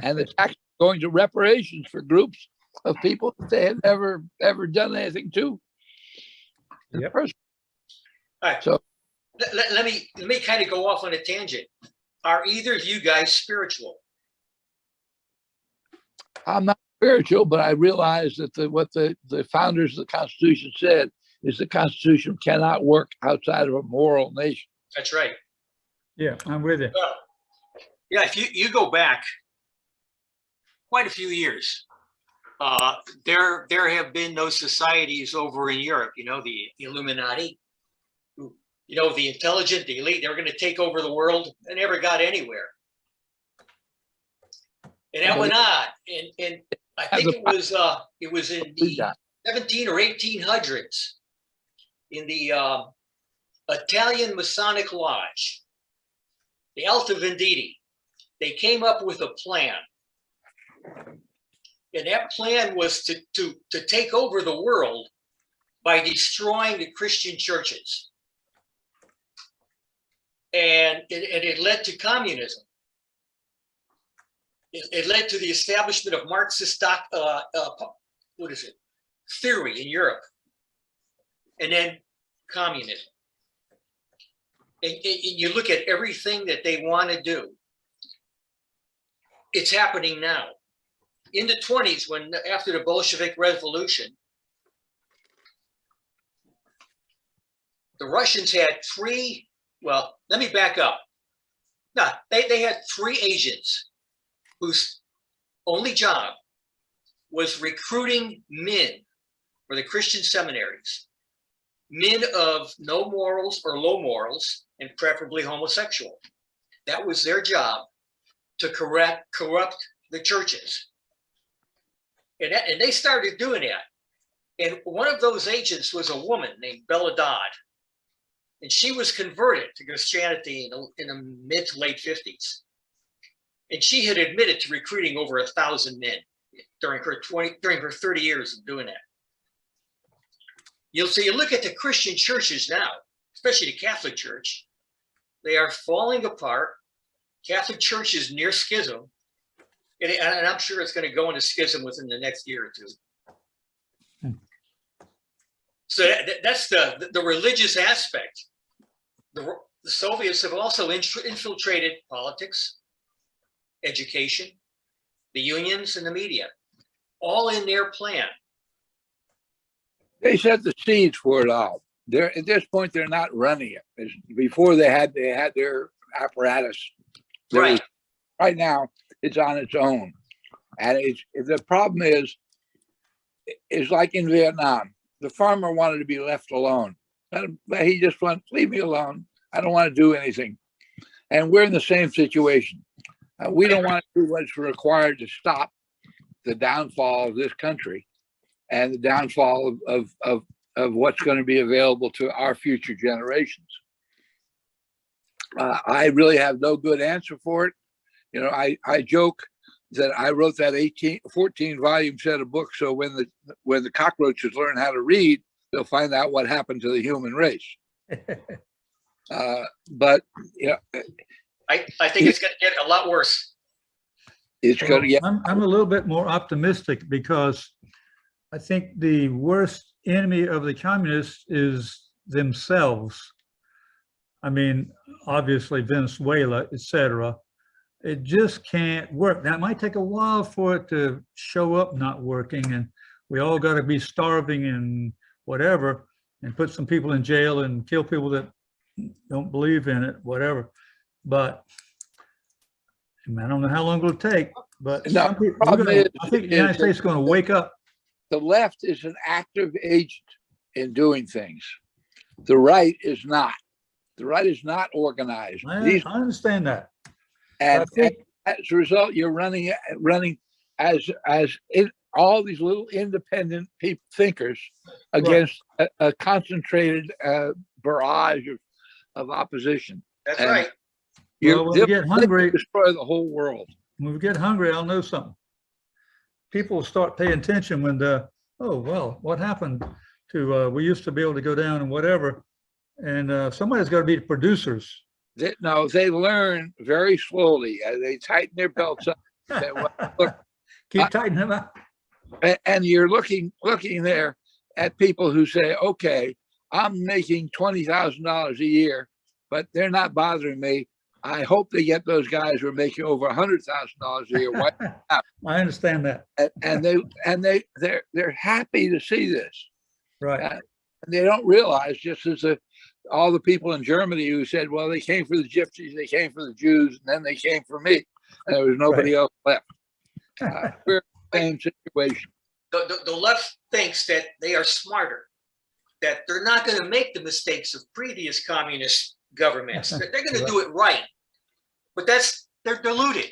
S1: And the tax going to reparations for groups of people that they had never ever done anything to.
S3: All right.
S1: So
S3: let me kind of go off on a tangent. Are either of you guys spiritual?
S1: I'm not spiritual, but I realize that what the founders of the Constitution said is the Constitution cannot work outside of a moral nation.
S3: That's right.
S2: Yeah, I'm with you.
S3: Well, yeah, if you go back quite a few years, there have been those societies over in Europe, you know, the Illuminati, you know, the intelligent, the elite, they were going to take over the world and never got anywhere. And that went on. And I think it was in the 17 or 1800s in the Italian Masonic Lodge, the Alta Vendita. They came up with a plan. And that plan was to take over the world by destroying the Christian churches. And it led to communism. It led to the establishment of Marxist theory in Europe, and then communism. And you look at everything that they want to do. It's happening now. In the 1920s, after the Bolshevik Revolution, the Russians had let me back up. No, they had 3 agents whose only job was recruiting men for the Christian seminaries, men of no morals or low morals, and preferably homosexual. That was their job, to corrupt the churches. And they started doing that. And one of those agents was a woman named Bella Dodd. And she was converted to Christianity in the mid to late 50s. And she had admitted to recruiting over 1,000 men during her 30 years of doing that. You look at the Christian churches now, especially the Catholic Church, they are falling apart. Catholic Church is near schism. And I'm sure it's going to go into schism within the next year or two. So that's the religious aspect. The Soviets have also infiltrated politics, education, the unions, and the media, all in their plan.
S1: They set the seeds for it all. They're at this point, they're not running it. Before they had their apparatus.
S3: Right.
S1: Right now, it's on its own. And the problem is like in Vietnam. The farmer wanted to be left alone. He just went, leave me alone. I don't want to do anything. And we're in the same situation. We don't want to do what's required to stop the downfall of this country and the downfall of what's going to be available to our future generations. I really have no good answer for it. You know, I joke that I wrote that 14 volume set of books. So when the cockroaches learn how to read, they'll find out what happened to the human race. But you know,
S3: I think it's going to get a lot worse.
S1: It's going to get.
S2: I'm a little bit more optimistic because I think the worst enemy of the communists is themselves. I mean, obviously Venezuela, etc. It just can't work. Now, it might take a while for it to show up not working, and we all got to be starving and whatever, and put some people in jail and kill people that don't believe in it, whatever. But I don't know how long it'll take. But
S1: No,
S2: some people, I think the United States is going to wake up.
S1: The left is an active agent in doing things. The right is not. The right is not organized.
S2: I understand that.
S1: And
S2: I think,
S1: as a result, you're running as all these little independent thinkers against a concentrated barrage of opposition.
S3: That's
S1: And
S3: right.
S2: well, when we get hungry,
S1: destroy the whole world.
S2: when we get hungry, I'll know something. People will start paying attention when oh, well, what happened to, we used to be able to go down and whatever. And somebody's got to be the producers.
S1: No, they learn very slowly. They tighten their belts up. Say, well, look,
S2: Keep tightening them up.
S1: and you're looking there at people who say, okay, I'm making $20,000 a year, but they're not bothering me. I hope they get those guys who are making over $100,000 a year.
S2: I understand that.
S1: And they're happy to see this.
S2: Right.
S1: And they don't realize, just as all the people in Germany who said, well, they came for the gypsies, they came for the Jews, and then they came for me, and there was nobody else left. We're in the same situation.
S3: The left thinks that they are smarter, that they're not going to make the mistakes of previous communist governments. They're going to do it right. But they're deluded.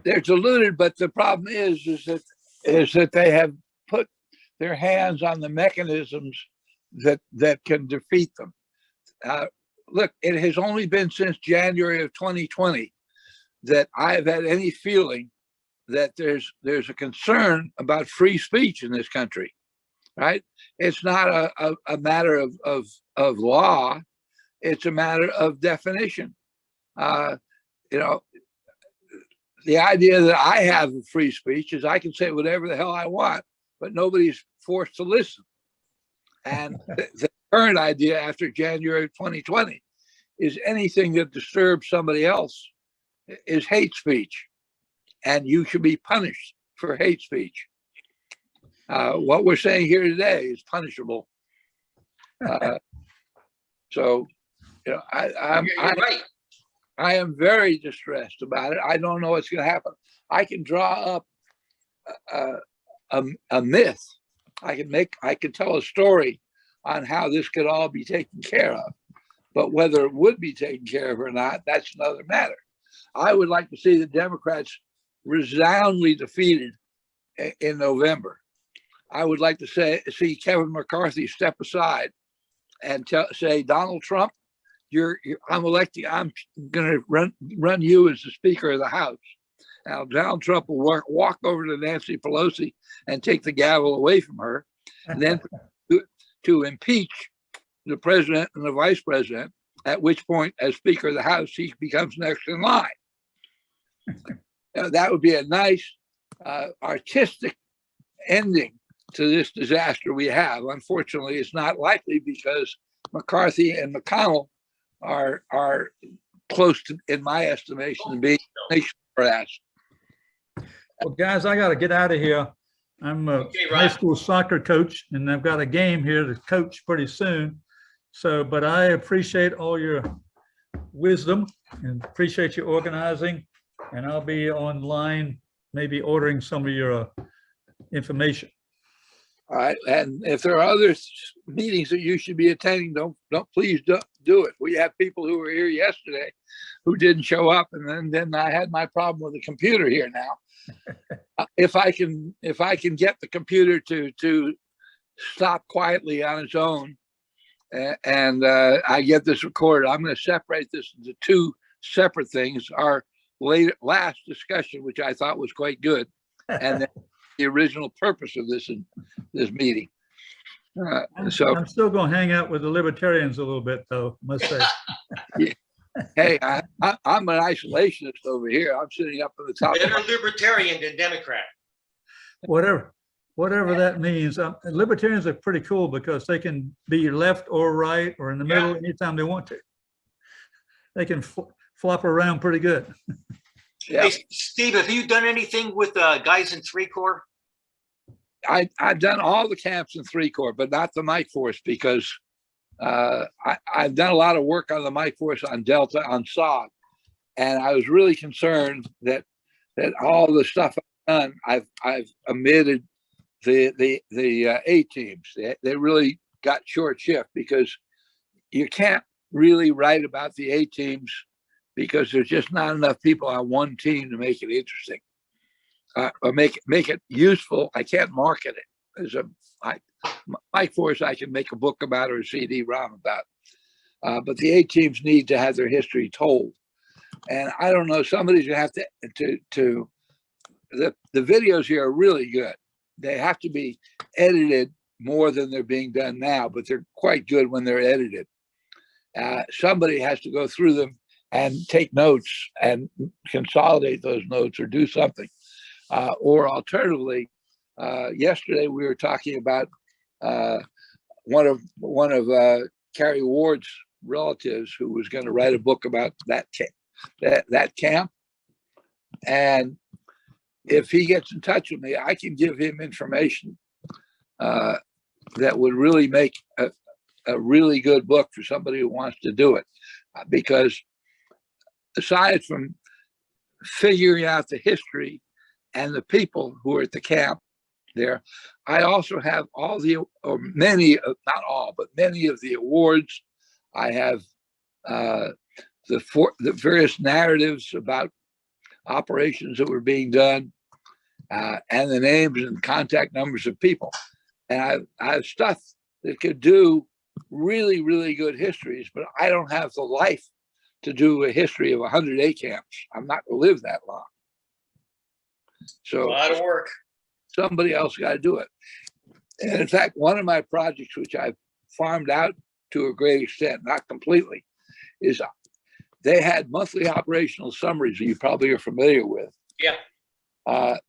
S1: They're deluded, but the problem is that they have put their hands on the mechanisms that can defeat them. Look, it has only been since January of 2020 that I've had any feeling that there's a concern about free speech in this country, right? It's not a matter of law. It's a matter of definition. You know, the idea that I have of free speech is I can say whatever the hell I want, but nobody's forced to listen. And the current idea after January 2020 is anything that disturbs somebody else is hate speech, and you should be punished for hate speech. What we're saying here today is punishable. So, you know,
S3: You're right.
S1: I am very distressed about it. I don't know what's going to happen. I can draw up a myth. I can tell a story on how this could all be taken care of, but whether it would be taken care of or not, that's another matter. I would like to see the Democrats resoundingly defeated in November. I would like to see Kevin McCarthy step aside and say, Donald Trump, I'm electing. I'm going to run you as the Speaker of the House. Now, Donald Trump will walk over to Nancy Pelosi and take the gavel away from her, and then to impeach the president and the vice president, at which point, as Speaker of the House, he becomes next in line. That would be a nice artistic ending to this disaster we have. Unfortunately, it's not likely because McCarthy and McConnell are close to, in my estimation, to being nation brass.
S2: Well, guys, I got to get out of here. I'm a high school soccer coach, and I've got a game here to coach pretty soon. So, but I appreciate all your wisdom and appreciate your organizing. And I'll be online, maybe ordering some of your information.
S1: All right, and if there are other meetings that you should be attending, please do it. We have people who were here yesterday who didn't show up, and then I had my problem with the computer here now. If I can get the computer to stop quietly on its own, and I get this recorded, I'm going to separate this into two separate things. Our last discussion, which I thought was quite good, and then the original purpose of this meeting. So
S2: I'm still going to hang out with the libertarians a little bit, though, must say.
S1: Hey, I'm an isolationist over here. I'm sitting up on the top.
S3: Better libertarian than Democrat.
S2: Whatever that means. Libertarians are pretty cool because they can be left or right or in the middle anytime they want to. They can flop around pretty good.
S1: Yeah.
S3: Hey, Steve, have you done anything with guys in 3 Corps?
S1: I've done all the camps in 3 Corps, but not the Mike Force, because I've done a lot of work on the Mike Force on Delta, on SOG, and I was really concerned that all the stuff I've done, I've omitted the A teams. They really got short shift, because you can't really write about the A teams because there's just not enough people on one team to make it interesting. Or make it useful. I can't market it as Mike Force. I can make a book about or a CD-ROM about, but the A teams need to have their history told. And I don't know. Somebody's gonna have to. The videos here are really good. They have to be edited more than they're being done now, but they're quite good when they're edited. Somebody has to go through them and take notes and consolidate those notes or do something. Or alternatively, yesterday we were talking about one of Carrie Ward's relatives who was going to write a book about that camp, and if he gets in touch with me, I can give him information that would really make a really good book for somebody who wants to do it, because aside from figuring out the history and the people who are at the camp there, I also have many of the awards. I have the various narratives about operations that were being done, and the names and contact numbers of people. And I have stuff that could do really, really good histories, but I don't have the life to do a history of 100 A camps. I'm not going to live that long. So
S3: A lot of work.
S1: Somebody else got to do it. And in fact, one of my projects, which I've farmed out to a great extent, not completely, is they had monthly operational summaries that you probably are familiar with.
S3: Yeah.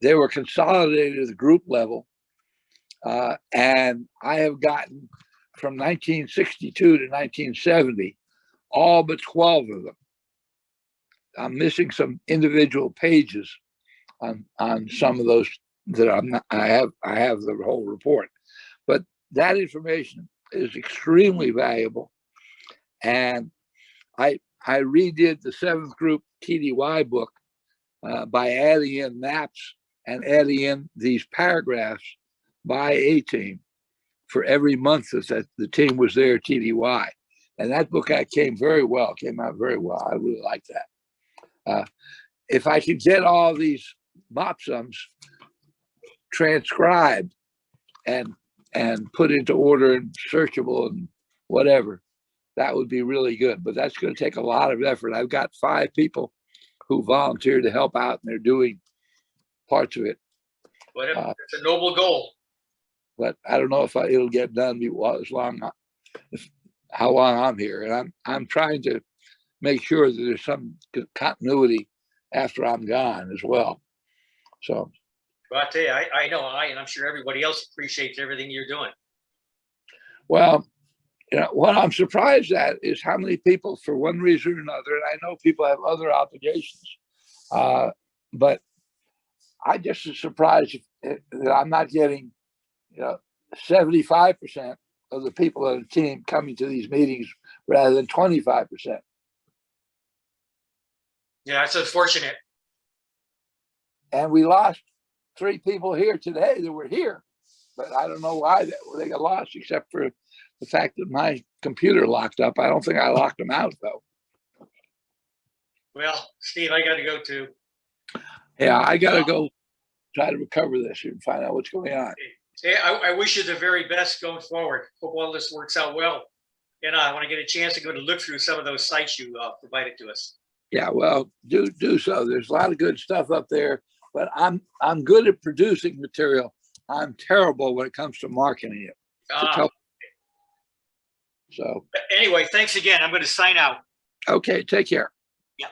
S1: They were consolidated at the group level. And I have gotten from 1962 to 1970, all but 12 of them. I'm missing some individual pages on some of those that I have the whole report, but that information is extremely valuable. And I redid the 7th group TDY book by adding in maps and adding in these paragraphs by A team for every month that the team was there, TDY. And that book came out very well. I really like that. If I could get all these mop sums transcribed and put into order and searchable and whatever, that would be really good. But that's going to take a lot of effort. I've got 5 people who volunteered to help out, and they're doing parts of it.
S3: Whatever, it's a noble goal.
S1: But I don't know if it'll get done how long I'm here. And I'm trying to make sure that there's some continuity after I'm gone as well. So.
S3: Well, I tell you, I know and I'm sure everybody else appreciates everything you're doing.
S1: Well, what I'm surprised at is how many people, for one reason or another, and I know people have other obligations, but I just am surprised that I'm not getting, 75% of the people on the team coming to these meetings rather than 25%.
S3: Yeah, that's unfortunate.
S1: And we lost 3 people here today that were here, but I don't know why they got lost, except for the fact that my computer locked up. I don't think I locked them out, though.
S3: Well, Steve, I got to go too.
S1: Yeah, I got to go try to recover this and find out what's going on.
S3: Hey, I wish you the very best going forward. Hope all this works out well. And I want to get a chance to go to look through some of those sites you provided to us.
S1: Yeah, well, do so. There's a lot of good stuff up there, but I'm good at producing material. I'm terrible when it comes to marketing it. So
S3: anyway, thanks again. I'm going to sign out.
S1: okay, take care.
S3: Yeah.